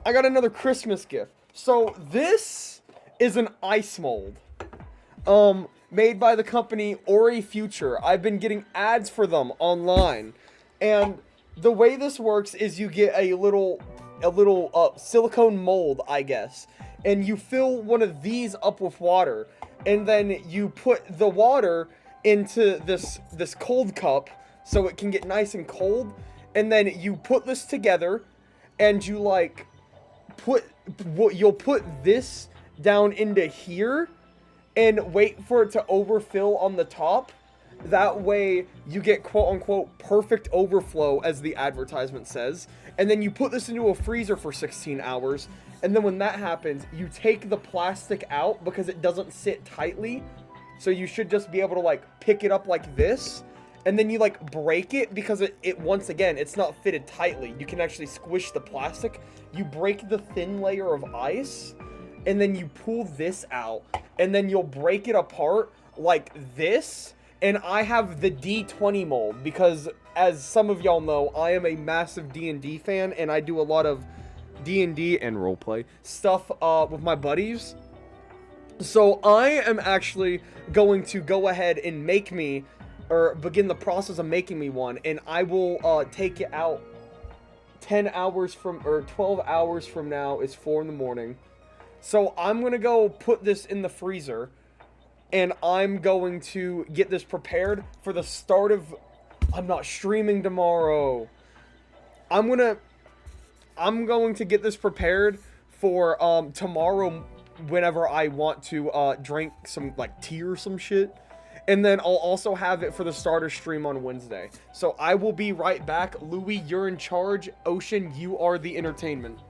I got another Christmas gift. So this is an ice mold. Made by the company Ori Future. I've been getting ads for them online. And the way this works is you get a little silicone mold, I guess. And you fill one of these up with water. And then you put the water into this cold cup so it can get nice and cold. And then you put this together and you like you'll put this down into here and wait for it to overfill on the top. That way you get quote-unquote perfect overflow, as the advertisement says. And then you put this into a freezer for 16 hours. And then when that happens, you take the plastic out because it doesn't sit tightly. So you should just be able to like pick it up like this. And then you like break it because it once again, it's not fitted tightly. You can actually squish the plastic. You break the thin layer of ice. And then you pull this out, and then you'll break it apart like this. And I have the D20 mold because, as some of y'all know, I am a massive D&D fan, and I do a lot of D&D and roleplay stuff with my buddies. So I am actually going to go ahead and begin the process of making me one, and I will take it out 12 hours from now. Is 4 in the morning. So I'm going to go put this in the freezer, and I'm going to get this prepared for the start of... I'm not streaming tomorrow. I'm going to get this prepared for tomorrow whenever I want to drink some like tea or some shit. And then I'll also have it for the starter stream on Wednesday. So I will be right back. Louis, you're in charge. Ocean, you are the entertainment.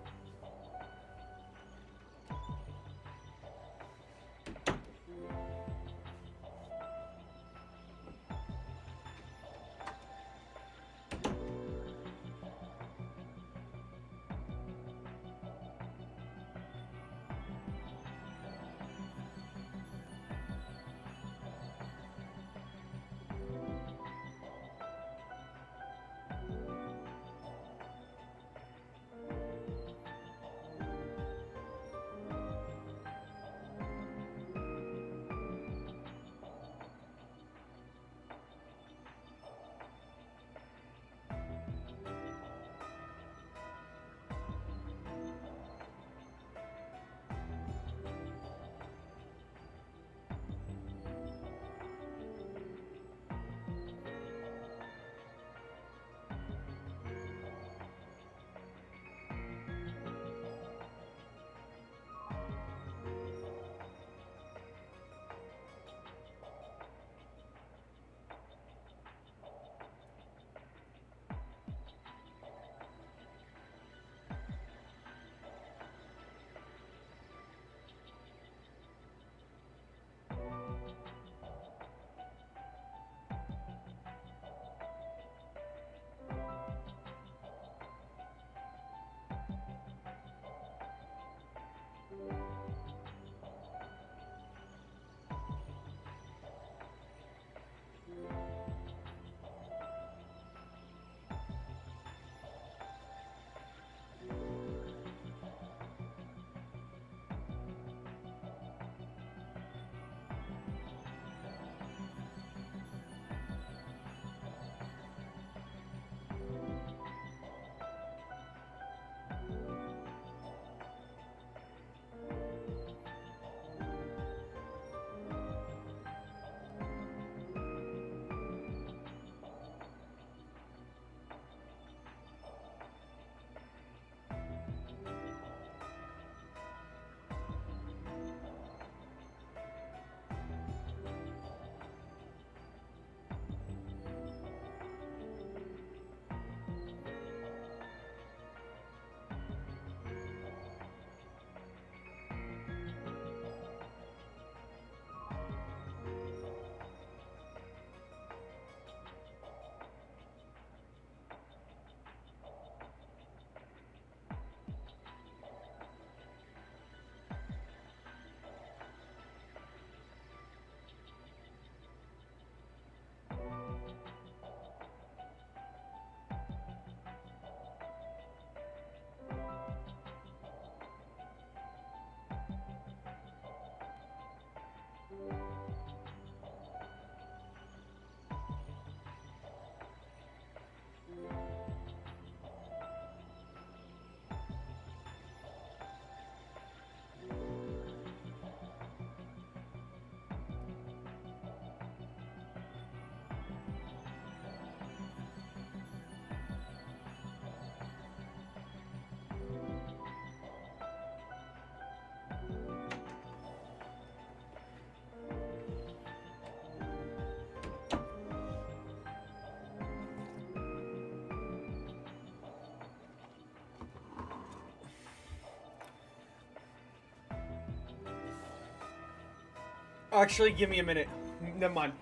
Actually, give me a minute. Never mind.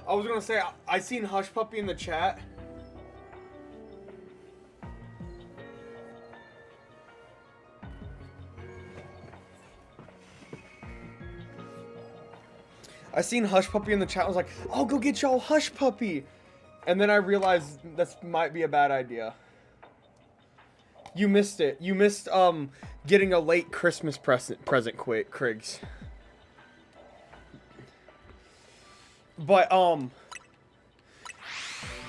I was gonna say, I seen Hush Puppy in the chat. I seen Hush Puppy in the chat. I was like, I'll go get y'all Hush Puppy. And then I realized this might be a bad idea. You missed it. You missed, getting a late Christmas present, Kriggs. But,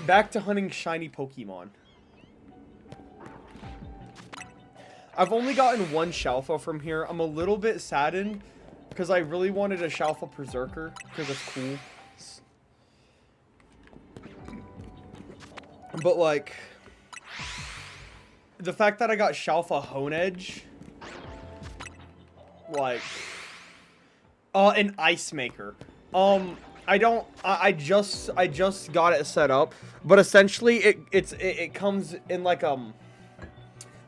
back to hunting shiny Pokemon. I've only gotten one Shalpha from here. I'm a little bit saddened because I really wanted a Shalpha Berserker because it's cool. But, like, the fact that I got Shalpha Honedge, like, an Ice Maker. I just got it set up, but essentially it comes in like,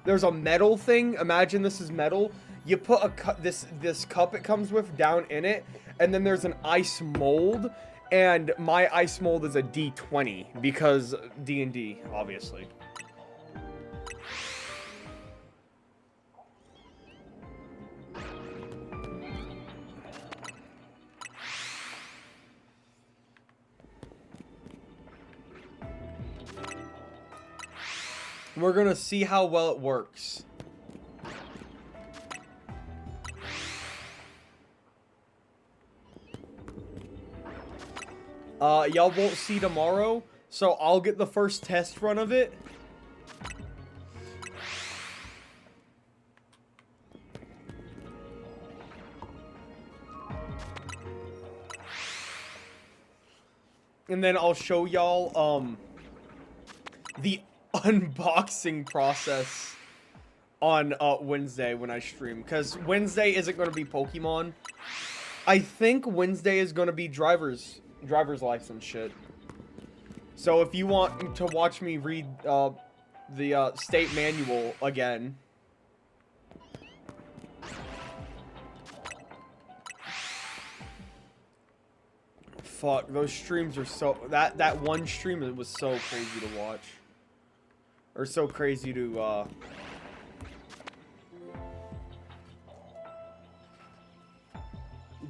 there's a metal thing. Imagine this is metal. You put this cup it comes with down in it, and then there's an ice mold, and my ice mold is a D20 because D&D, obviously. We're gonna see how well it works. Y'all won't see tomorrow, so I'll get the first test run of it. And then I'll show y'all, the unboxing process on Wednesday when I stream, because Wednesday isn't going to be Pokemon. I think Wednesday is going to be driver's license shit. So if you want to watch me read the state manual again, fuck, those streams are so that one stream, it was so crazy to watch. Or so crazy to,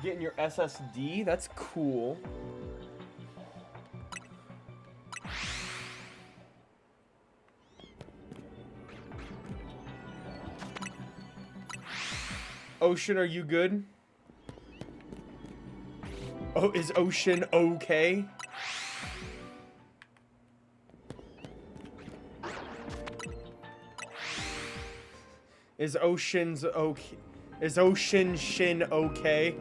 getting your SSD? That's cool. Ocean, are you good? Oh, is Ocean okay? Is Ocean's okay? Is Ocean Shin okay?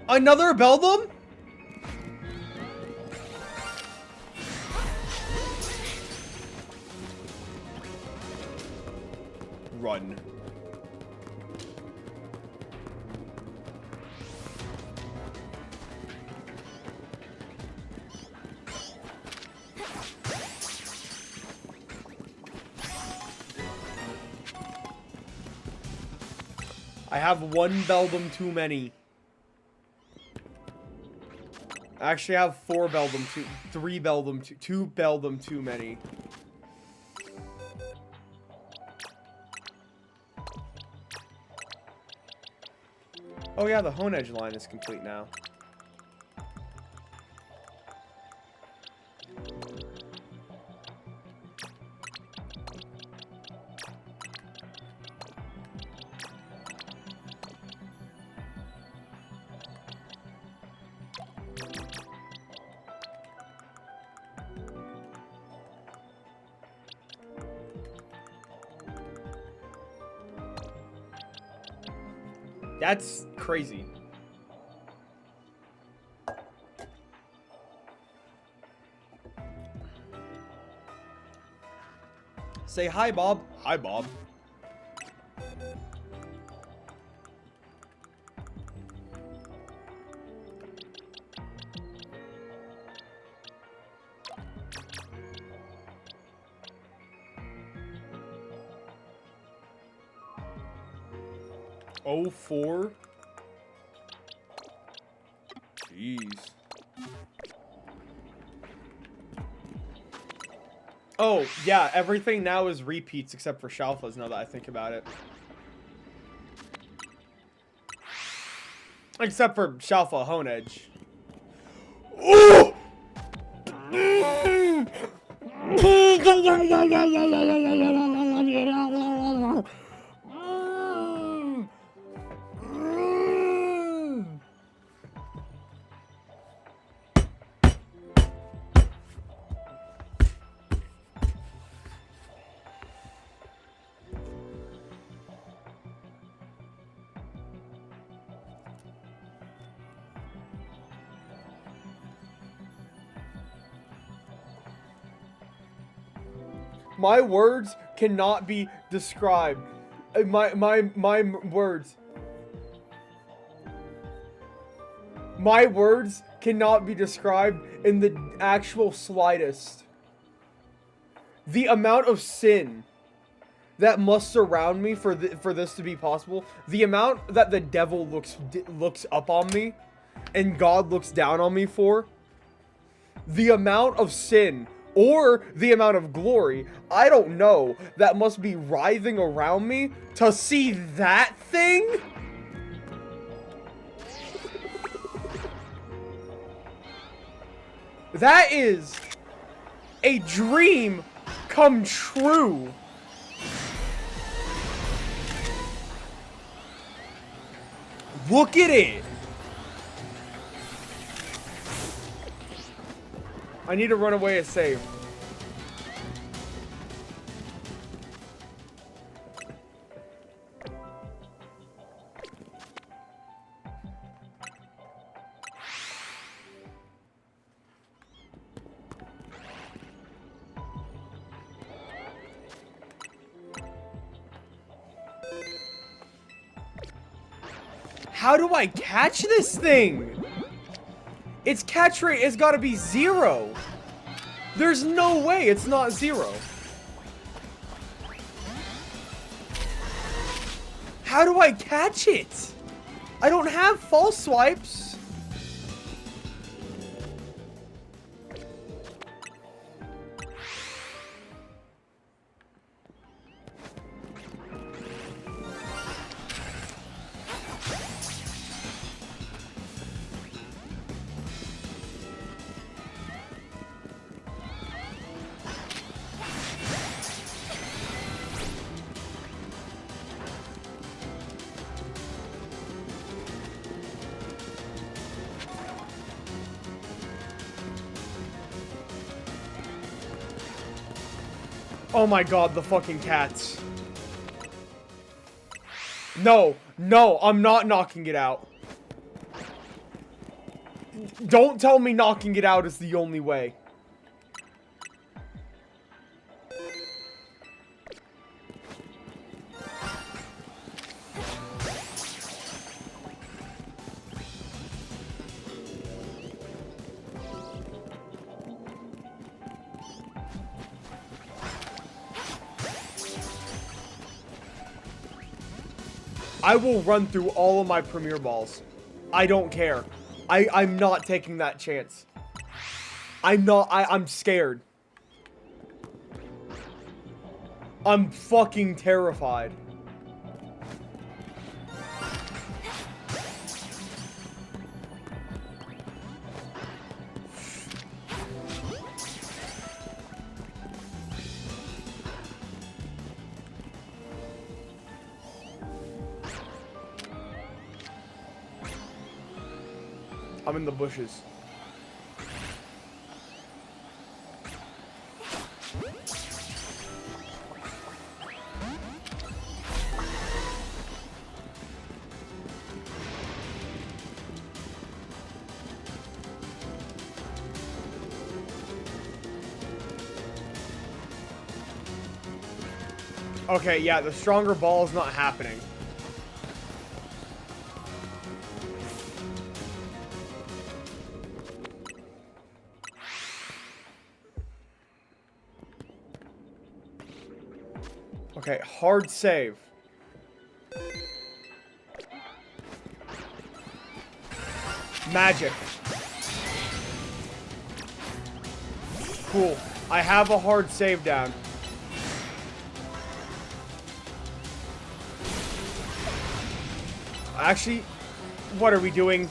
Another Beldum? Run. I have one Beldum too many. I actually have 4 Beldum, 3 Beldum, 2 Beldum too many. Oh yeah, the Honedge line is complete now. That's crazy. Say hi, Bob. Hi, Bob. Oh, 4. Jeez. Oh, yeah, everything now is repeats except for Shalphas, now that I think about it. Except for Shalpha Honedge. Ooh! My words cannot be described. My words. My words cannot be described in the actual slightest. The amount of sin that must surround me for this to be possible. The amount that the devil looks up on me, and God looks down on me for. The amount of sin. Or the amount of glory, I don't know, that must be writhing around me to see that thing? That is a dream come true. Look at it. I need to run away and save. How do I catch this thing? Its catch rate has got to be 0. There's no way it's not 0. How do I catch it? I don't have false swipes. Oh my god, the fucking cats. No, no, I'm not knocking it out. Don't tell me knocking it out is the only way. I will run through all of my premier balls. I don't care. I'm not taking that chance. I'm scared. I'm fucking terrified. I'm in the bushes. Okay, yeah, the stronger ball is not happening. Okay, hard save. Magic. Cool. I have a hard save down. Actually, what are we doing?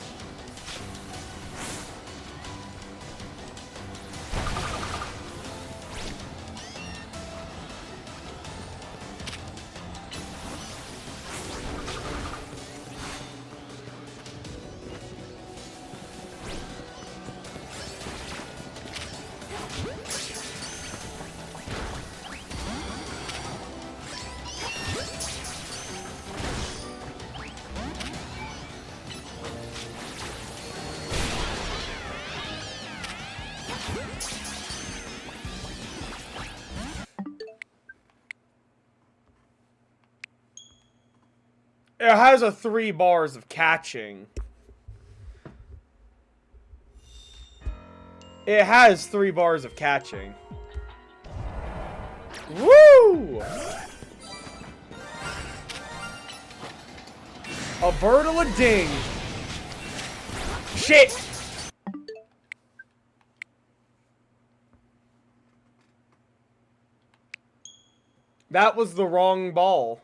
It has a 3 bars of catching. It has 3 bars of catching. Woo! A birdle a ding. Shit! That was the wrong ball.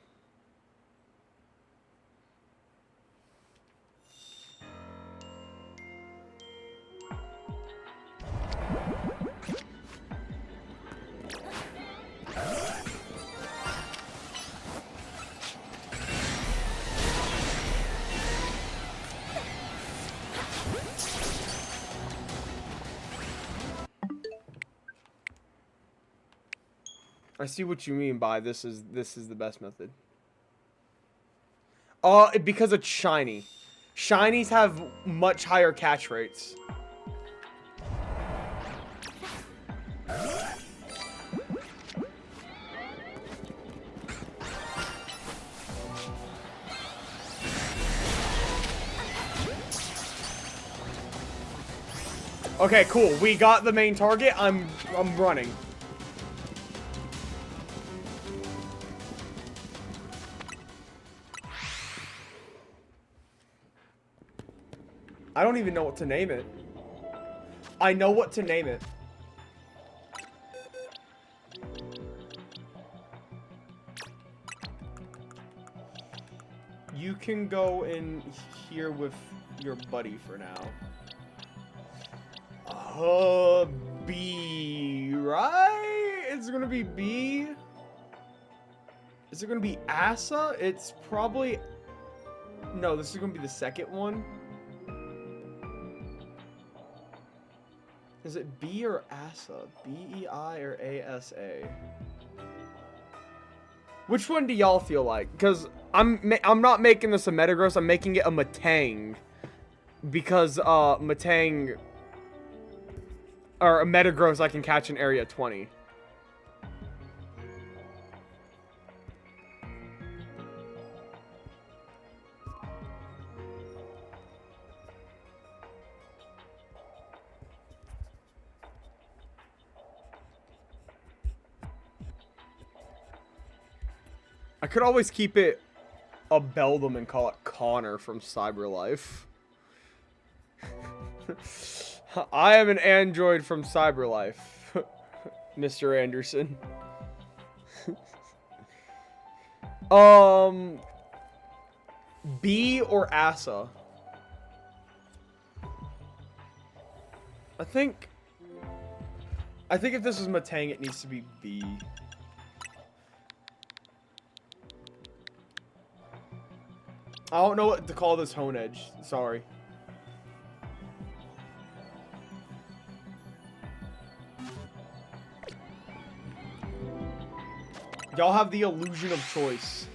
I see what you mean by this is the best method. Because it's shiny. Shinies have much higher catch rates. Okay, cool. We got the main target. I'm running. I don't even know what to name it. I know what to name it. You can go in here with your buddy for now. B, right? It's gonna be B. Is it gonna be Asa? It's probably... No, this is gonna be the second one. Is it B or Asa? B-E-I or A-S-A? Which one do y'all feel like? Because I'm not making this a Metagross, I'm making it a Metang. Because, Metang... Or a Metagross I can catch in Area 20. I could always keep it a Beldum and call it Connor from Cyberlife. I am an android from Cyberlife, Mr. Anderson. B or Asa? I think if this is Metang, it needs to be B. I don't know what to call this Honedge. Sorry. Y'all have the illusion of choice.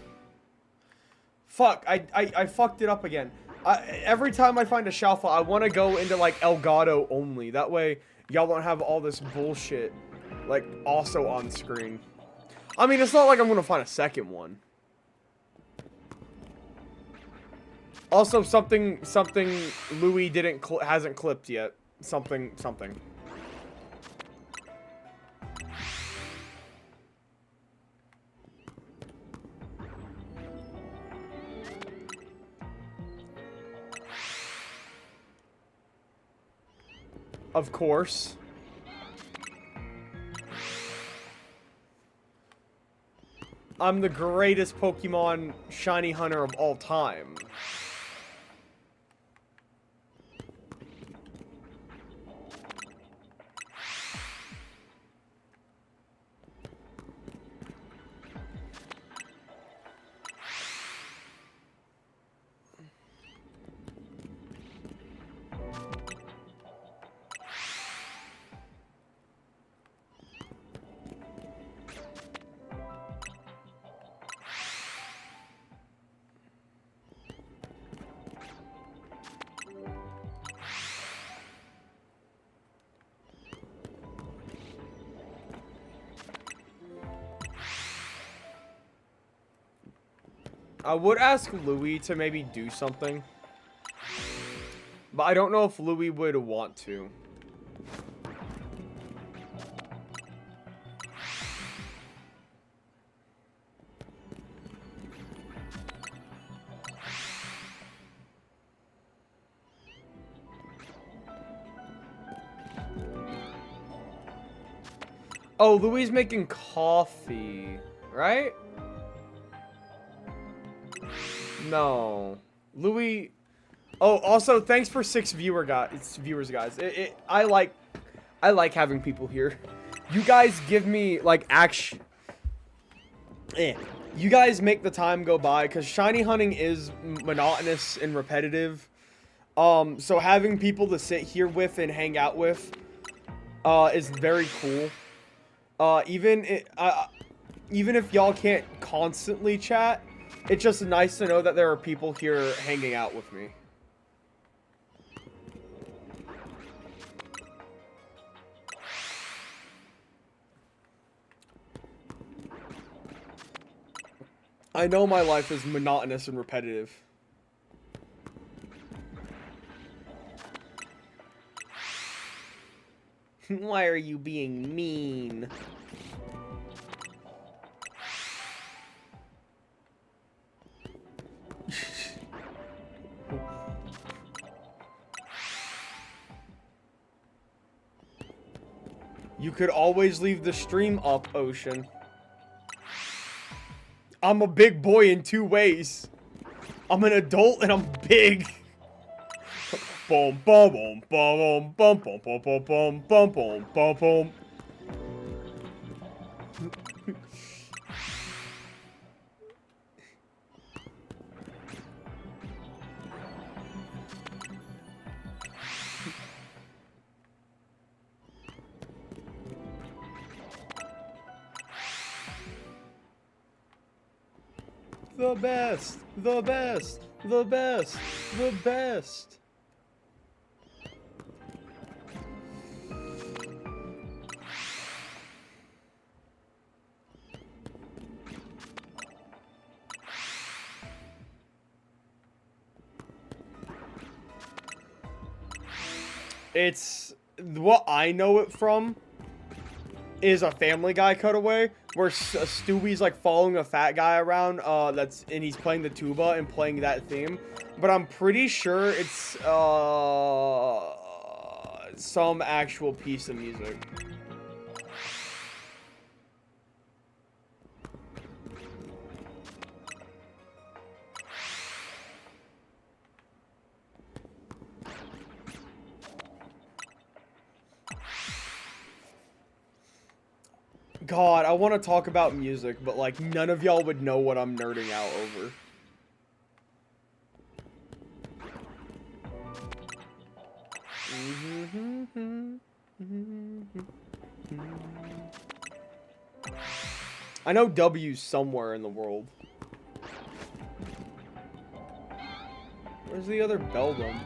Fuck, I fucked it up again. Every time I find a Shalpha, I want to go into, like, Elgato only. That way, y'all don't have all this bullshit, like, also on screen. I mean, it's not like I'm gonna find a second one. Also, something Louis hasn't clipped yet. Something. Of course. I'm the greatest Pokemon shiny hunter of all time. I would ask Louis to maybe do something, but I don't know if Louis would want to. Oh, Louis making coffee, right? No, Louis. Oh, also thanks for 6 viewers, guys. I like having people here. You guys give me like action. You guys make the time go by because shiny hunting is monotonous and repetitive. So having people to sit here with and hang out with, is very cool. Even if y'all can't constantly chat. It's just nice to know that there are people here hanging out with me. I know my life is monotonous and repetitive. Why are you being mean? You could always leave the stream up, Ocean. I'm a big boy in 2 ways. I'm an adult and I'm big. Boom, boom, boom, boom, boom, boom, boom, boom, boom, boom, boom, boom, boom. The best, the best, the best, the best. It's what I know it from is a Family Guy cutaway where Stewie's like following a fat guy around and he's playing the tuba and playing that theme, but I'm pretty sure it's some actual piece of music. God, I want to talk about music, but like none of y'all would know what I'm nerding out over. I know W's somewhere in the world. Where's the other Beldum?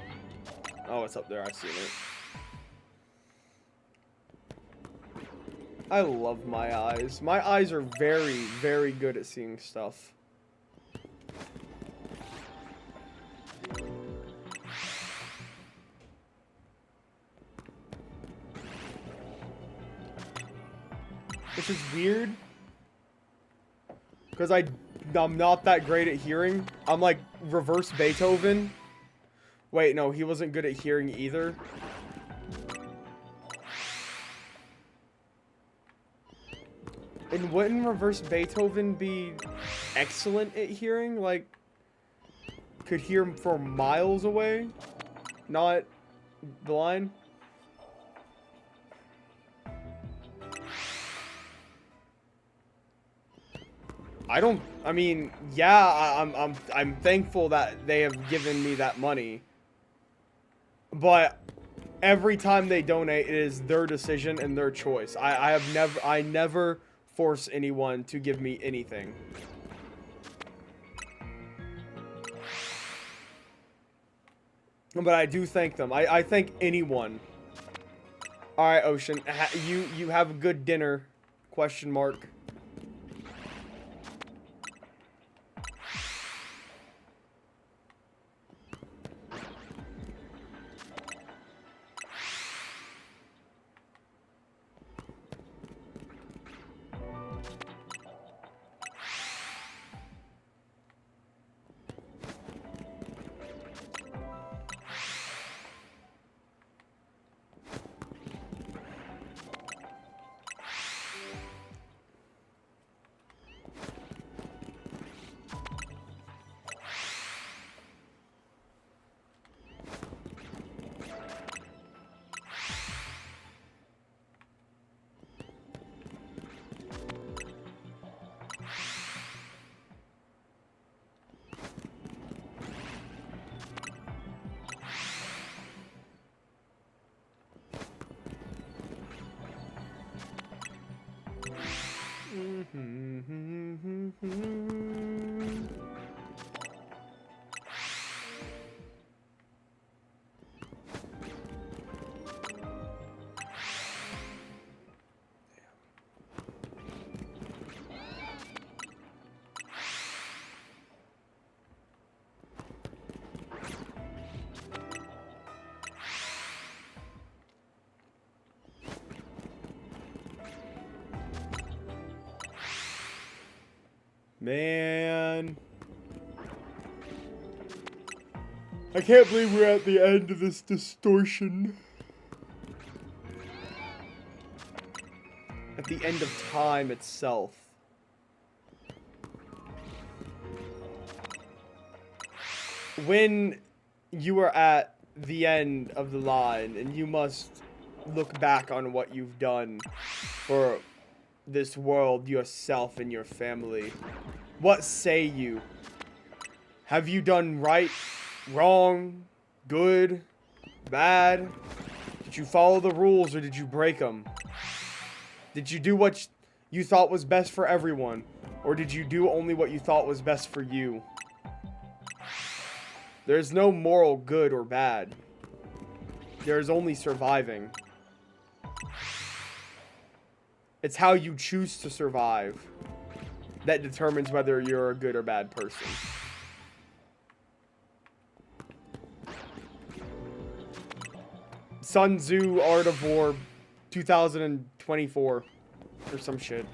Oh, it's up there. I see it. I love my eyes. My eyes are very, very good at seeing stuff. Which is weird. Because I'm not that great at hearing. I'm like reverse Beethoven. Wait, no, he wasn't good at hearing either. And wouldn't reverse Beethoven be excellent at hearing? Like, could hear him from miles away? Not blind? I mean, yeah, I'm thankful that they have given me that money. But every time they donate, it is their decision and their choice. I never force anyone to give me anything. But I do thank them. I thank anyone. All right, Ocean, you have a good dinner? Question mark. Man, I can't believe we're at the end of this distortion. At the end of time itself. When you are at the end of the line and you must look back on what you've done for this world, yourself, and your family, what say you? Have you done right, wrong, good, bad? Did you follow the rules or did you break them? Did you do what you thought was best for everyone? Or did you do only what you thought was best for you? There's no moral good or bad. There's only surviving. It's how you choose to survive that determines whether you're a good or bad person. Sun Tzu, Art of War, 2024, or some shit.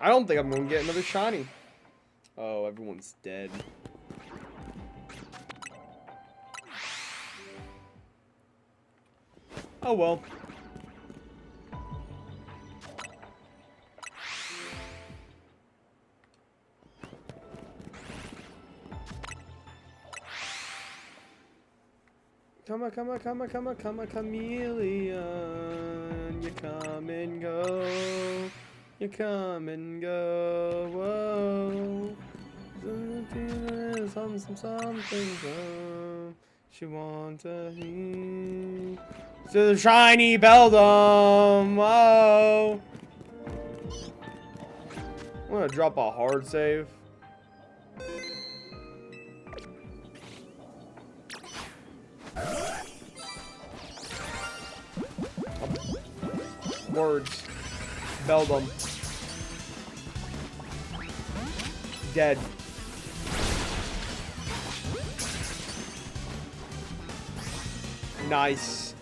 I don't think I'm going to get another shiny. Oh, everyone's dead. Oh, well. Come on, chameleon. You come and go. You come and go. Whoa. Something. She wants to hear. To the shiny beldum. Whoa. I'm gonna drop a hard save. Words. Beldum. Dead. Nice.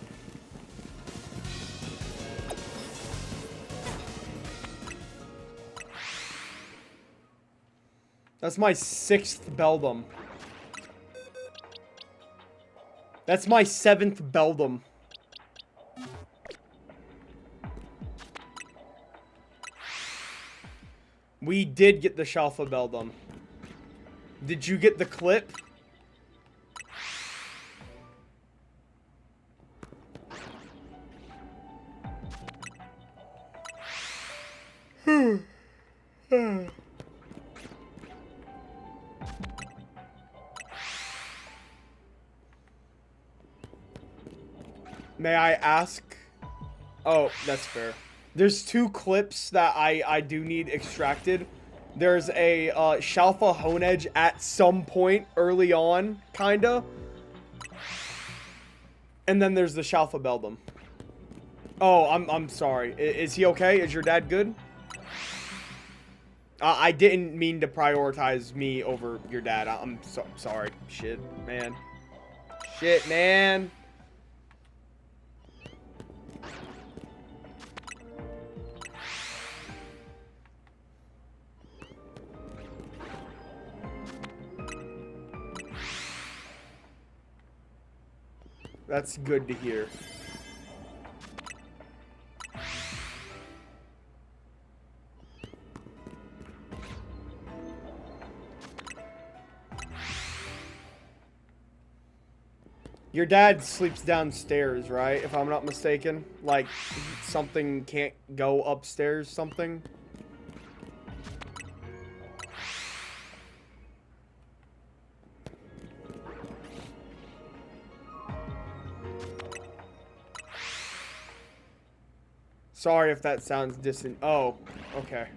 That's my 6th Beldum. That's my 7th Beldum. We did get the Shalpha Beldum. Did you get the clip? May I ask? Oh, that's fair. There's 2 clips that I do need extracted. There's a Shalpha Honedge at some point early on, kinda. And then there's the Shalpha Beldum. Oh, I'm sorry. Is he okay? Is your dad good? I didn't mean to prioritize me over your dad. I'm sorry. Shit, man. Shit, man. That's good to hear. Your dad sleeps downstairs, right? If I'm not mistaken. Like, something can't go upstairs, something. Sorry if that sounds distant. Oh, okay.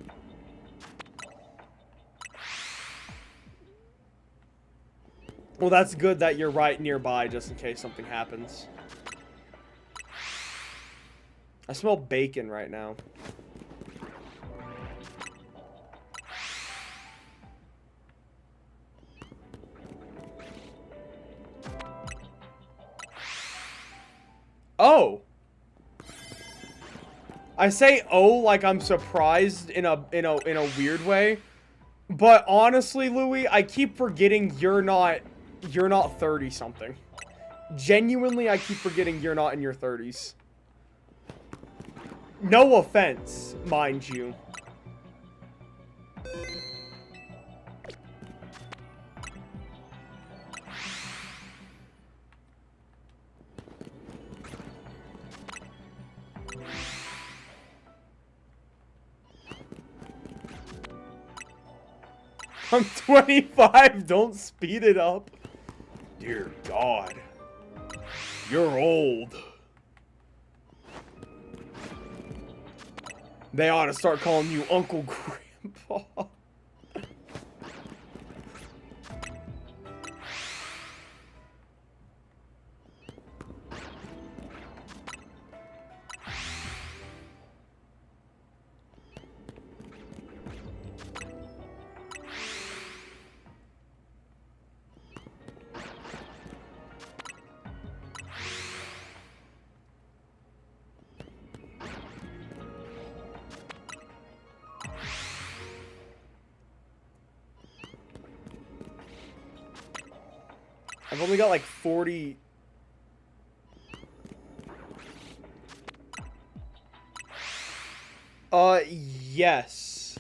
Well, that's good that you're right nearby just in case something happens. I smell bacon right now. Oh! I say oh like I'm surprised in a weird way. But honestly, Louis, I keep forgetting you're not 30 something. Genuinely, I keep forgetting you're not in your 30s. No offense, mind you. I'm 25, don't speed it up. Dear God. You're old. They ought to start calling you Uncle Grandpa. I've only got like 40... Yes.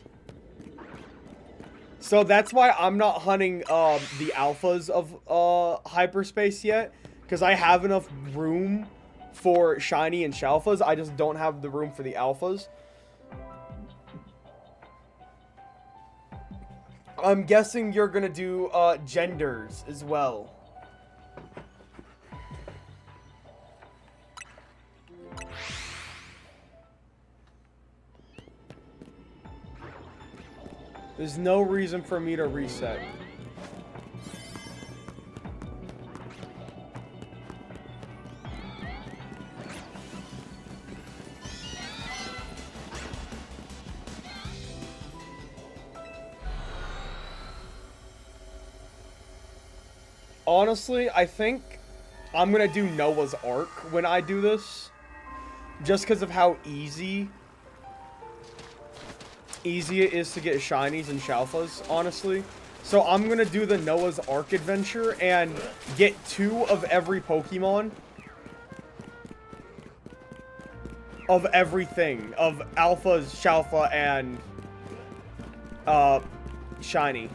So that's why I'm not hunting, the alphas of, hyperspace yet. Because I have enough room for shiny and Shalphas. I just don't have the room for the alphas. I'm guessing you're gonna do, genders as well. There's no reason for me to reset. Honestly, I think I'm gonna do Noah's Ark when I do this. Just because of how easy it is to get shinies and Shalphas, honestly. So I'm gonna do the Noah's Ark adventure and get 2 of every Pokemon. Of everything. Of Alphas, Shalpha, and shiny.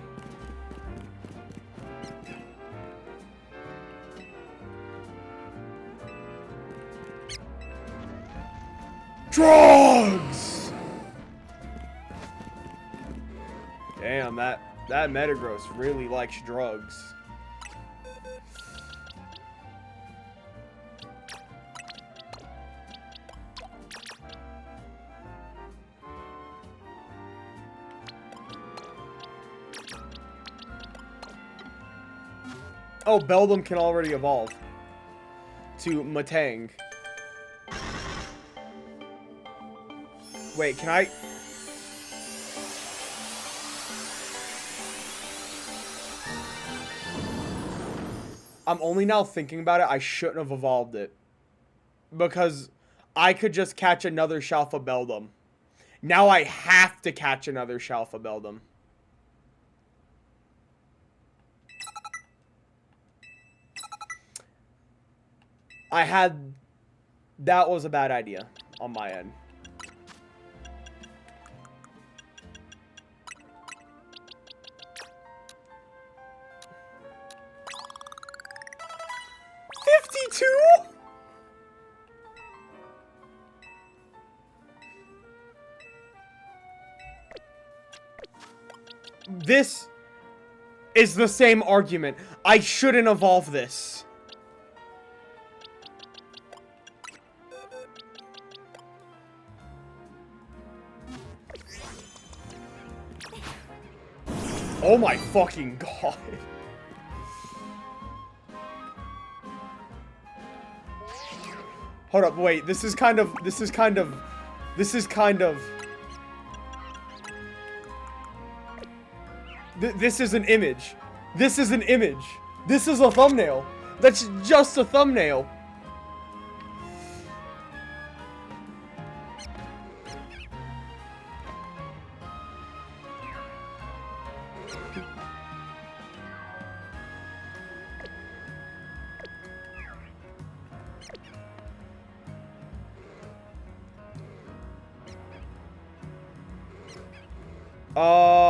Drugs! Damn, that Metagross really likes drugs. Oh, Beldum can already evolve to Matang. Wait, can I... I'm only now thinking about it. I shouldn't have evolved it. Because I could just catch another Shalpha Beldum. Now I have to catch another Shalpha Beldum. That was a bad idea on my end. This is the same argument. I shouldn't evolve this. Oh my fucking god. Hold up, wait. This is kind of... This is an image. This is an image. This is a thumbnail. That's just a thumbnail.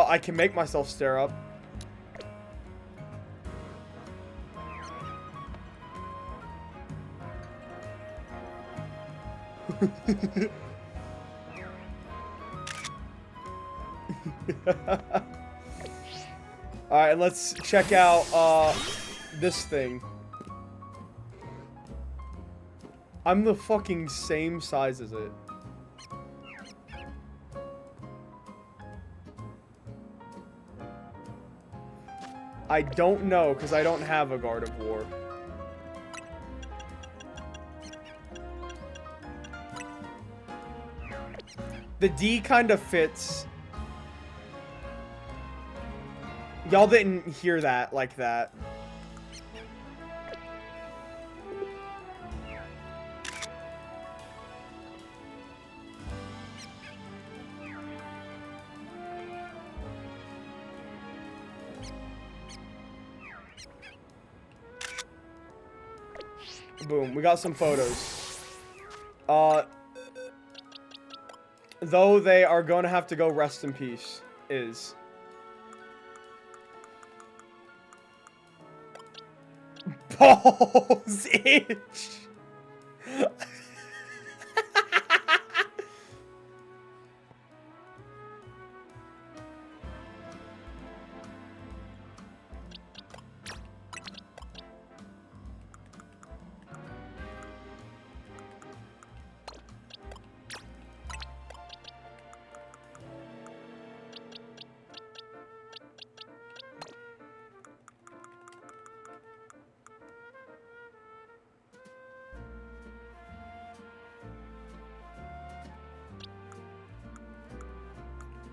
I can make myself stare up. Alright, let's check out, this thing. I'm the fucking same size as it. I don't know, because I don't have a Guard of War. The D kind of fits. Y'all didn't hear that like that. Boom. We got some photos. Though they are going to have to go rest in peace. Balls itch.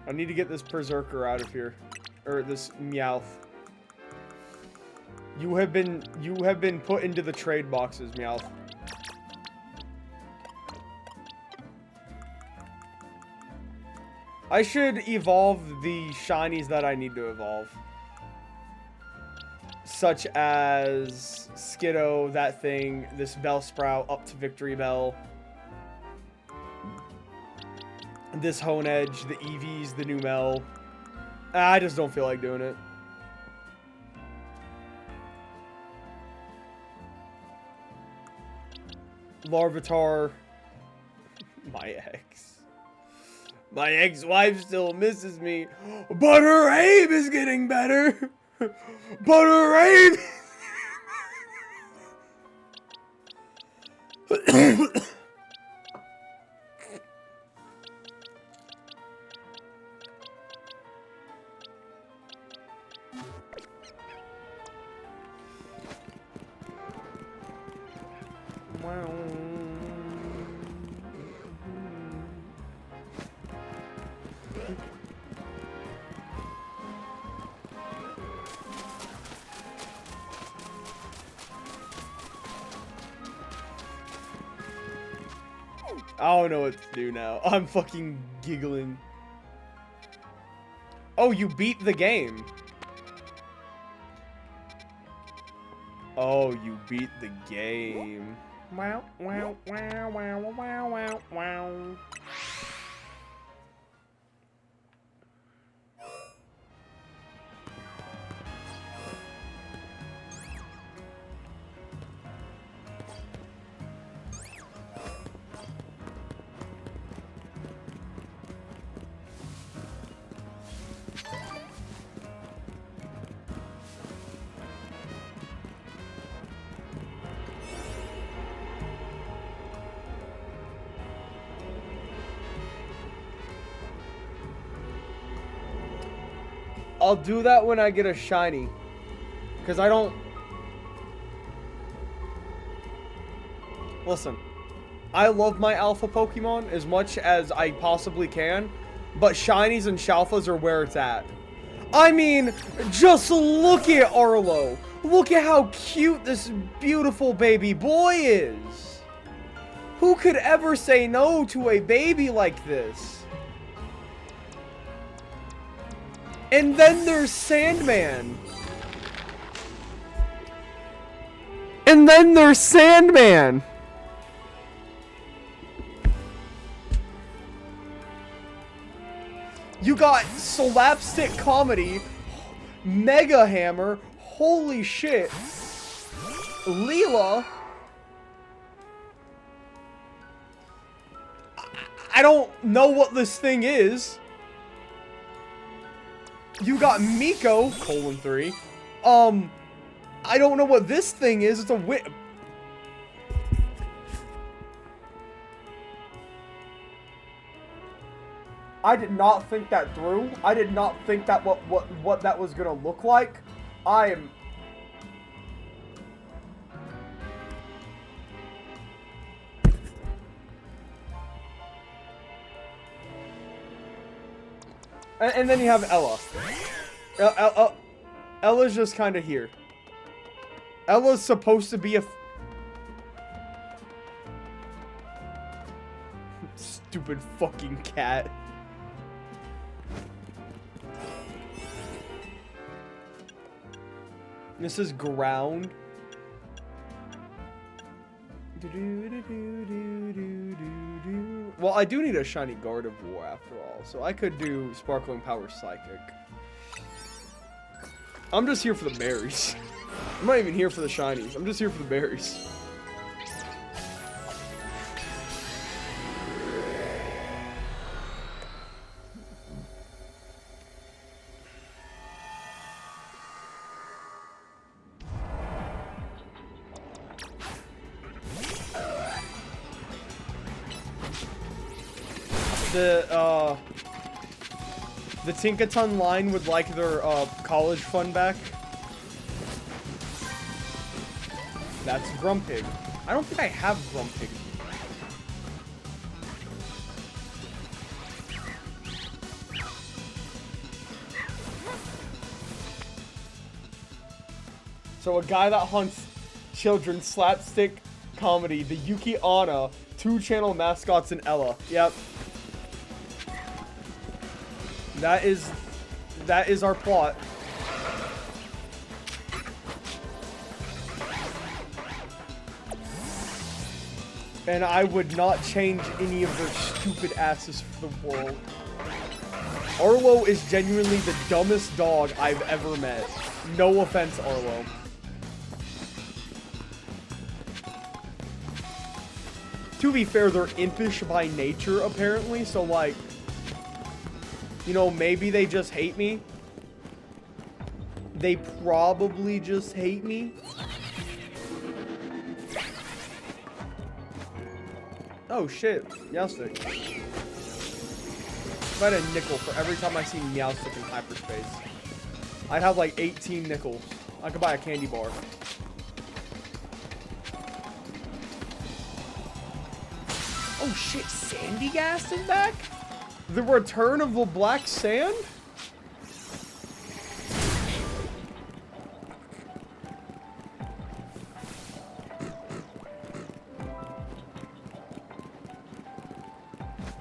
I need to get this berserker out of here, or this Meowth. You have been put into the trade boxes, Meowth. I should evolve the shinies that I need to evolve, such as Skiddo, that thing, this Bellsprout up to Victory Bell. This Honedge, the Eevees, the Numel. I just don't feel like doing it. Larvitar. My ex. My ex-wife still misses me. But her aim is getting better. But her aim... I don't know what to do now. I'm fucking giggling. Oh, you beat the game. Oh, you beat the game. Wow, wow, wow, wow, wow, wow, wow. I'll do that when I get a shiny. Because I don't... Listen. I love my alpha Pokemon as much as I possibly can. But shinies and Shalphas are where it's at. I mean, just look at Arlo. Look at how cute this beautiful baby boy is. Who could ever say no to a baby like this? And then there's Sandman. And then there's Sandman. You got Slapstick Comedy, Mega Hammer, holy shit, Leela. I don't know what this thing is. You got Miko, :3. I don't know what this thing is. It's a whip. I did not think that through. I did not think that what that was gonna look like. I am... And then you have Ella. Ella's just kind of here. Ella's supposed to be a... Stupid fucking cat. This is ground. Well, I do need a shiny Gardevoir after all, so I could do Sparkling Power Psychic. I'm just here for the berries. I'm not even here for the shinies. I'm just here for the berries. The Tinkaton line would like their college fund back. That's Grumpig. I don't think I have Grumpig. So a guy that hunts children's slapstick comedy, the Yuki Anna, 2-channel mascots in Ella. Yep. That is our plot. And I would not change any of their stupid asses for the world. Arlo is genuinely the dumbest dog I've ever met. No offense, Arlo. To be fair, they're impish by nature, apparently, so, like, you know, maybe they just hate me. They probably just hate me. Oh, shit. Meowstic. If I had a nickel for every time I see Meowstic in hyperspace, I'd have, like, 18 nickels. I could buy a candy bar. Oh, shit. Sandygast is back? The return of the black sand?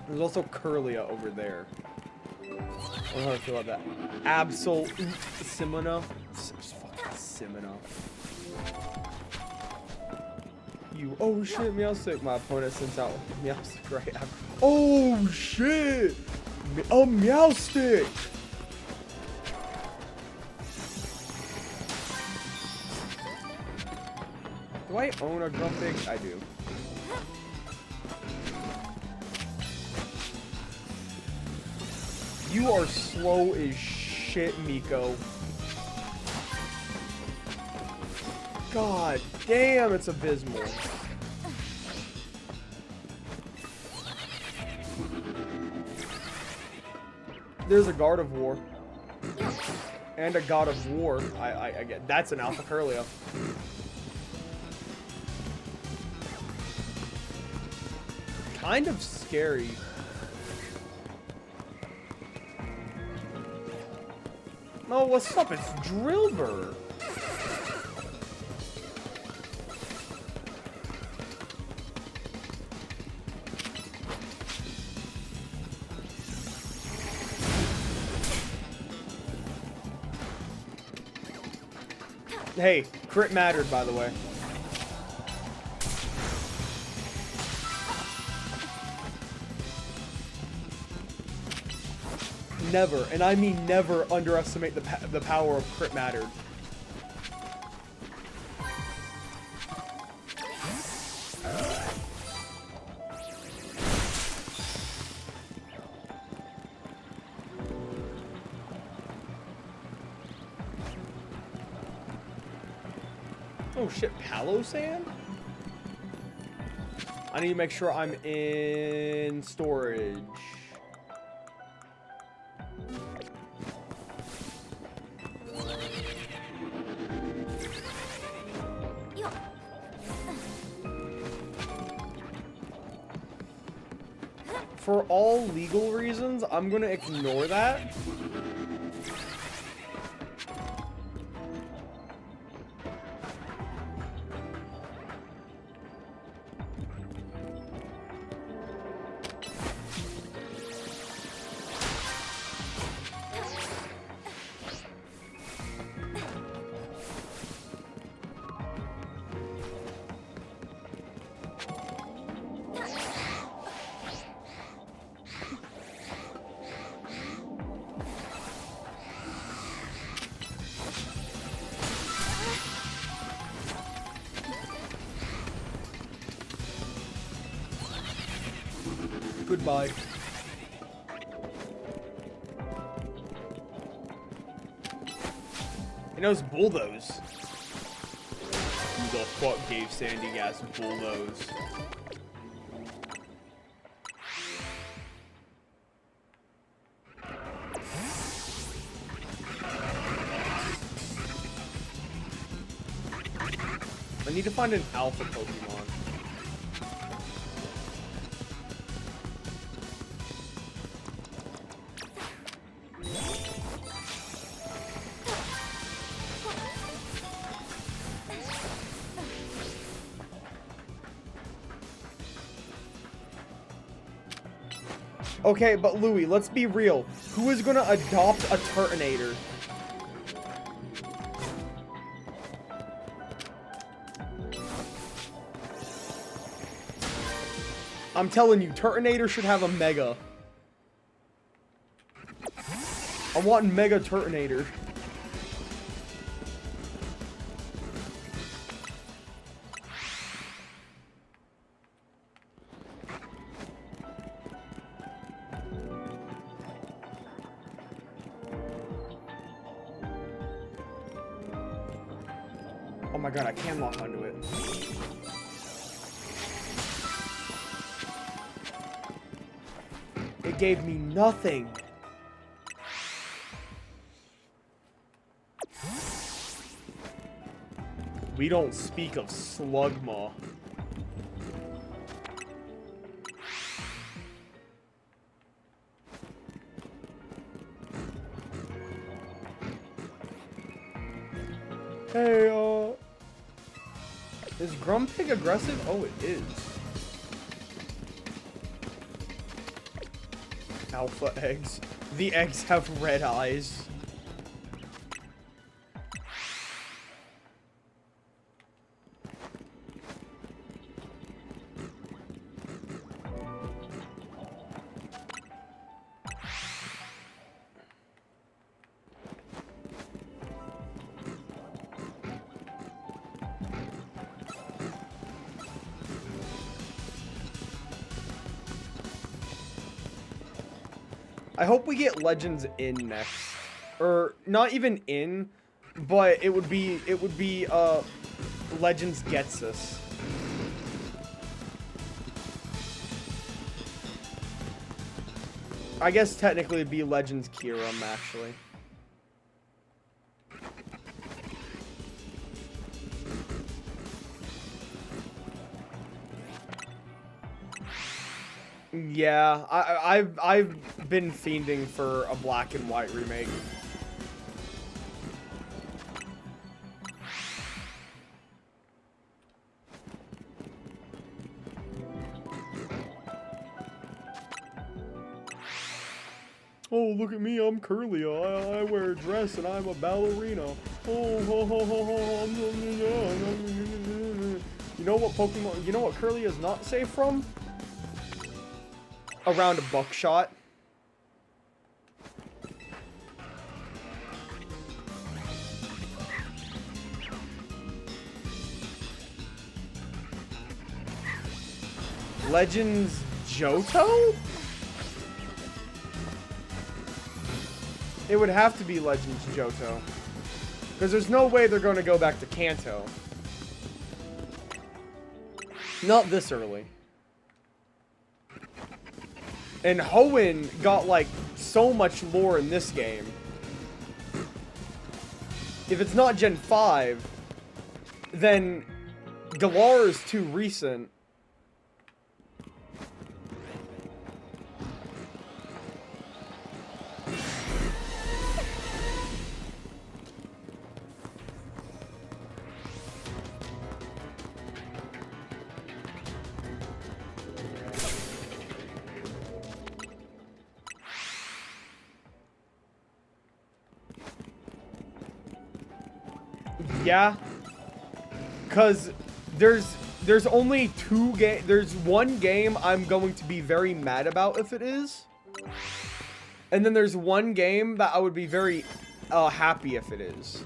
There's also Curlia over there. I don't know how to feel about that. Absol Simona. Fucking Simona. You. Oh shit, Meowstic. My opponent sends out Meowstic right after. Oh shit! A Meowstic! Do I own a Grumpig? I do. You are slow as shit, Miko. God damn, it's abysmal. There's a Gardevoir. And a God of War. I get that's an Alpha Curlia. Kind of scary. No, what's up? It's Drillbur. Hey, crit mattered, by the way. Never, and I mean never, underestimate the power of crit mattered. Oh shit, Palossand? I need to make sure I'm in storage. For all legal reasons, I'm gonna ignore that. Goodbye. He knows bulldoze. Who the fuck gave Sandy Gas bulldoze? I need to find an alpha Pokemon. Okay, but Louis, let's be real. Who is gonna adopt a Turtonator? I'm telling you, Turtonator should have a Mega. I want Mega Turtonator. Oh my god, I can lock onto it. It gave me nothing. We don't speak of Slugma. Hey, is Grumpig aggressive? Oh, it is. Alpha eggs. The eggs have red eyes. I hope we get Legends in next. Or, not even in, but it would be, Legends gets us. I guess technically it'd be Legends Kyurem, actually. Yeah, I've been fiending for a black and white remake. Oh, look at me, I'm curly. I wear a dress and I'm a ballerina. Oh, ho, ho, ho, ho. You know what Pokemon, you know what Curly is not safe from? Around a buckshot. Legends Johto? It would have to be Legends Johto. Because there's no way they're going to go back to Kanto. Not this early. And Hoenn got, like, so much lore in this game. If it's not Gen 5, then Galar is too recent. Yeah, cause there's only there's one game I'm going to be very mad about if it is, and then there's one game that I would be very happy if it is.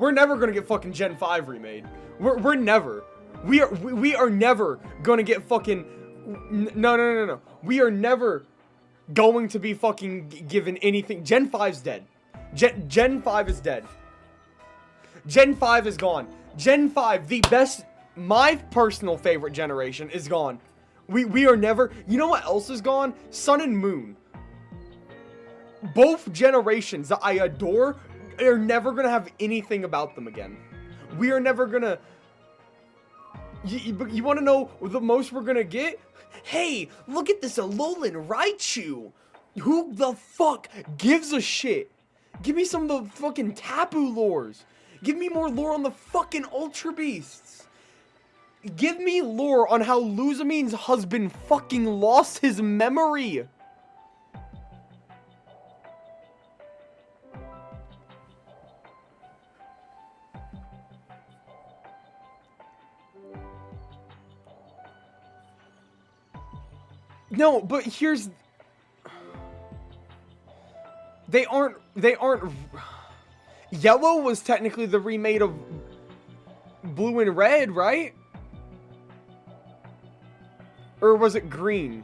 We're never gonna get fucking Gen 5 remade. We're never. We are never gonna get fucking. No. We are never going to be fucking given anything. Gen 5's dead. Gen 5 is dead. Gen 5 is gone. Gen 5, the best, my personal favorite generation, is gone. We are never. You know what else is gone? Sun and Moon. Both generations that I adore are never gonna have anything about them again. We are never gonna. You want to know the most we're gonna get? Hey, look at this Alolan Raichu. Who the fuck gives a shit? Give me some of the fucking Tapu lores. Give me more lore on the fucking Ultra Beasts. Give me lore on how Luzamine's husband fucking lost his memory. No, but here's... They aren't... Yellow was technically the remake of Blue and Red, right? Or was it Green?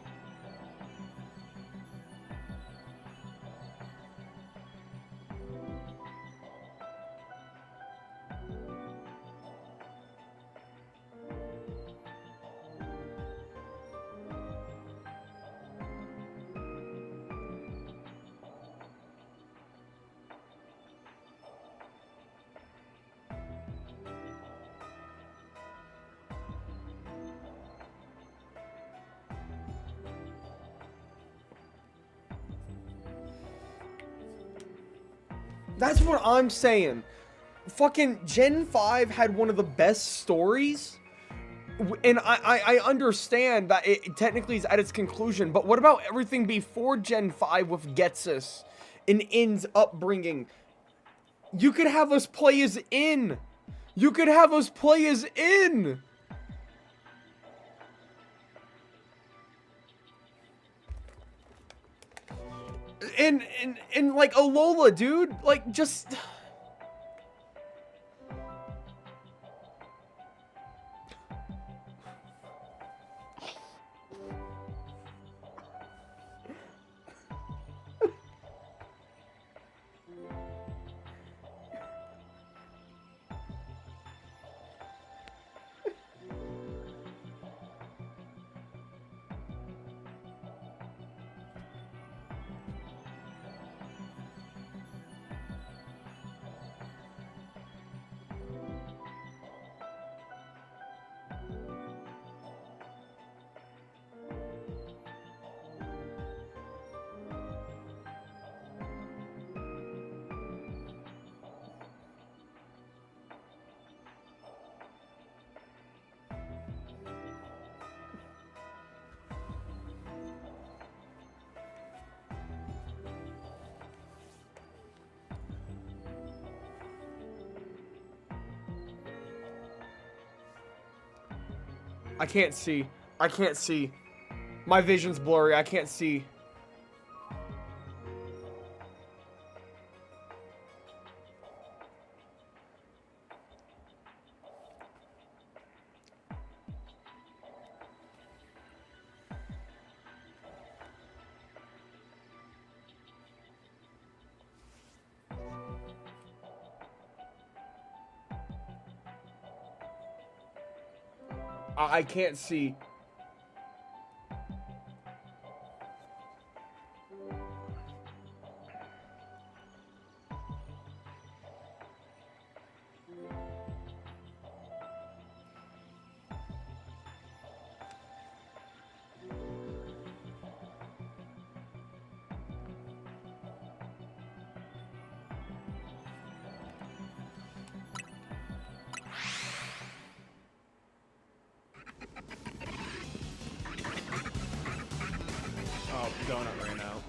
That's what I'm saying. Fucking Gen 5 had one of the best stories. And I understand that it technically is at its conclusion. But what about everything before Gen 5 with Getsus and In's upbringing? You could have us play as In. You could have us play as In. And like Alola, dude, like just I can't see. I can't see. My vision's blurry. I can't see. I can't see. Oh, donut ran out.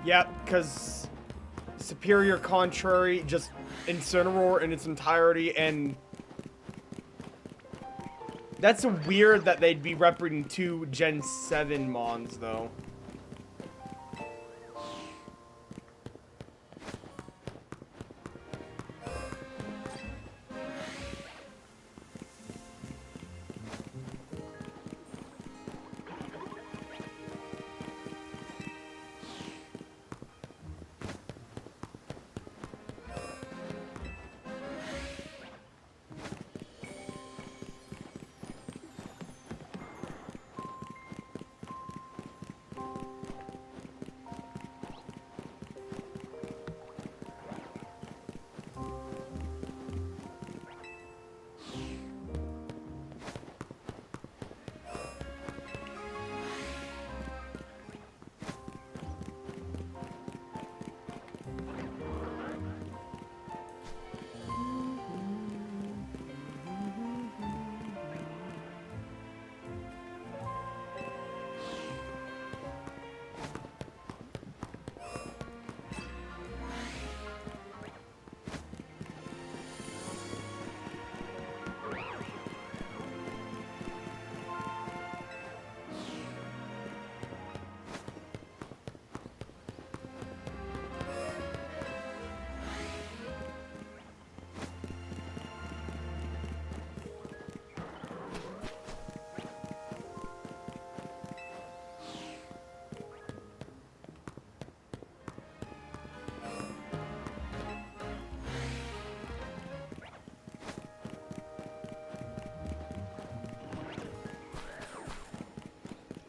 Yep, because Superior Contrary, just Incineroar in its entirety, and that's weird that they'd be repping 2 Gen 7 Mons, though.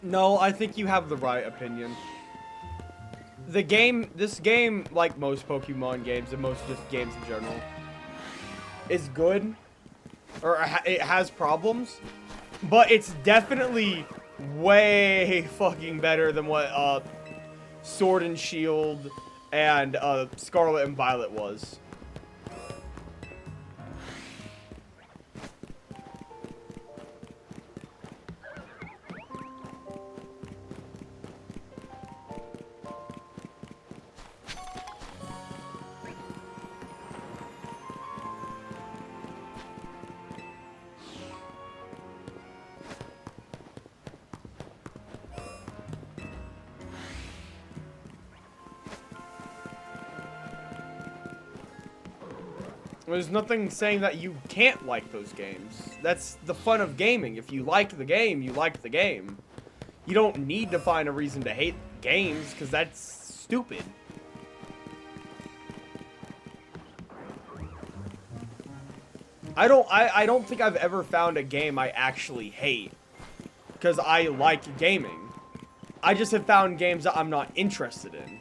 No, I think you have the right opinion. This game, like most Pokemon games and most just games in general, is good, or it has problems, but it's definitely way fucking better than what Sword and Shield and Scarlet and Violet was. There's nothing saying that you can't like those games. That's the fun of gaming. If you liked the game, you liked the game. You don't need to find a reason to hate games, because that's stupid. I don't think I've ever found a game I actually hate, because I like gaming. I just have found games that I'm not interested in.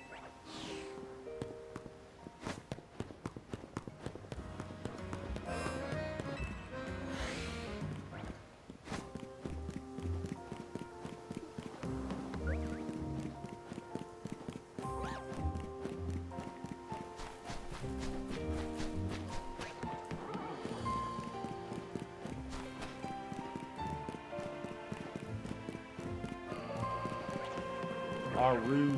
Rouge.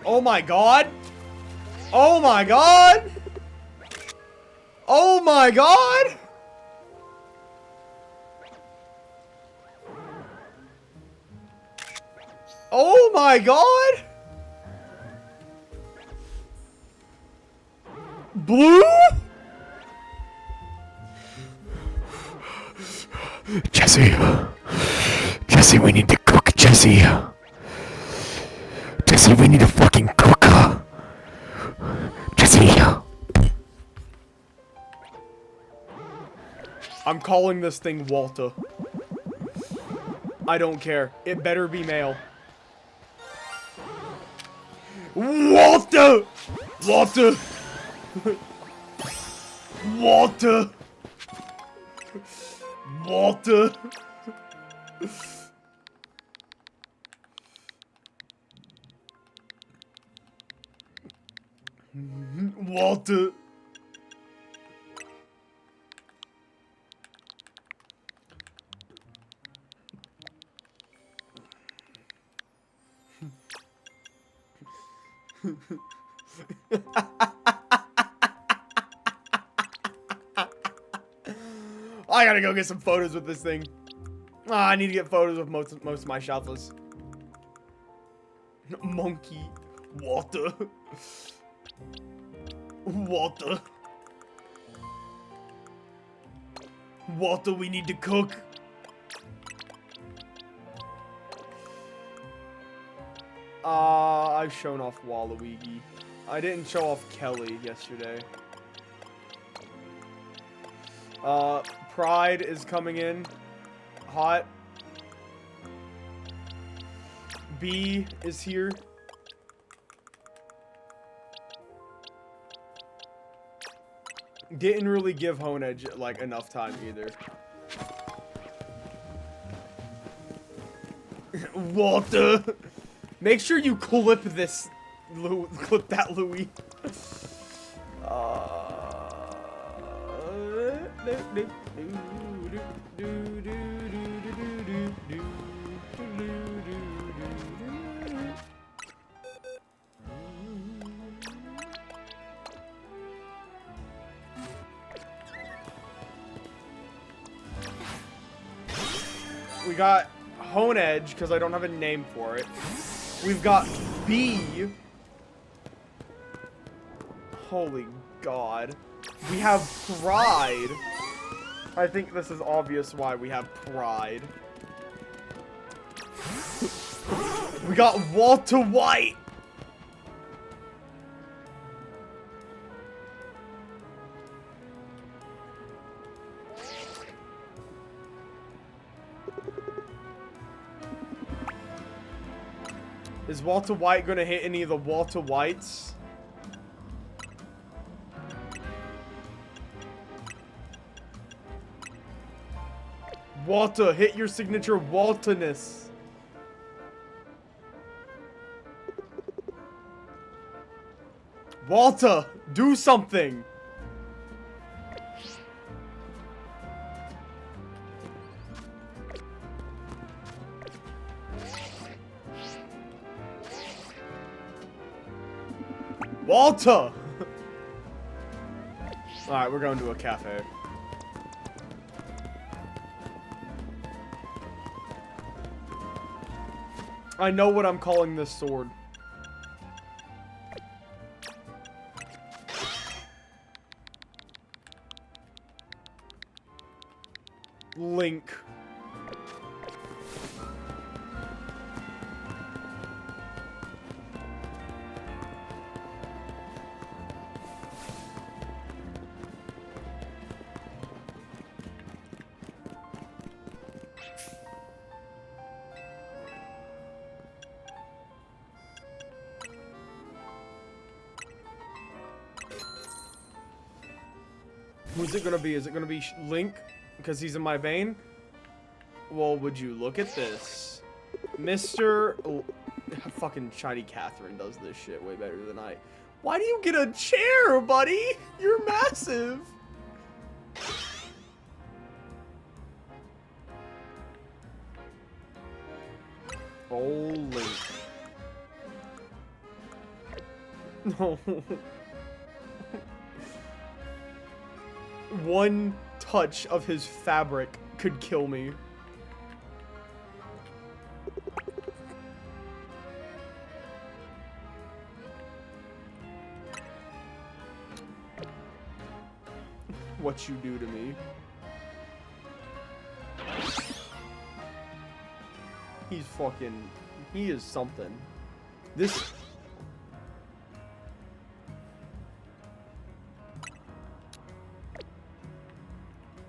Oh my god! Oh my god! Oh my god! Oh my god! Blue? Jesse. Jesse, we need to cook, Jesse. Jesse, we need to fucking cook. Jesse. I'm calling this thing Walter. I don't care. It better be male. Walter! Walter! Walter! Walter! Walter! I gotta go get some photos with this thing. I need to get photos of most of my Shalphas. Monkey. Water. Water. Water, we need to cook. I've shown off Waluigi. I didn't show off Kelly yesterday. Pride is coming in. Hot. B is here. Didn't really give Honedge like enough time either. Walter, make sure you clip this, clip that Louis. We got Honedge, because I don't have a name for it. We've got B. Holy God. We have Pride. I think this is obvious why we have Pride. We got Walter White. Is Walter White gonna hit any of the Walter Whites? Walter, hit your signature Walterness. Walter, do something. Walter! Alright, we're going to a cafe. I know what I'm calling this sword. Link. Who's it gonna be? Is it gonna be Link? Because he's in my vein? Well, would you look at this? Fucking Shiny Catherine does this shit way better than I. Why do you get a chair, buddy? You're massive. Oh, Link. No. One touch of his fabric could kill me. What you do to me. He's fucking... He is something. This...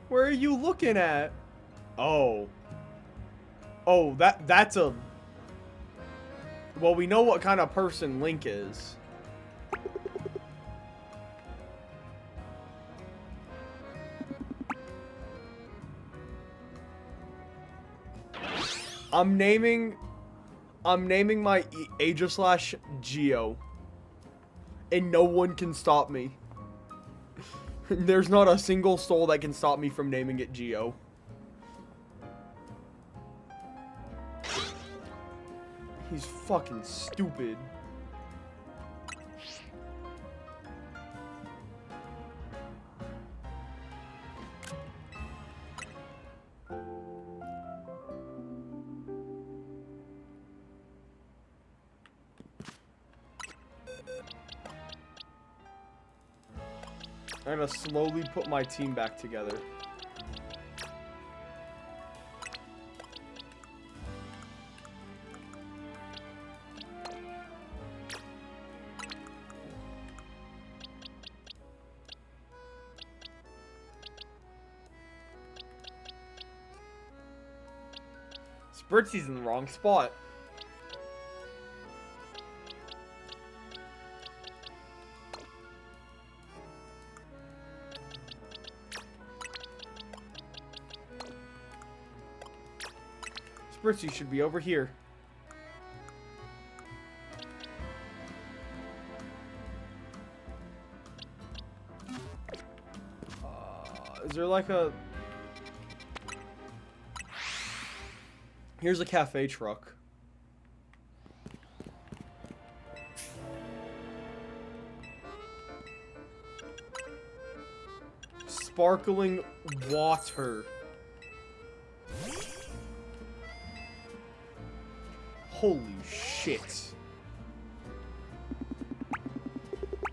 Where are you looking at? Oh. Oh, that's a... Well, we know what kind of person Link is. I'm naming my Aegis Geo. And no one can stop me. There's not a single soul that can stop me from naming it Geo. He's fucking stupid. I'm gonna slowly put my team back together. Spritzy's in the wrong spot. Spritzy should be over here. Is there like a... Here's a cafe truck. Sparkling water. Holy shit.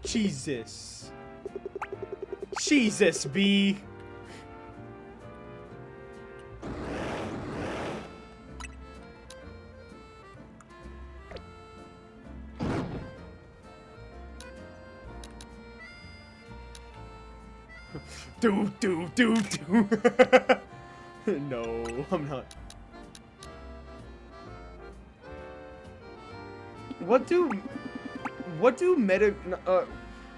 Jesus. Jesus, B. Do. No, I'm not. What do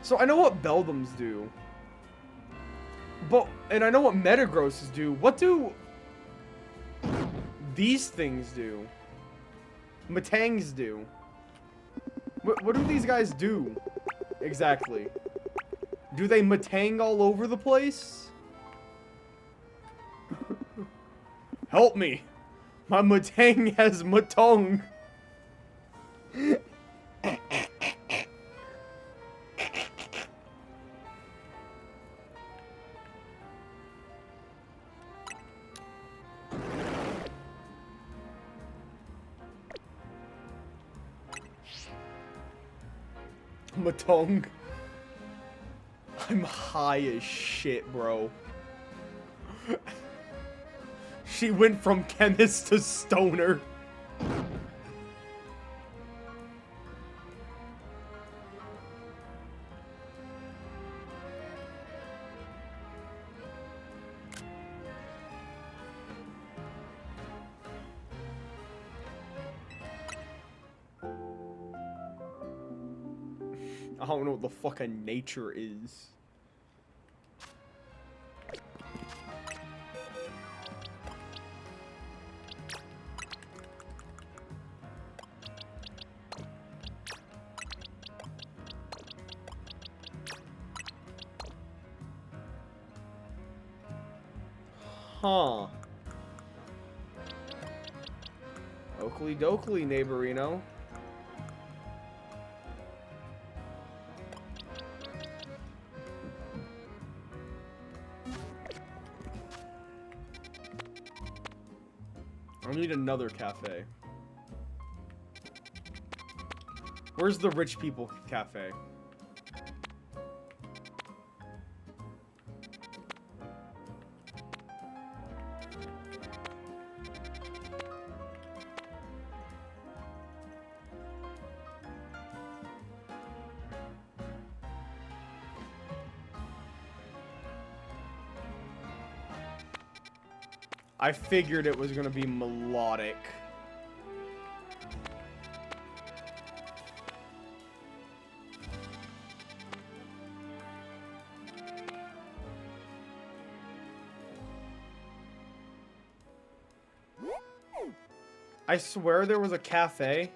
so I know what Beldums do. And I know what Metagrosses do. What do these things do? Matangs do. What do these guys do? Exactly. Do they Matang all over the place? Help me. My Matang has Matong. Matong. I'm high as shit, bro. She went from chemist to stoner. I don't know what the fuck a nature is. Huh. Oakley dokley, neighborino. I need another cafe. Where's the rich people cafe? I figured it was gonna be melodic. I swear there was a cafe.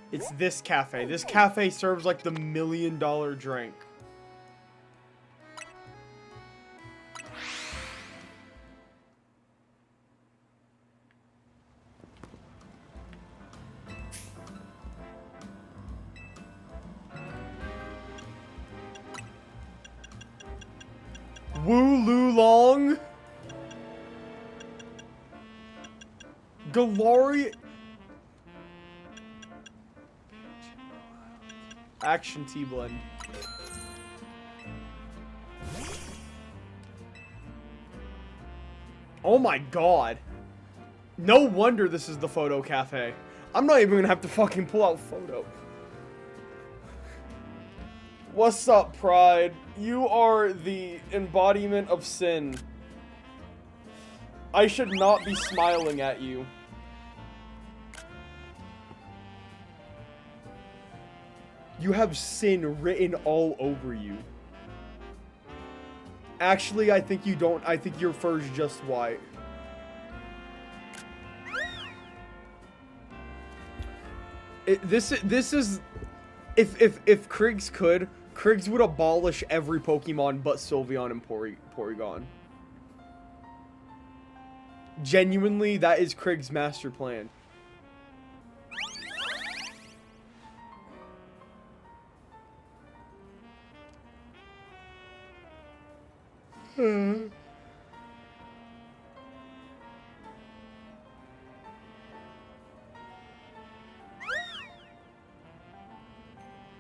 It's this cafe. This cafe serves like the $1 million drink. Woo Lu Long. Galari. Action tea blend. Oh my god. No wonder this is the photo cafe. I'm not even gonna have to fucking pull out photo. What's up, Pride? You are the embodiment of sin. I should not be smiling at you. You have sin written all over you. Actually, I think you don't. I think your fur's just white. This is... If Kriggs could, Kriggs would abolish every Pokemon but Sylveon and Porygon. Genuinely, that is Kriggs' master plan.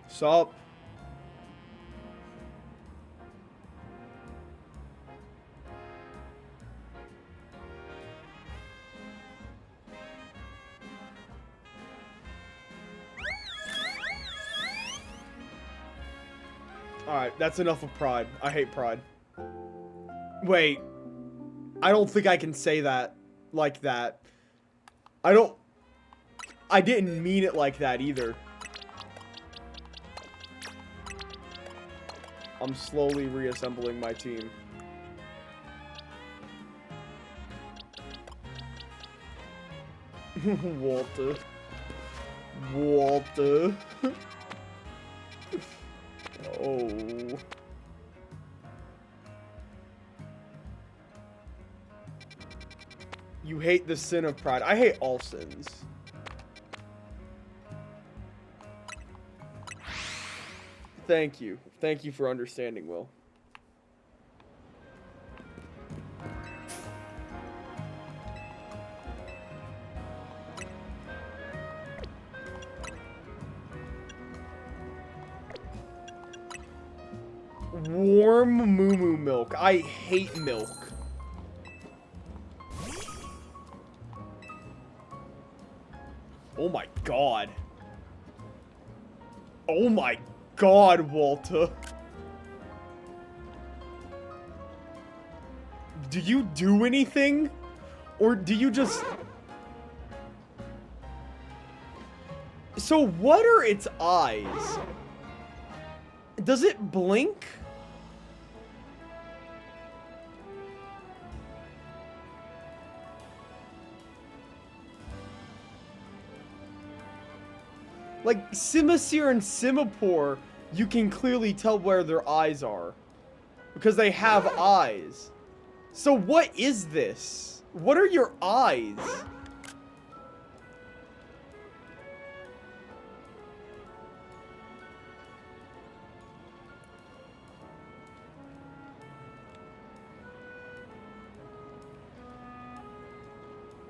Sup? Alright, that's enough of Pride. I hate Pride. Wait. I don't think I can say that like that. I didn't mean it like that either. I'm slowly reassembling my team. Walter. Walter. Oh. You hate the sin of pride. I hate all sins. Thank you. Thank you for understanding, Will. Warm moo-moo milk. I hate milk. Oh my god. Oh my god, Walter. Do you do anything? Or do you just... So what are its eyes? Does it blink? Like, Simisear and Simipour, you can clearly tell where their eyes are. Because they have eyes. So what is this? What are your eyes?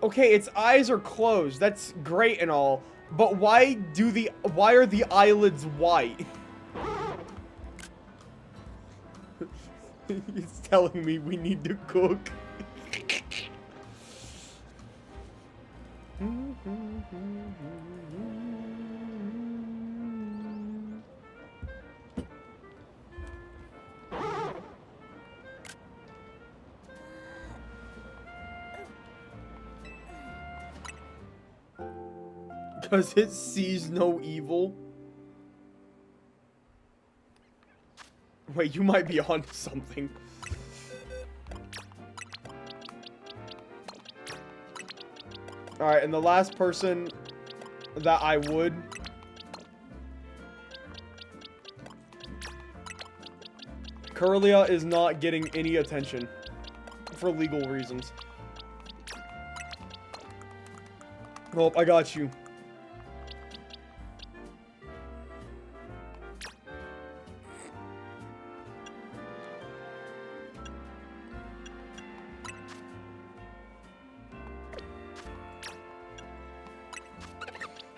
Okay, its eyes are closed. That's great and all. But why are the eyelids white? It's telling me we need to cook. Because it sees no evil. Wait, you might be onto something. Alright, and the last person that I would... Curlia is not getting any attention. For legal reasons. Oh, I got you.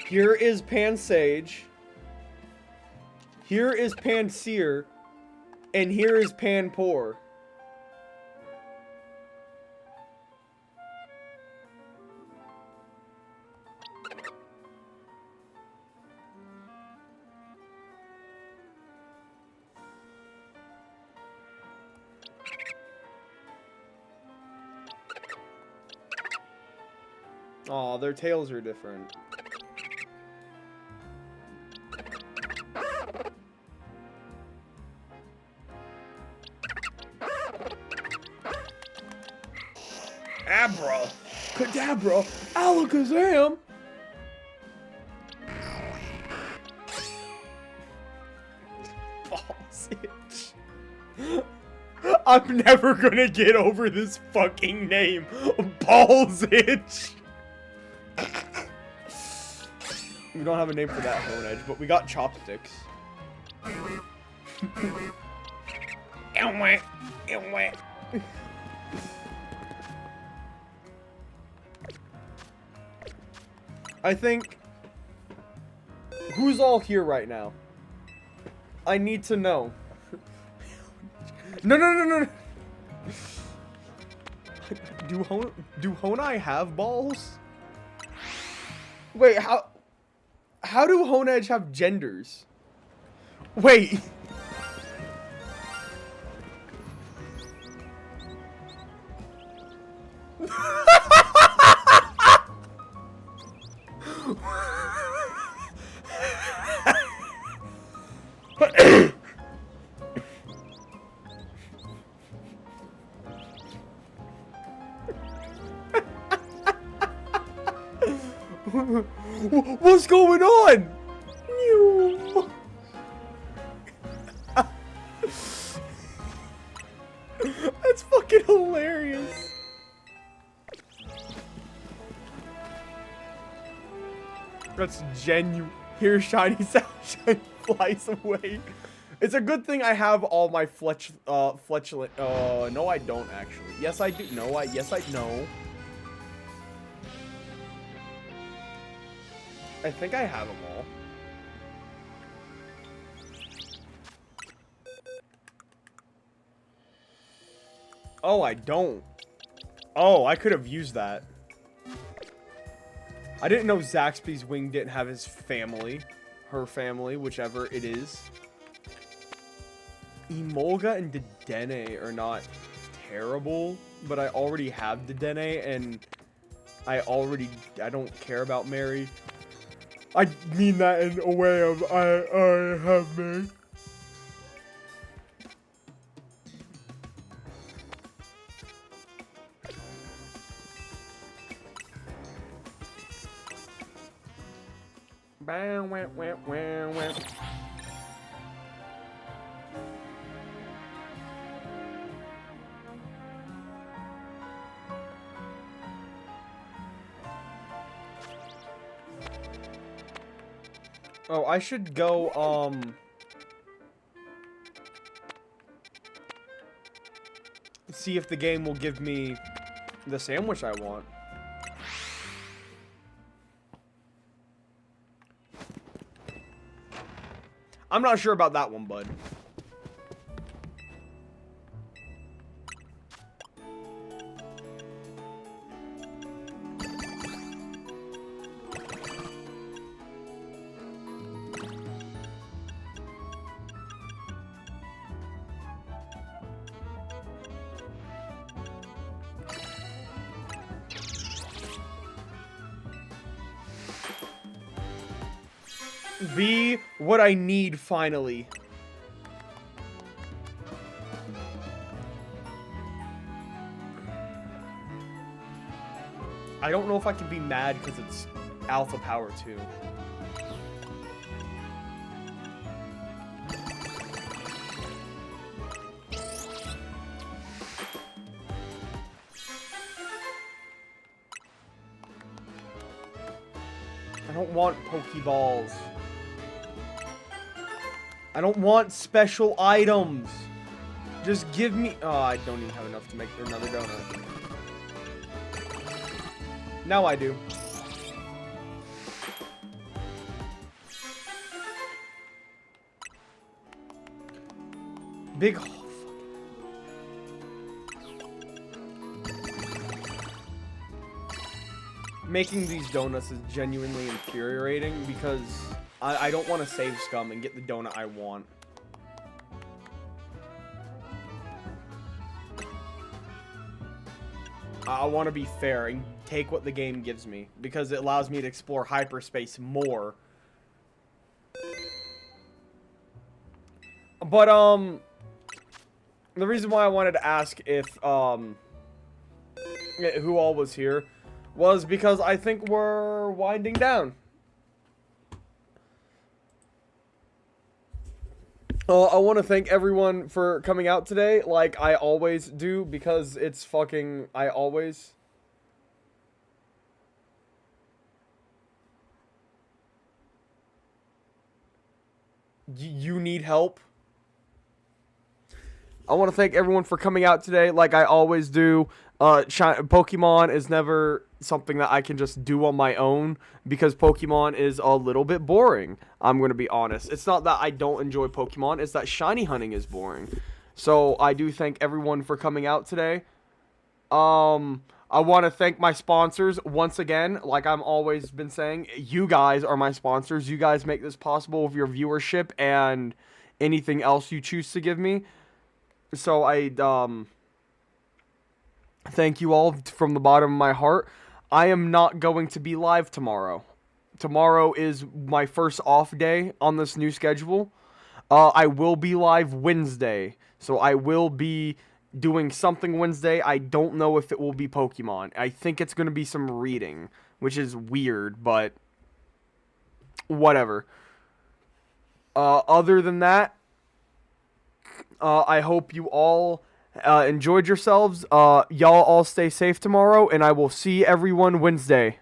Here is Pansage. Here is Panseer. And here is Panpour. Aw, their tails are different. Abra, Kadabra, Alakazam. Balls itch. I'm never gonna get over this fucking name. Balls itch. We don't have a name for that Honedge, but we got chopsticks. I think... Who's all here right now? I need to know. No. Do Honai have balls? Wait, how do Honedge have genders? Wait. What's going on? That's fucking hilarious. That's genuine. Here's shiny sound. Shiny flies away. It's a good thing I have all my fletchling. No, I don't actually. Yes, I do. No, yes, I know. I think I have them all. Oh, I don't. Oh, I could have used that. I didn't know Zaxby's Wing didn't have his family. Her family, whichever it is. Emolga and Dedenne are not terrible, but I already have Dedenne, and I don't care about Mary. I mean that in a way of I have Mary. Bow, wah, wah, wah, wah. Oh, I should go, see if the game will give me the sandwich I want. I'm not sure about that one, bud. be what I need finally. I don't know if I can be mad because it's alpha power 2. I don't want Pokeballs. I don't want special items. Just give me... Oh, I don't even have enough to make another donut. Now I do. Big... Oh, making these donuts is genuinely infuriating because I don't want to save scum and get the donut I want. I want to be fair and take what the game gives me because it allows me to explore hyperspace more. But, the reason why I wanted to ask if, who all was here was because I think we're winding down. I want to thank everyone for coming out today, like I always do, because it's fucking... I always... You need help? I want to thank everyone for coming out today, like I always do. Pokemon is never something that I can just do on my own because Pokemon is a little bit boring. I'm going to be honest. It's not that I don't enjoy Pokemon. It's that shiny hunting is boring. So I do thank everyone for coming out today. I want to thank my sponsors once again. Like I'm always been saying, you guys are my sponsors. You guys make this possible with your viewership and anything else you choose to give me. So I thank you all from the bottom of my heart. I am not going to be live tomorrow. Tomorrow is my first off day on this new schedule. I will be live Wednesday. So I will be doing something Wednesday. I don't know if it will be Pokemon. I think it's going to be some reading, which is weird, but whatever. Other than that, I hope you all enjoyed yourselves. Y'all all stay safe tomorrow, and I will see everyone Wednesday.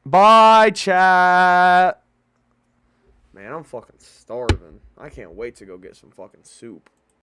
Bye, chat. Man, I'm fucking starving. I can't wait to go get some fucking soup.